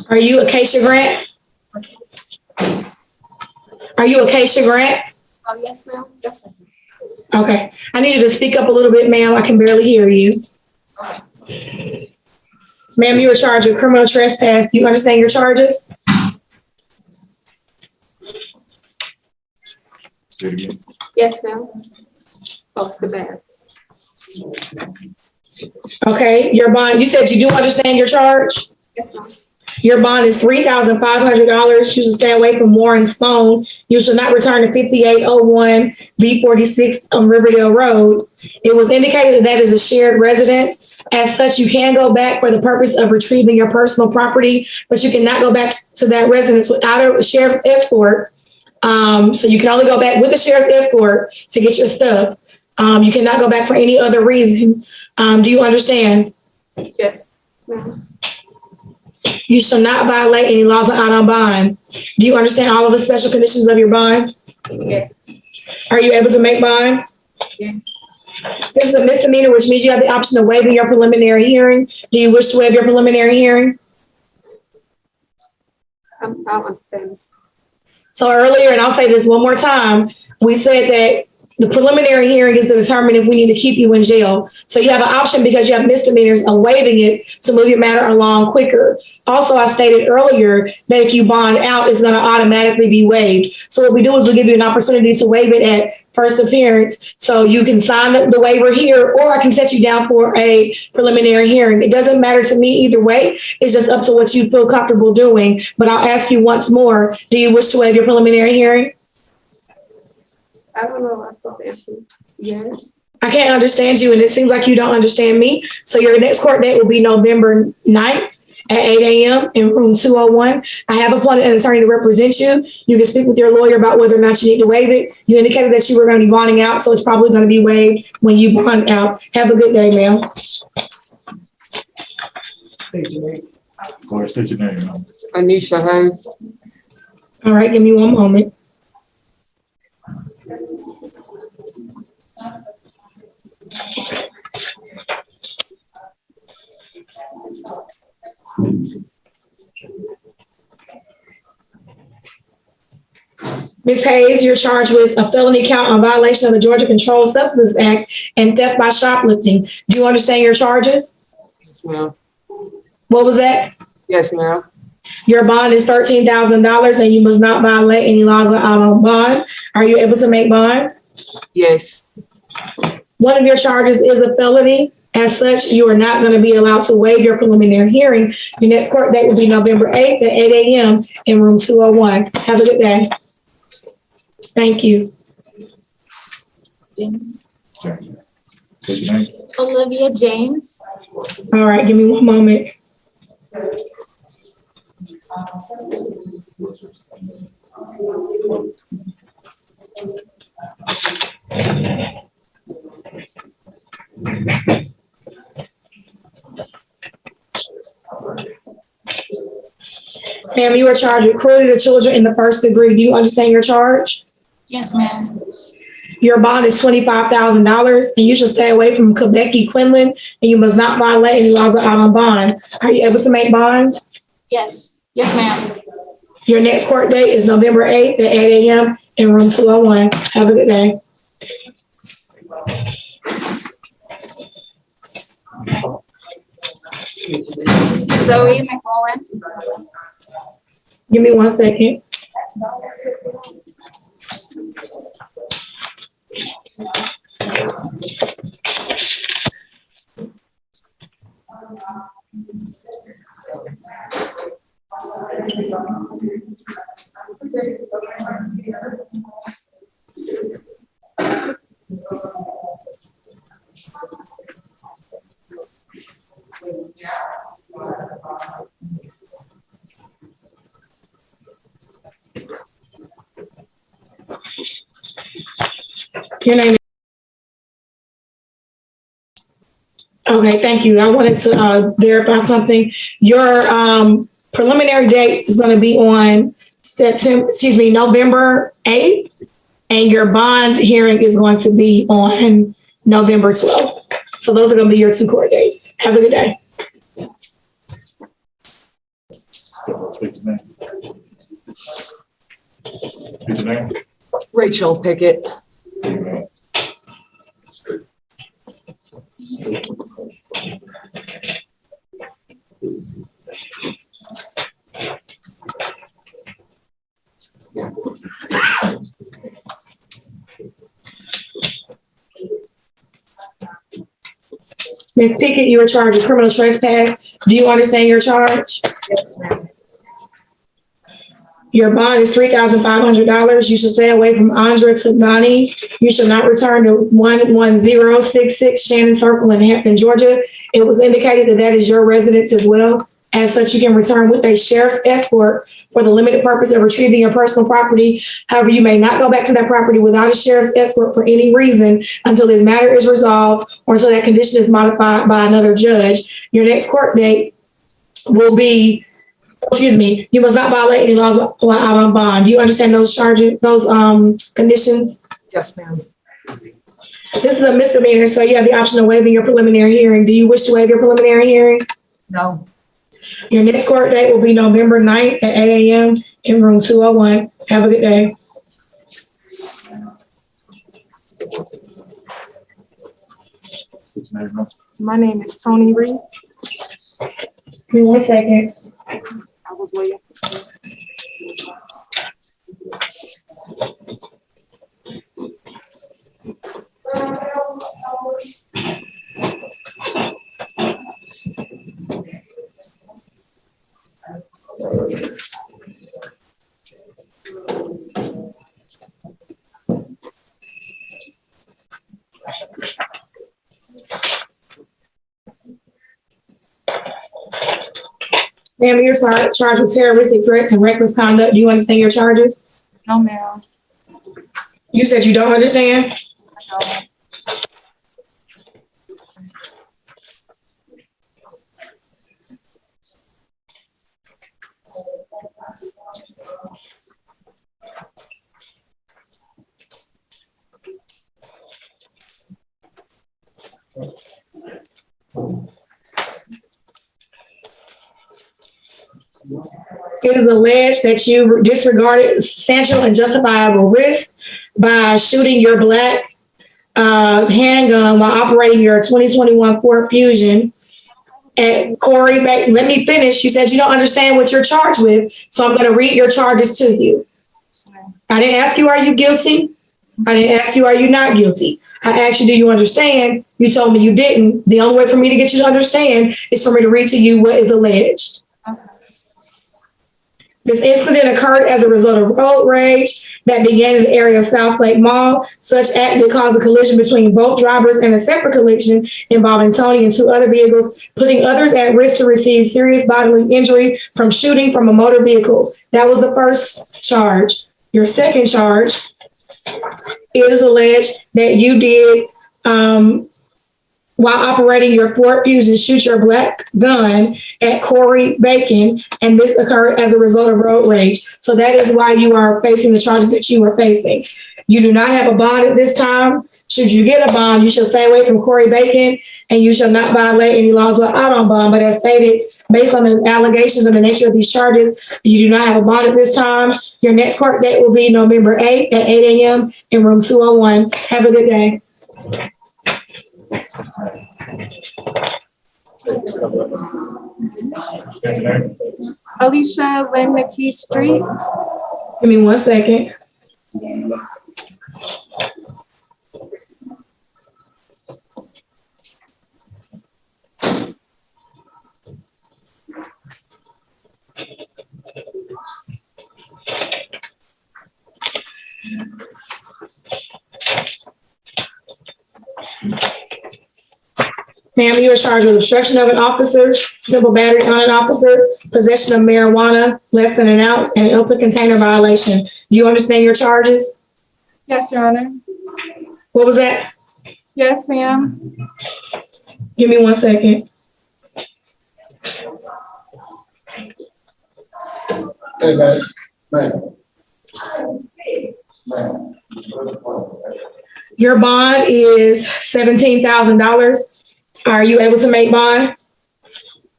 Are you Acacia Grant? Are you Acacia Grant? Yes, ma'am. Yes, ma'am. Okay. I need you to speak up a little bit, ma'am. I can barely hear you. Ma'am, you were charged with criminal trespass. Do you understand your charges? Yes, ma'am. Oh, the best. Okay. Your bond, you said you do understand your charge? Yes, ma'am. Your bond is $3,500. You should stay away from Warren Spohn. You should not return to 5801 B46 on Riverdale Road. It was indicated that that is a shared residence. As such, you can go back for the purpose of retrieving your personal property, but you cannot go back to that residence without a sheriff's escort. So you can only go back with the sheriff's escort to get your stuff. You cannot go back for any other reason. Do you understand? Yes, ma'am. You shall not violate any laws out on bond. Do you understand all of the special conditions of your bond? Yes. Are you able to make bond? Yes. This is a misdemeanor, which means you have the option of waiving your preliminary hearing. Do you wish to waive your preliminary hearing? I don't understand. So earlier, and I'll say this one more time, we said that the preliminary hearing is to determine if we need to keep you in jail. So you have an option, because you have misdemeanors, of waiving it to move your matter along quicker. Also, I stated earlier that if you bond out, it's going to automatically be waived. So what we do is we give you an opportunity to waive it at first appearance. So you can sign the waiver here, or I can set you down for a preliminary hearing. It doesn't matter to me either way. It's just up to what you feel comfortable doing. But I'll ask you once more, do you wish to waive your preliminary hearing? I don't know what I'm supposed to answer. Yes. I can't understand you, and it seems like you don't understand me. So your next court date will be November 9th at 8 a.m. in room 201. I have appointed an attorney to represent you. You can speak with your lawyer about whether or not you need to waive it. You indicated that you were going to be bonding out, so it's probably going to be waived when you bond out. Have a good day, ma'am. Go ahead, state your name. Anisha Hayes. All right, give me one moment. Ms. Hayes, you're charged with a felony count on violation of the Georgia Controlled Substances Act and theft by shoplifting. Do you understand your charges? Yes, ma'am. What was that? Yes, ma'am. Your bond is $13,000 and you must not violate any laws out on bond. Are you able to make bond? Yes. One of your charges is a felony. As such, you are not going to be allowed to waive your preliminary hearing. Your next court date will be November 8th at 8 a.m. in room 201. Have a good day. Thank you. James. State your name. Olivia James. All right, give me one moment. Ma'am, you are charged with cruelty to children in the first degree. Do you understand your charge? Yes, ma'am. Your bond is $25,000, and you should stay away from Quebecy Quinlan, and you must not violate any laws out on bond. Are you able to make bond? Yes. Yes, ma'am. Your next court date is November 8th at 8 a.m. in room 201. Have a good day. Zoe McMullen. Give me 1 second. Your name. Okay, thank you. I wanted to verify something. Your preliminary date is going to be on November 8th, and your bond hearing is going to be on November 12th. So those are going to be your 2 court dates. Have a good day. State your name. State your name. Rachel Pickett. Ms. Pickett, you are charged with criminal trespass. Do you understand your charge? Yes, ma'am. Your bond is $3,500. You should stay away from Andra Tabani. You should not return to 11066 Shannon Circle in Hampton, Georgia. It was indicated that that is your residence as well. As such, you can return with a sheriff's escort for the limited purpose of retrieving your personal property. However, you may not go back to that property without a sheriff's escort for any reason until this matter is resolved or until that condition is modified by another judge. Your next court date will be, you must not violate any laws out on bond. Do you understand those charges, those conditions? Yes, ma'am. This is a misdemeanor, so you have the option of waiving your preliminary hearing. Do you wish to waive your preliminary hearing? No. Your next court date will be November 9th at 8 a.m. in room 201. Have a good day. My name is Tony Reese. Give me 1 second. I was waiting. Ma'am, you're charged with terroristic threats and reckless conduct. Do you understand your charges? No, ma'am. You said you don't understand? It is alleged that you disregarded substantial and justifiable risk by shooting your black handgun while operating your 2021 Ford Fusion at Corey. Let me finish. You said you don't understand what you're charged with, so I'm going to read your charges to you. I didn't ask you, are you guilty? I didn't ask you, are you not guilty? I asked you, do you understand? You told me you didn't. The only way for me to get you to understand is for me to read to you what is alleged. This incident occurred as a result of road rage that began in the area of South Lake Mall. Such act would cause a collision between both drivers and a separate collision involving Tony and 2 other vehicles, putting others at risk to receive serious bodily injury from shooting from a motor vehicle. That was the first charge. Your second charge, it is alleged that you did, while operating your Ford Fusion, shoot your black gun at Corey Bacon, and this occurred as a result of road rage. So that is why you are facing the charges that you are facing. You do not have a bond at this time. Should you get a bond, you shall stay away from Corey Bacon, and you shall not violate any laws while out on bond. But as stated, based on the allegations and the nature of these charges, you do not have a bond at this time. Your next court date will be November 8th at 8 a.m. in room 201. Have a good day. Alicia Lenity Street. Give me 1 second. Ma'am, you are charged with obstruction of an officer, simple battery on an officer, possession of marijuana less than an ounce, and an open container violation. Do you understand your charges? Yes, Your Honor. What was that? Yes, ma'am. Give me 1 second. Hey, man. Your bond is $17,000. Are you able to make bond?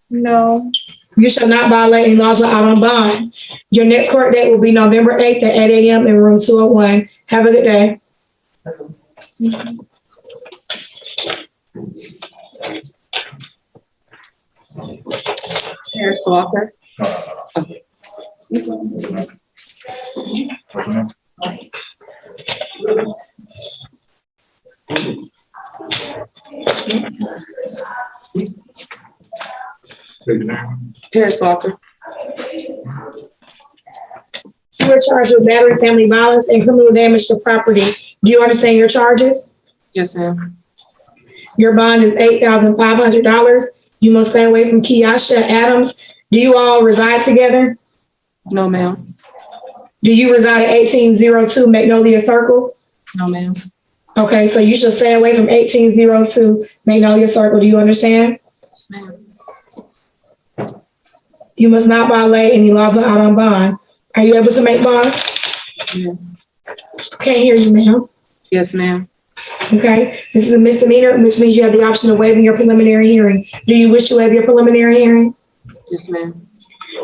No. You shall not violate any laws while out on bond. Your next court date will be November 8th at 8 a.m. in room 201. Have a good day. Harris Walker. Harris Walker. You are charged with battery, family violence, and criminal damage to property. Do you understand your charges? Yes, ma'am. Your bond is $8,500. You must stay away from Kiasha Adams. Do you all reside together? No, ma'am. Do you reside at 1802 Magnolia Circle? No, ma'am. Okay, so you should stay away from 1802 Magnolia Circle. Do you understand? Yes, ma'am. You must not violate any laws out on bond. Are you able to make bond? Yeah. Can't hear you, ma'am. Yes, ma'am. Okay, this is a misdemeanor, which means you have the option of waiving your preliminary hearing. Do you wish to waive your preliminary hearing? Yes, ma'am.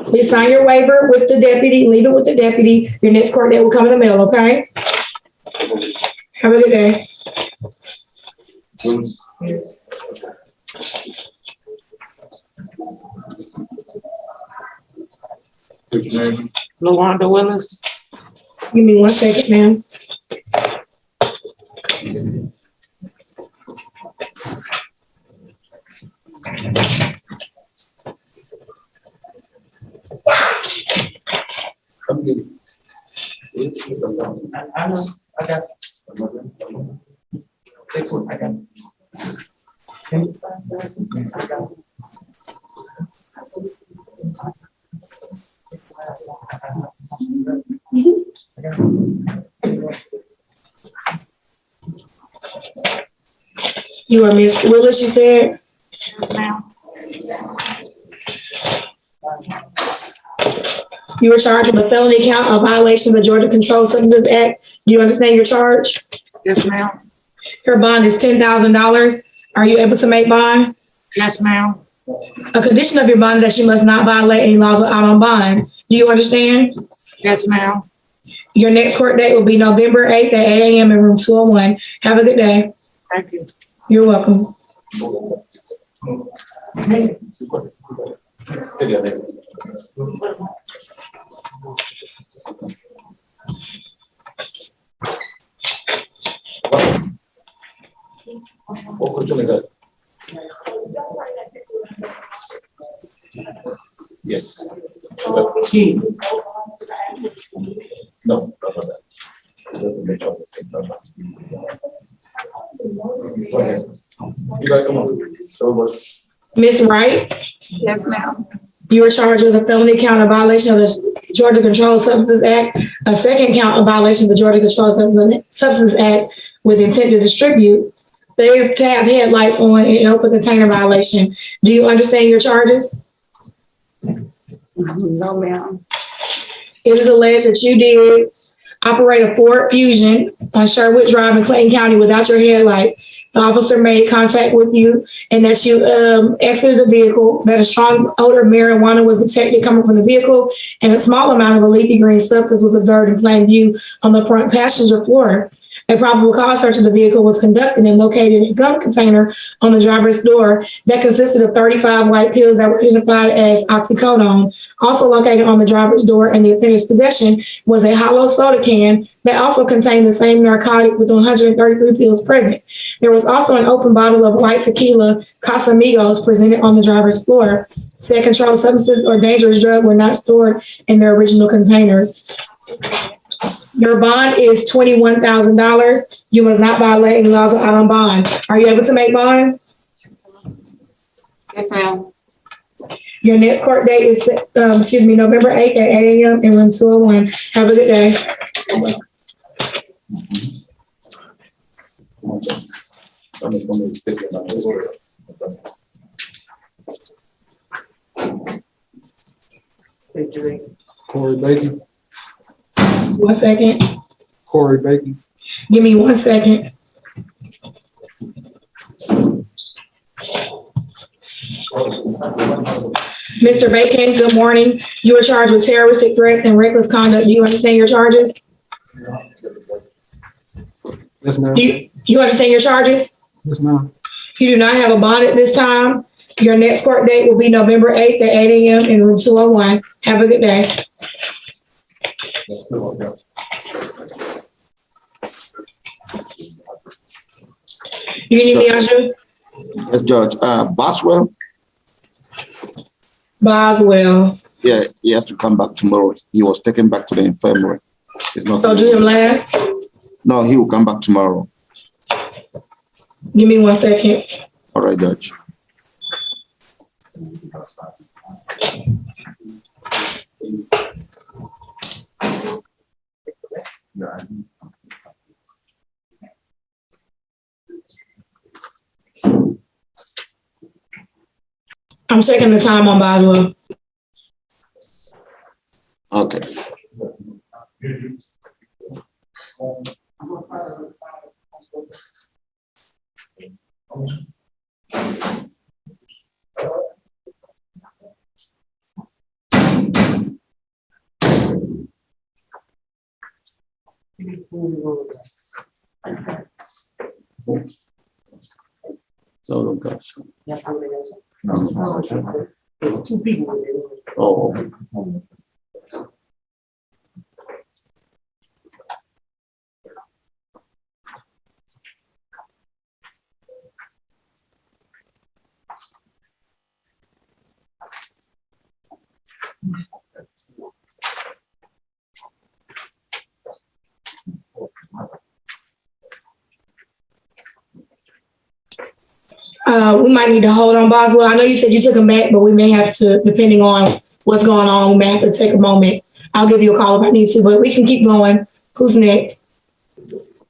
Please sign your waiver with the deputy, leave it with the deputy. Your next court date will come in the mail, okay? Have a good day. LaWanda Willis. Give me 1 second, ma'am. I know. I got Take one. I got You are Miss Willis, you said? Yes, ma'am. You were charged with a felony count of violation of the Georgia Controlled Substances Act. Do you understand your charge? Yes, ma'am. Your bond is $10,000. Are you able to make bond? Yes, ma'am. A condition of your bond is that you must not violate any laws out on bond. Do you understand? Yes, ma'am. Your next court date will be November 8th at 8 a.m. in room 201. Have a good day. Thank you. You're welcome. Yes. No. You guys come on. So much. Miss Wright, Yes, ma'am. you were charged with a felony count of violation of the Georgia Controlled Substances Act, a second count of violation of the Georgia Controlled Substances Act with intent to distribute. They have headlights on and an open container violation. Do you understand your charges? No, ma'am. It is alleged that you did operate a Ford Fusion on Sherwood Drive in Clayton County without your headlights. The officer made contact with you and that you exited the vehicle, that a strong odor of marijuana was detected coming from the vehicle, and a small amount of a leafy green substance was observed in plain view on the front passenger floor. A probable cause search of the vehicle was conducted and located a gum container on the driver's door that consisted of 35 white pills that were identified as oxycodone. Also located on the driver's door in the offender's possession was a hollow soda can that also contained the same narcotic with 133 pills present. There was also an open bottle of white tequila, Casamigos, presented on the driver's floor. Said controlled substances or dangerous drug were not stored in their original containers. Your bond is $21,000. You must not violate any laws out on bond. Are you able to make bond? Yes, ma'am. Your next court date is, November 8th at 8 a.m. in room 201. Have a good day. Corey Bacon. 1 second. Corey Bacon. Give me 1 second. Mr. Bacon, good morning. You are charged with terroristic threats and reckless conduct. Do you understand your charges? Yes, ma'am. You understand your charges? Yes, ma'am. You do not have a bond at this time. Your next court date will be November 8th at 8 a.m. in room 201. Have a good day. You need me, Andrew? Yes, Judge. Boswell, Boswell. yeah, he has to come back tomorrow. He was taken back to the infirmary. He's not. So do him last? No, he will come back tomorrow. Give me 1 second. All right, Judge. I'm checking the time on Boswell. Okay. Solo caso. No, it's two people. Oh. We might need to hold on, Boswell. I know you said you took him back, but we may have to, depending on what's going on, we may have to take a moment. I'll give you a call if I need to, but we can keep going. Who's next?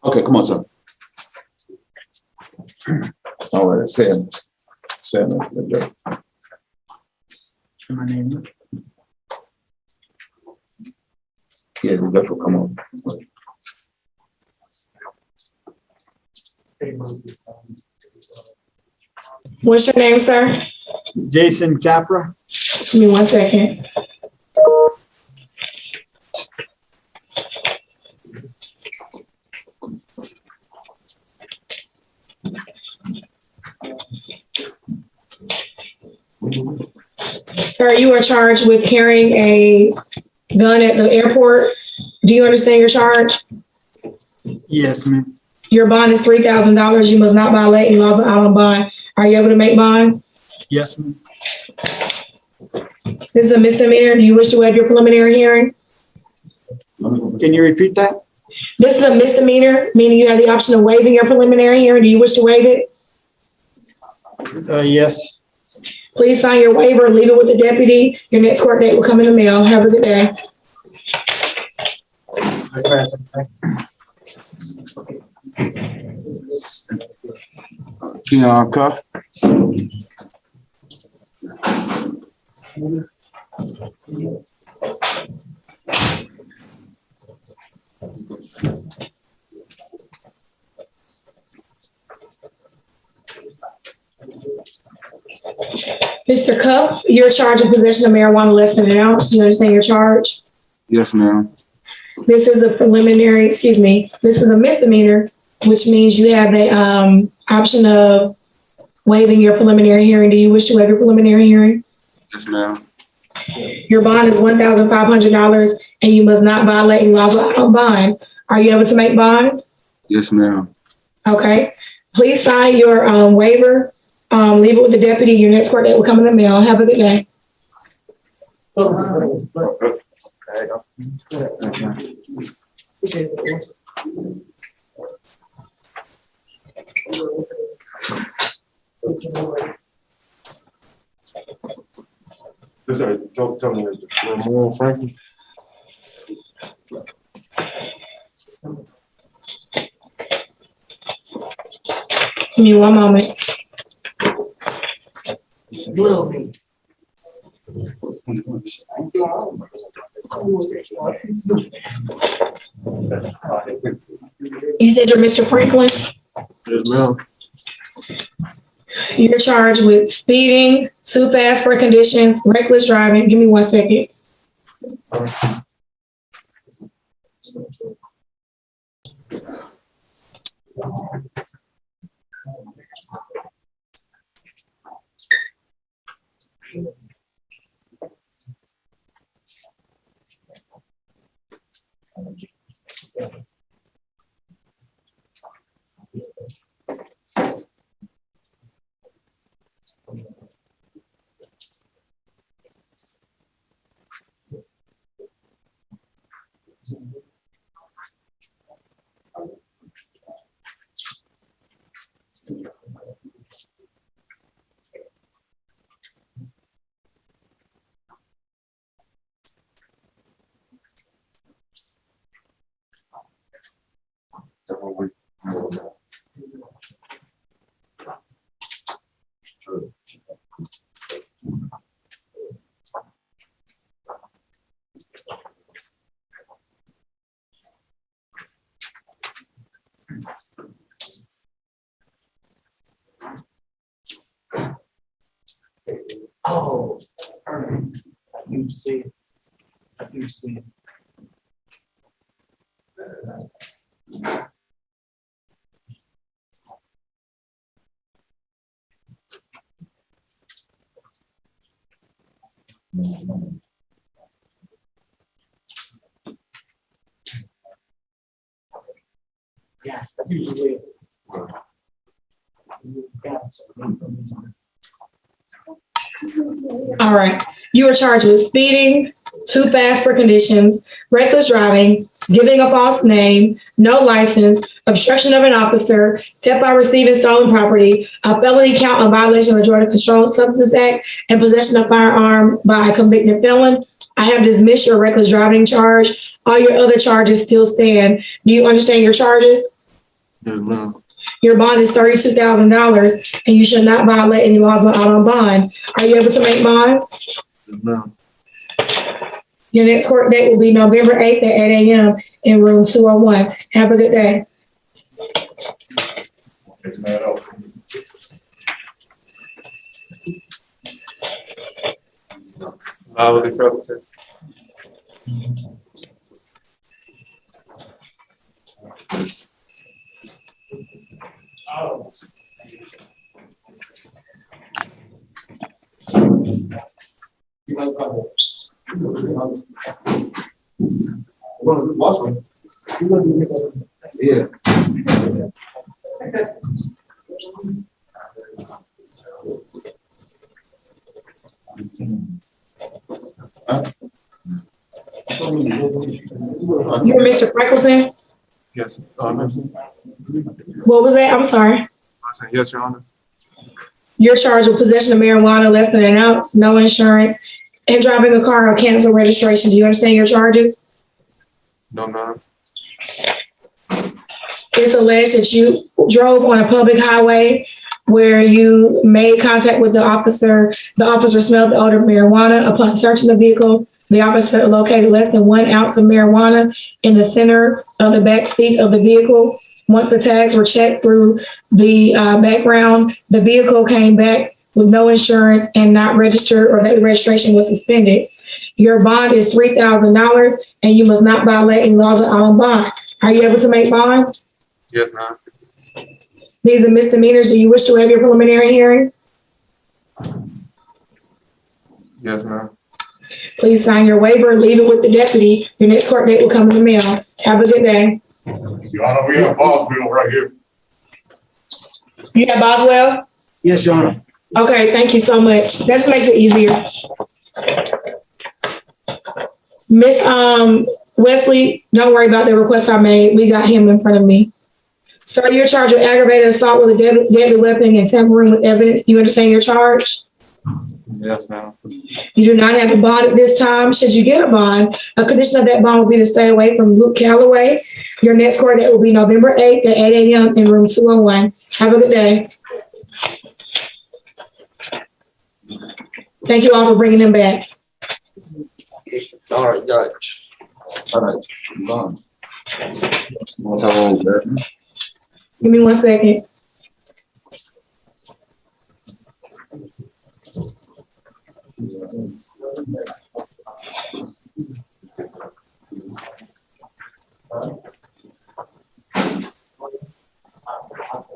Okay, come on, son. All right, Sam. Sam, My name. yeah, the judge will come on. What's your name, sir? Jason Capra. Give me 1 second. Sir, you are charged with carrying a gun at the airport. Do you understand your charge? Yes, ma'am. Your bond is $3,000. You must not violate any laws of out on bond. Are you able to make bond? Yes, ma'am. This is a misdemeanor. Do you wish to waive your preliminary hearing? Can you repeat that? This is a misdemeanor, meaning you have the option of waiving your preliminary hearing. Do you wish to waive it? Yes. Please sign your waiver, leave it with the deputy. Your next court date will come in the mail. Have a good day. Cuff. Mr. Cup, you're charged with possession of marijuana less than an ounce. Do you understand your charge? Yes, ma'am. This is a preliminary, excuse me, this is a misdemeanor, which means you have the option of waiving your preliminary hearing. Do you wish to waive your preliminary hearing? Yes, ma'am. Your bond is $1,500 and you must not violate any laws of bond. Are you able to make bond? Yes, ma'am. Okay. Please sign your waiver. Leave it with the deputy. Your next court date will come in the mail. Have a good day. This is don't tell me more, Frankie. Give me 1 moment. You said you're Mr. Franklin? Yes, ma'am. You're charged with speeding, too fast for conditions, reckless driving. Give me 1 second. Oh, perfect. I see what you're saying. I see what you're saying. Yeah, I see what you're saying. All right. You are charged with speeding, too fast for conditions, reckless driving, giving a false name, no license, obstruction of an officer, theft by receiving stolen property, a felony count of violation of the Georgia Controlled Substance Act, and possession of firearm by a convicted felon. I have dismissed your reckless driving charge. All your other charges still stand. Do you understand your charges? Yes, ma'am. Your bond is $32,000, and you should not violate any laws out on bond. Are you able to make bond? Yes, ma'am. Your next court date will be November 8th at 8 a.m. in room 201. Have a good day. Yeah. You're Mr. Freckleton? Yes, What was that? I'm sorry. yes, Your Honor. You're charged with possession of marijuana less than an ounce, no insurance, and driving a car on cancel registration. Do you understand your charges? No, ma'am. It's alleged that you drove on a public highway where you made contact with the officer. The officer smelled the odor of marijuana. Upon searching the vehicle, the officer located less than 1 ounce of marijuana in the center of the back seat of the vehicle. Once the tags were checked through the background, the vehicle came back with no insurance and not registered, or that the registration was suspended. Your bond is $3,000, and you must not violate any laws of on bond. Are you able to make bond? Yes, ma'am. These are misdemeanors. Do you wish to waive your preliminary hearing? Yes, ma'am. Please sign your waiver and leave it with the deputy. Your next court date will come in the mail. Have a good day. Your Honor, we have Boswell right here. You have Boswell? Yes, Your Honor. Okay, thank you so much. That just makes it easier. Miss Wesley, don't worry about the request I made. We got him in front of me. Sir, you're charged with aggravated assault with a deadly weapon and tampering with evidence. Do you understand your charge? Yes, ma'am. You do not have a bond at this time. Should you get a bond, a condition of that bond will be to stay away from Luke Calloway. Your next court date will be November 8th at 8 a.m. in room 201. Have a good day. Thank you all for bringing them back. All right, Judge. All right, done. One time, Judge. Give me 1 second.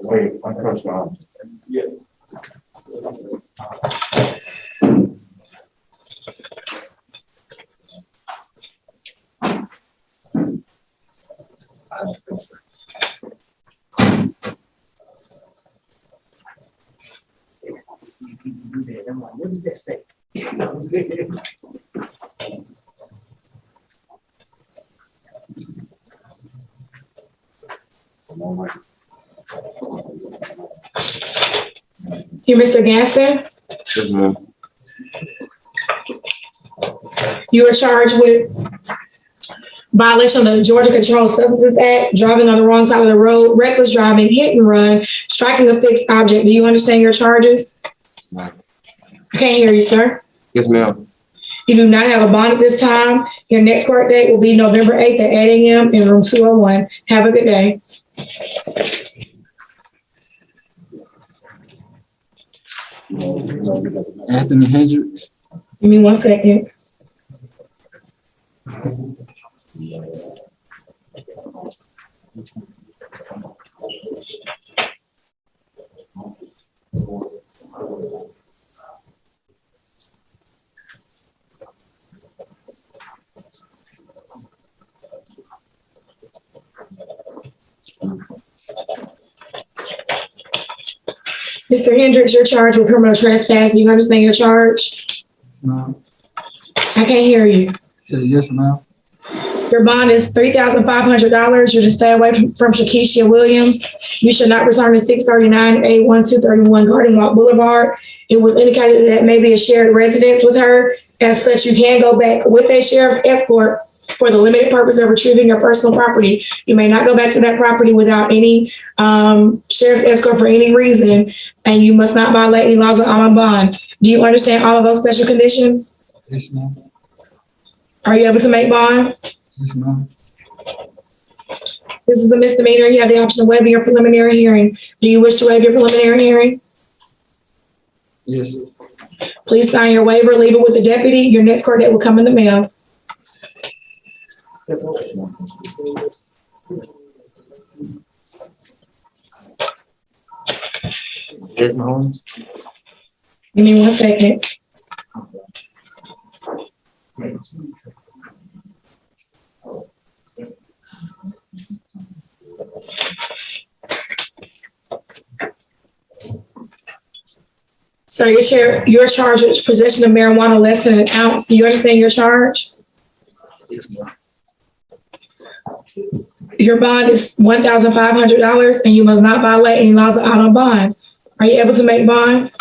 Wait, I'm touched on. Yeah. I'm like, what does that say? You know what I'm saying? You, Mr. Ganston? Yes, ma'am. You are charged with violation of the Georgia Controlled Substances Act, driving on the wrong side of the road, reckless driving, hit and run, striking a fixed object. Do you understand your charges? Ma'am. I can't hear you, sir. Yes, ma'am. You do not have a bond at this time. Your next court date will be November 8th at 8 a.m. in room 201. Have a good day. Anthony Hendricks. Give me 1 second. Mr. Hendricks, you're charged with criminal trespass. You understand your charge? Ma'am. I can't hear you. Say yes, ma'am. Your bond is $3,500. You're to stay away from Shakisha Williams. You should not return to 639A1231 Garden Walk Boulevard. It was indicated that maybe a shared residence with her. As such, you can go back with a sheriff's escort for the limited purpose of retrieving your personal property. You may not go back to that property without any sheriff's escort for any reason, and you must not violate any laws of on bond. Do you understand all of those special conditions? Yes, ma'am. Are you able to make bond? Yes, ma'am. This is a misdemeanor. You have the option of waiving your preliminary hearing. Do you wish to waive your preliminary hearing? Yes. Please sign your waiver, leave it with the deputy. Your next court date will come in the mail. Yes, ma'am. Give me 1 second. So you're charged with possession of marijuana less than an ounce. Do you understand your charge? Yes, ma'am. Your bond is $1,500 and you must not violate any laws of out on bond. Are you able to make bond?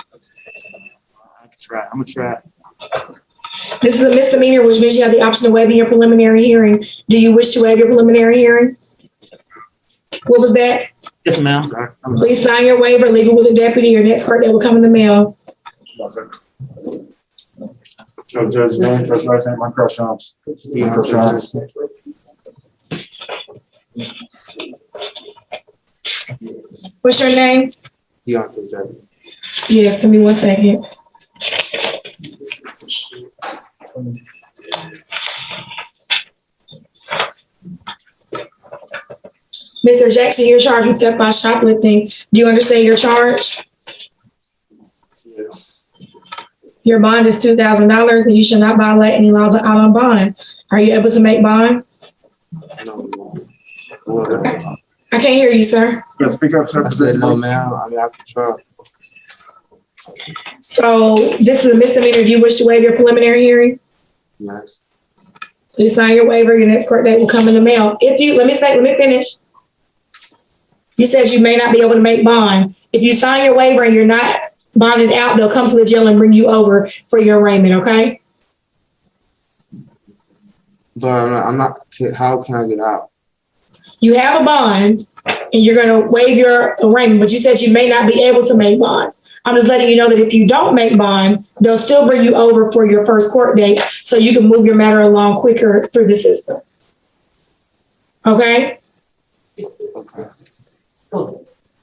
I can try. I'm gonna try. This is a misdemeanor, which means you have the option of waiving your preliminary hearing. Do you wish to waive your preliminary hearing? What was that? Yes, ma'am. Sorry. Please sign your waiver, leave it with a deputy. Your next court date will come in the mail. So Judge, last name, my crush on. What's your name? Deontay, Judge. Yes, give me 1 second. Mr. Jackson, you're charged with theft by shoplifting. Do you understand your charge? Yes. Your bond is $2,000 and you should not violate any laws of out on bond. Are you able to make bond? I can't hear you, sir. Yeah, speak up, sir. I said no, ma'am. I mean, I can try. So this is a misdemeanor. Do you wish to waive your preliminary hearing? Yes. Please sign your waiver. Your next court date will come in the mail. Let me finish. You said you may not be able to make bond. If you sign your waiver and you're not bonded out, they'll come to the jail and bring you over for your arraignment, okay? But I'm not, how can I get out? You have a bond and you're going to waive your arraignment, but you said you may not be able to make bond. I'm just letting you know that if you don't make bond, they'll still bring you over for your first court date so you can move your matter along quicker through the system. Okay? Okay.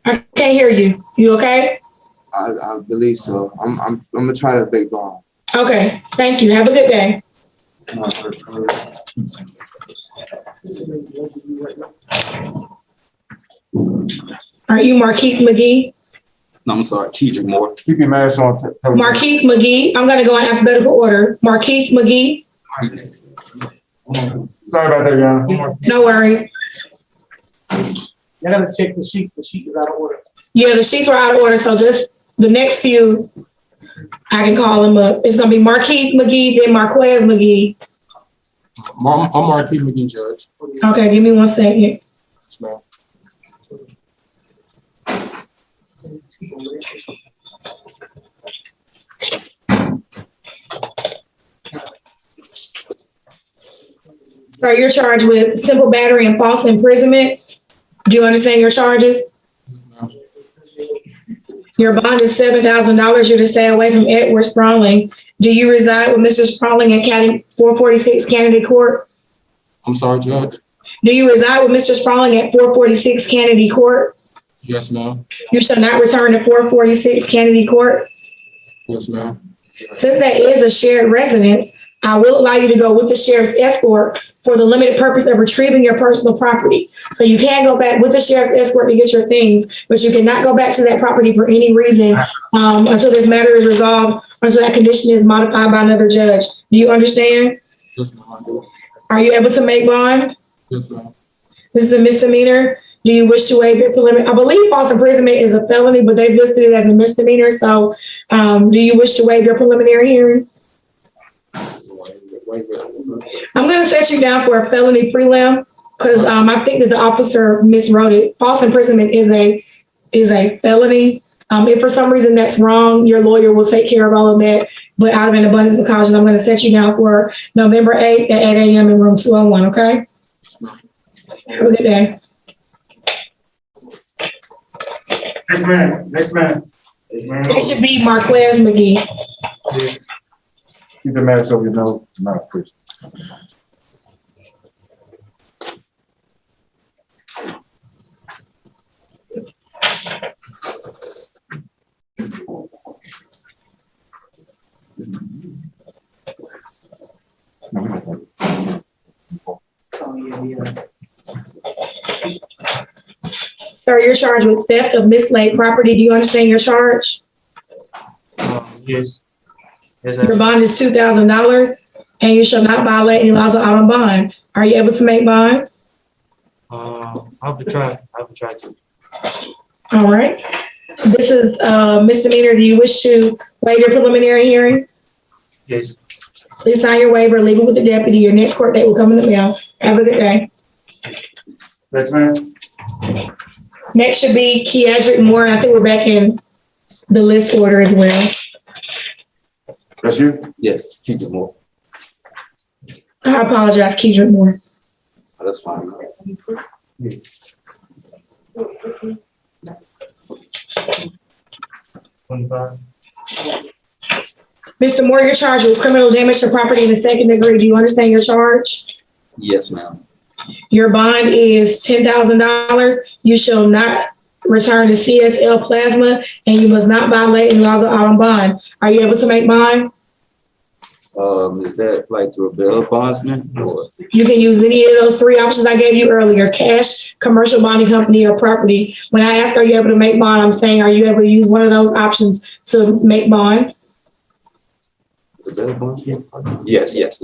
I can't hear you. You okay? I believe so. I'm gonna try to big bond. Okay. Thank you. Have a good day. Are you Markeith McGee? No, I'm sorry. Keedrick Moore. Keep your mask on. Markeith McGee. I'm going to go in alphabetical order. Markeith McGee. Sorry about that, Your No worries. You gotta check the sheet. The sheet is out of order. Yeah, the sheets were out of order, so just the next few, I can call them up. It's going to be Markeith McGee, then Marquez McGee. I'm Marquis McGee, Judge. Okay, give me 1 second. Yes, ma'am. So you're charged with simple battery and false imprisonment. Do you understand your charges? Your bond is $7,000. You're to stay away from Edward Sprawling. Do you reside with Mr. Sprawling at County 446 Kennedy Court? I'm sorry, Judge. Do you reside with Mr. Sprawling at 446 Kennedy Court? Yes, ma'am. You shall not return to 446 Kennedy Court. Yes, ma'am. Since that is a shared residence, I will allow you to go with the sheriff's escort for the limited purpose of retrieving your personal property. So you can go back with the sheriff's escort to get your things, but you cannot go back to that property for any reason until this matter is resolved, until that condition is modified by another judge. Do you understand? Yes, ma'am. I do. Are you able to make bond? Yes, ma'am. This is a misdemeanor. Do you wish to waive your preliminary? I believe false imprisonment is a felony, but they've listed it as a misdemeanor. So do you wish to waive your preliminary hearing? I'm going to set you down for a felony prelim because I think that the officer miswrote it. False imprisonment is a felony. If for some reason that's wrong, your lawyer will take care of all of that. But out of an abundance of caution, I'm going to set you down for November 8th at 8 a.m. in room 201, okay? Have a good day. Yes, ma'am. Yes, ma'am. Yes, ma'am. It should be Marquez McGee. Keep the matter so we know it's not a prison. Sir, you're charged with theft of mislaid property. Do you understand your charge? Yes. Yes, Your bond is $2,000 and you shall not violate any laws of out on bond. Are you able to make bond? I would try to. All right. This is misdemeanor. Do you wish to waive your preliminary hearing? Yes. Please sign your waiver, leave it with the deputy. Your next court date will come in the mail. Have a good day. Yes, ma'am. Next should be Keadrick Moore. I think we're back in the list order as well. That's you? Yes, keep it more. I apologize, Keadrick Moore. Oh, that's fine. Mr. Moore, you're charged with criminal damage to property in the second degree. Do you understand your charge? Yes, ma'am. Your bond is $10,000. You shall not return to CSL Plasma, and you must not violate any laws of out on bond. Are you able to make bond? Is that like through a bail bondsman or? You can use any of those three options I gave you earlier: cash, commercial bonding company, or property. When I ask, are you able to make bond? I'm saying, are you able to use one of those options to make bond? Is it bail bondsman? Yes, yes.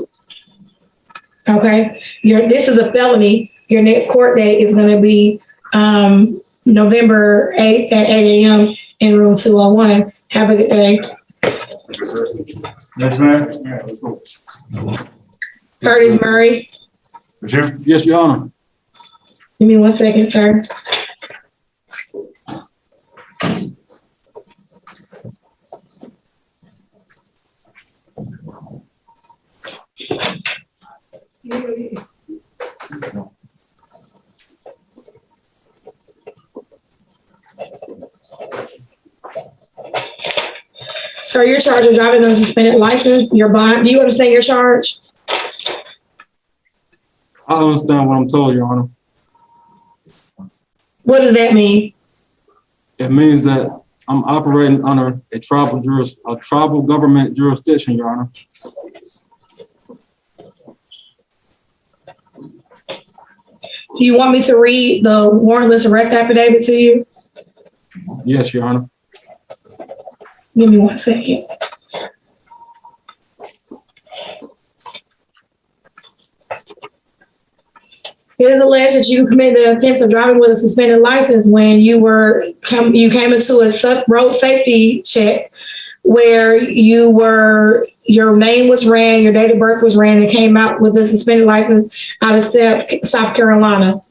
Okay. This is a felony. Your next court date is going to be November 8th at 8 a.m. in room 201. Have a good day. Yes, ma'am. Curtis Murray. Would you? Yes, Your Honor. Give me 1 second, sir. Sir, you're charged with driving on a suspended license. Your bond. Do you understand your charge? I understand what I'm told, Your Honor. What does that mean? It means that I'm operating under a tribal government jurisdiction, Your Honor. Do you want me to read the warrantless arrest affidavit to you? Yes, Your Honor. Give me 1 second. It is alleged that you committed the offense of driving with a suspended license when you came into a road safety check where your name was ran, your date of birth was ran, and came out with a suspended license out of South Carolina.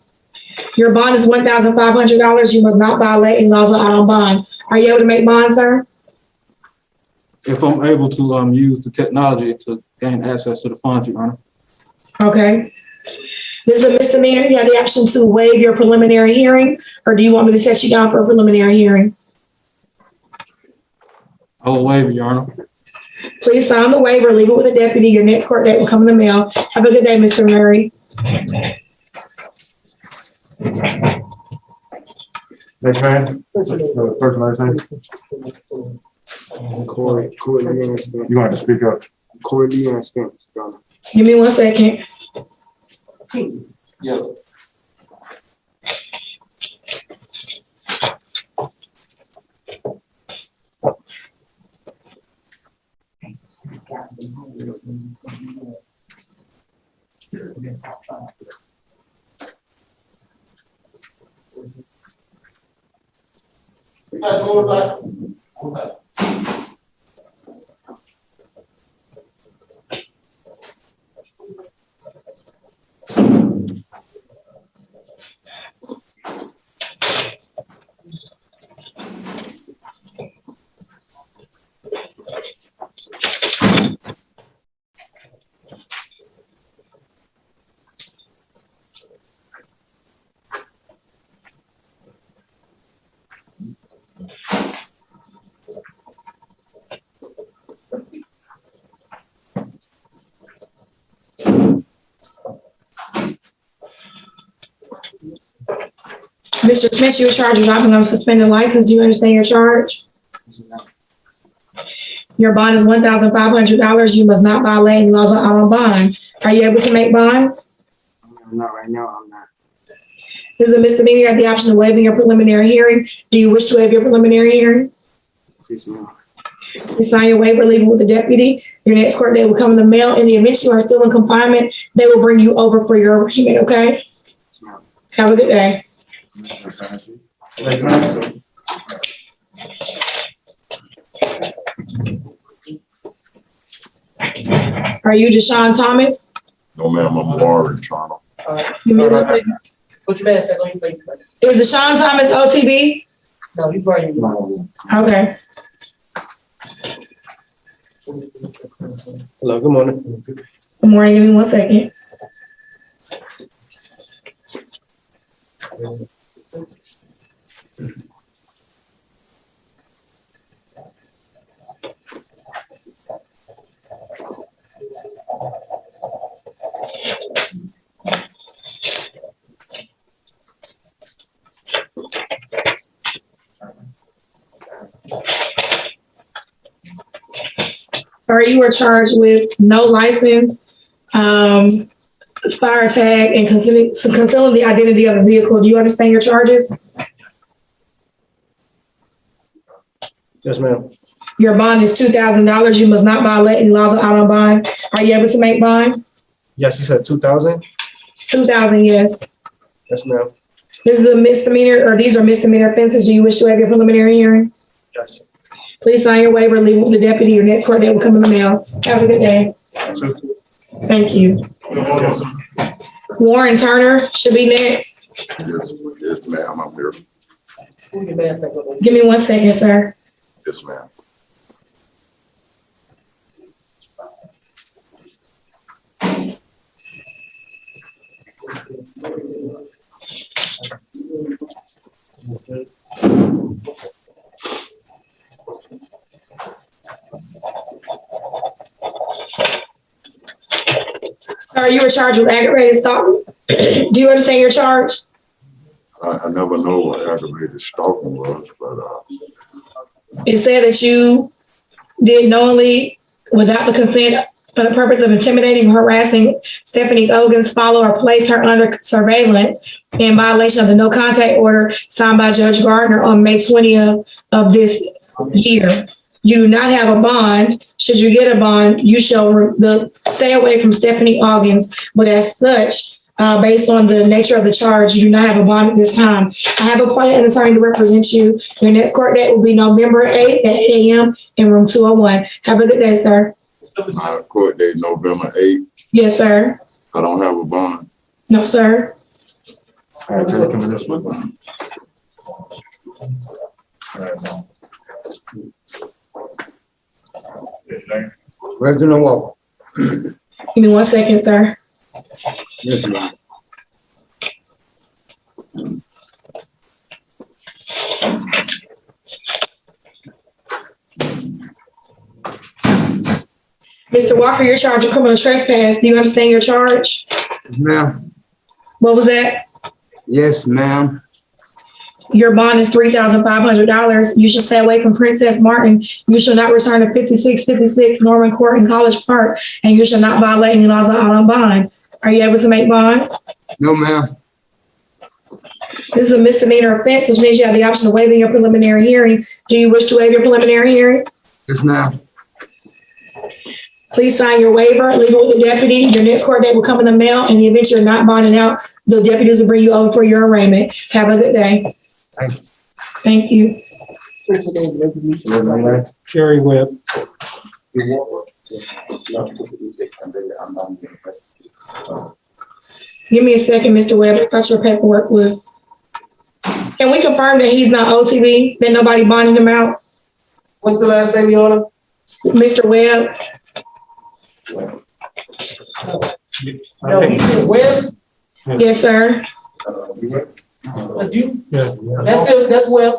Your bond is $1,500. You must not violate any laws of out on bond. Are you able to make bond, sir? If I'm able to use the technology to gain access to the funds, Your Honor. Okay. This is a misdemeanor. You have the option to waive your preliminary hearing, or do you want me to set you down for a preliminary hearing? I will waive it, Your Honor. Please sign the waiver, leave it with the deputy. Your next court date will come in the mail. Have a good day, Mr. Murray. Next man. First last name. Corey Leanne Spence. You want to speak up? Corey Leanne Spence, Your Honor. Give me 1 second. Yeah. Mr. Smith, you were charged with driving on a suspended license. Do you understand your charge? Your bond is $1,500. You must not violate any laws out on bond. Are you able to make bond? Not right now, I'm not. This is a misdemeanor. You have the option of waiving your preliminary hearing. Do you wish to waive your preliminary hearing? Yes, ma'am. You sign your waiver, leave it with the deputy. Your next court date will come in the mail. In the event you are still in confinement, they will bring you over for your arraignment, okay? Yes, ma'am. Have a good day. Are you Deshaun Thomas? No, ma'am, I'm Warren Toronto. Give me 1 second. Put your mask back on your face. Is Deshaun Thomas OTB? No, you bring your Okay. Hello, good morning. Good morning. Give me 1 second. Or you were charged with no license, fire tag, and concealing the identity of the vehicle. Do you understand your charges? Yes, ma'am. Your bond is $2,000. You must not violate any laws out on bond. Are you able to make bond? Yes, you said 2,000? 2,000, yes. Yes, ma'am. This is a misdemeanor, or these are misdemeanor offenses. Do you wish to have your preliminary hearing? Yes. Please sign your waiver, leave it with the deputy. Your next court date will come in the mail. Have a good day. Thank you. Warren Turner should be next. Yes, ma'am, I'm here. Put your mask back on. Give me 1 second, sir. Yes, ma'am. Sir, you were charged with aggravated stalking. Do you understand your charge? I never know what aggravated stalking was, but It said that you did knowingly, without the consent, for the purpose of intimidating or harassing Stephanie Ogan's follow or place her under surveillance in violation of the no contact order signed by Judge Gardner on May 20th of this year. You do not have a bond. Should you get a bond, you shall stay away from Stephanie Oggins. But as such, based on the nature of the charge, you do not have a bond at this time. I have appointed an attorney to represent you. Your next court date will be November 8th at 8 a.m. in room 201. Have a good day, sir. my court date November 8th. Yes, sir. I don't have a bond. No, sir. Reginald Walker. Give me 1 second, sir. Yes, ma'am. Mr. Walker, you're charged with criminal trespass. Do you understand your charge? Yes, ma'am. What was that? Yes, ma'am. Your bond is $3,500. You shall stay away from Princess Martin. You shall not return to 5656 Norman Court in College Park, and you shall not violate any laws on bond. Are you able to make bond? No, ma'am. This is a misdemeanor offense, which means you have the option of waiving your preliminary hearing. Do you wish to waive your preliminary hearing? Yes, ma'am. Please sign your waiver, leave it with the deputy. Your next court date will come in the mail. In the event you're not bonding out, the deputies will bring you over for your arraignment. Have a good day. Thank you. Cherry Webb. Give me a second, Mr. Webb. I thought your paperwork was. Can we confirm that he's not OTB, that nobody bonded him out? What's the last name, Your Honor? Mr. Webb? No, he said Webb. Yes, sir. That's him, that's Webb.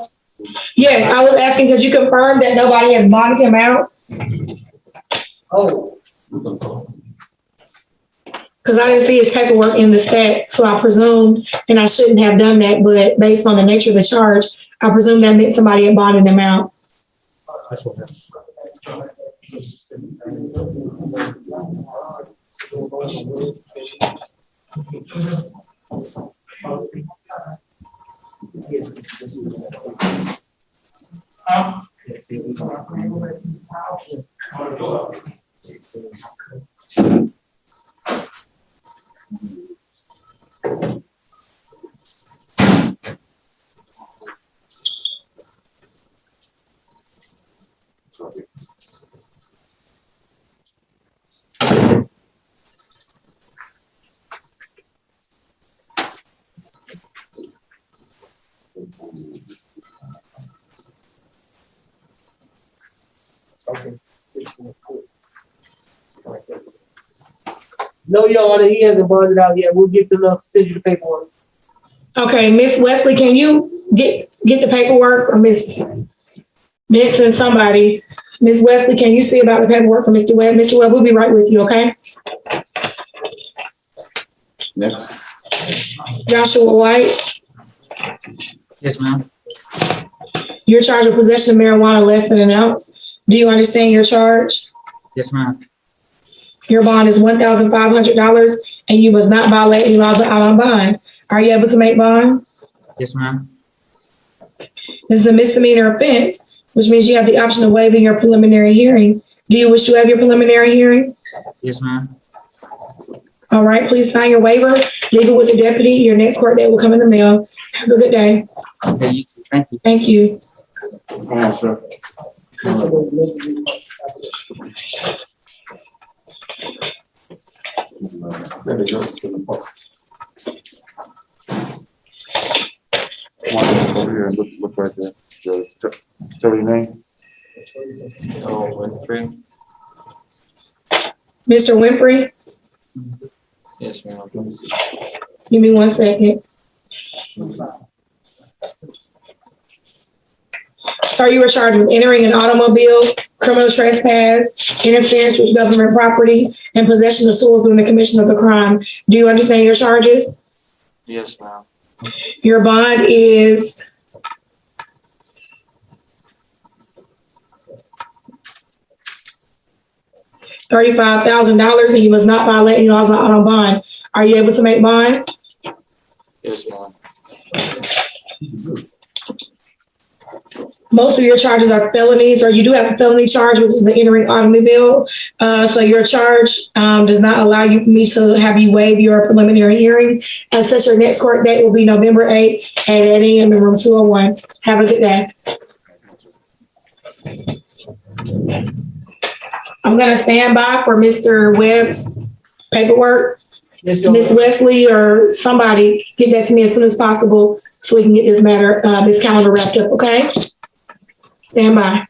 Yes, I was asking, could you confirm that nobody has bonded him out? Oh. Because I didn't see his paperwork in the stack, so I presumed, and I shouldn't have done that, but based on the nature of the charge, I presume that meant somebody had bonded him out. That's what happened. No, Your Honor, he hasn't bonded out yet. We'll get them up, send you the paperwork. Okay, Miss Wesley, can you get the paperwork, or Miss Benson, somebody? Miss Wesley, can you see about the paperwork for Mr. Webb? Mr. Webb, we'll be right with you, okay? Next. Joshua White, Yes, ma'am. you're charged with possession of marijuana less than an ounce. Do you understand your charge? Yes, ma'am. Your bond is $1,500, and you must not violate any laws out on bond. Are you able to make bond? Yes, ma'am. This is a misdemeanor offense, which means you have the option of waiving your preliminary hearing. Do you wish to have your preliminary hearing? Yes, ma'am. All right, please sign your waiver, leave it with the deputy. Your next court date will come in the mail. Have a good day. Okay, you too. Thank you. Thank you. Come on, sir. There they go. Come on, over here and look right there. Tell your name. Winfrey. Mr. Winfrey, Yes, ma'am. give me 1 second. Sir, you were charged with entering an automobile, criminal trespass, interference with government property, and possession of tools during the commission of the crime. Do you understand your charges? Yes, ma'am. Your bond is $35,000, and you must not violate any laws on bond. Are you able to make bond? Yes, ma'am. Most of your charges are felonies, or you do have a felony charge, which is the entering automobile. So your charge does not allow me to have you waive your preliminary hearing. As such, your next court date will be November 8th at 8 a.m. in room 201. Have a good day. I'm going to stand by for Mr. Webb's paperwork. Yes, Ms. Wesley or somebody, get that to me as soon as possible so we can get this matter, this calendar wrapped up, okay? Stand by.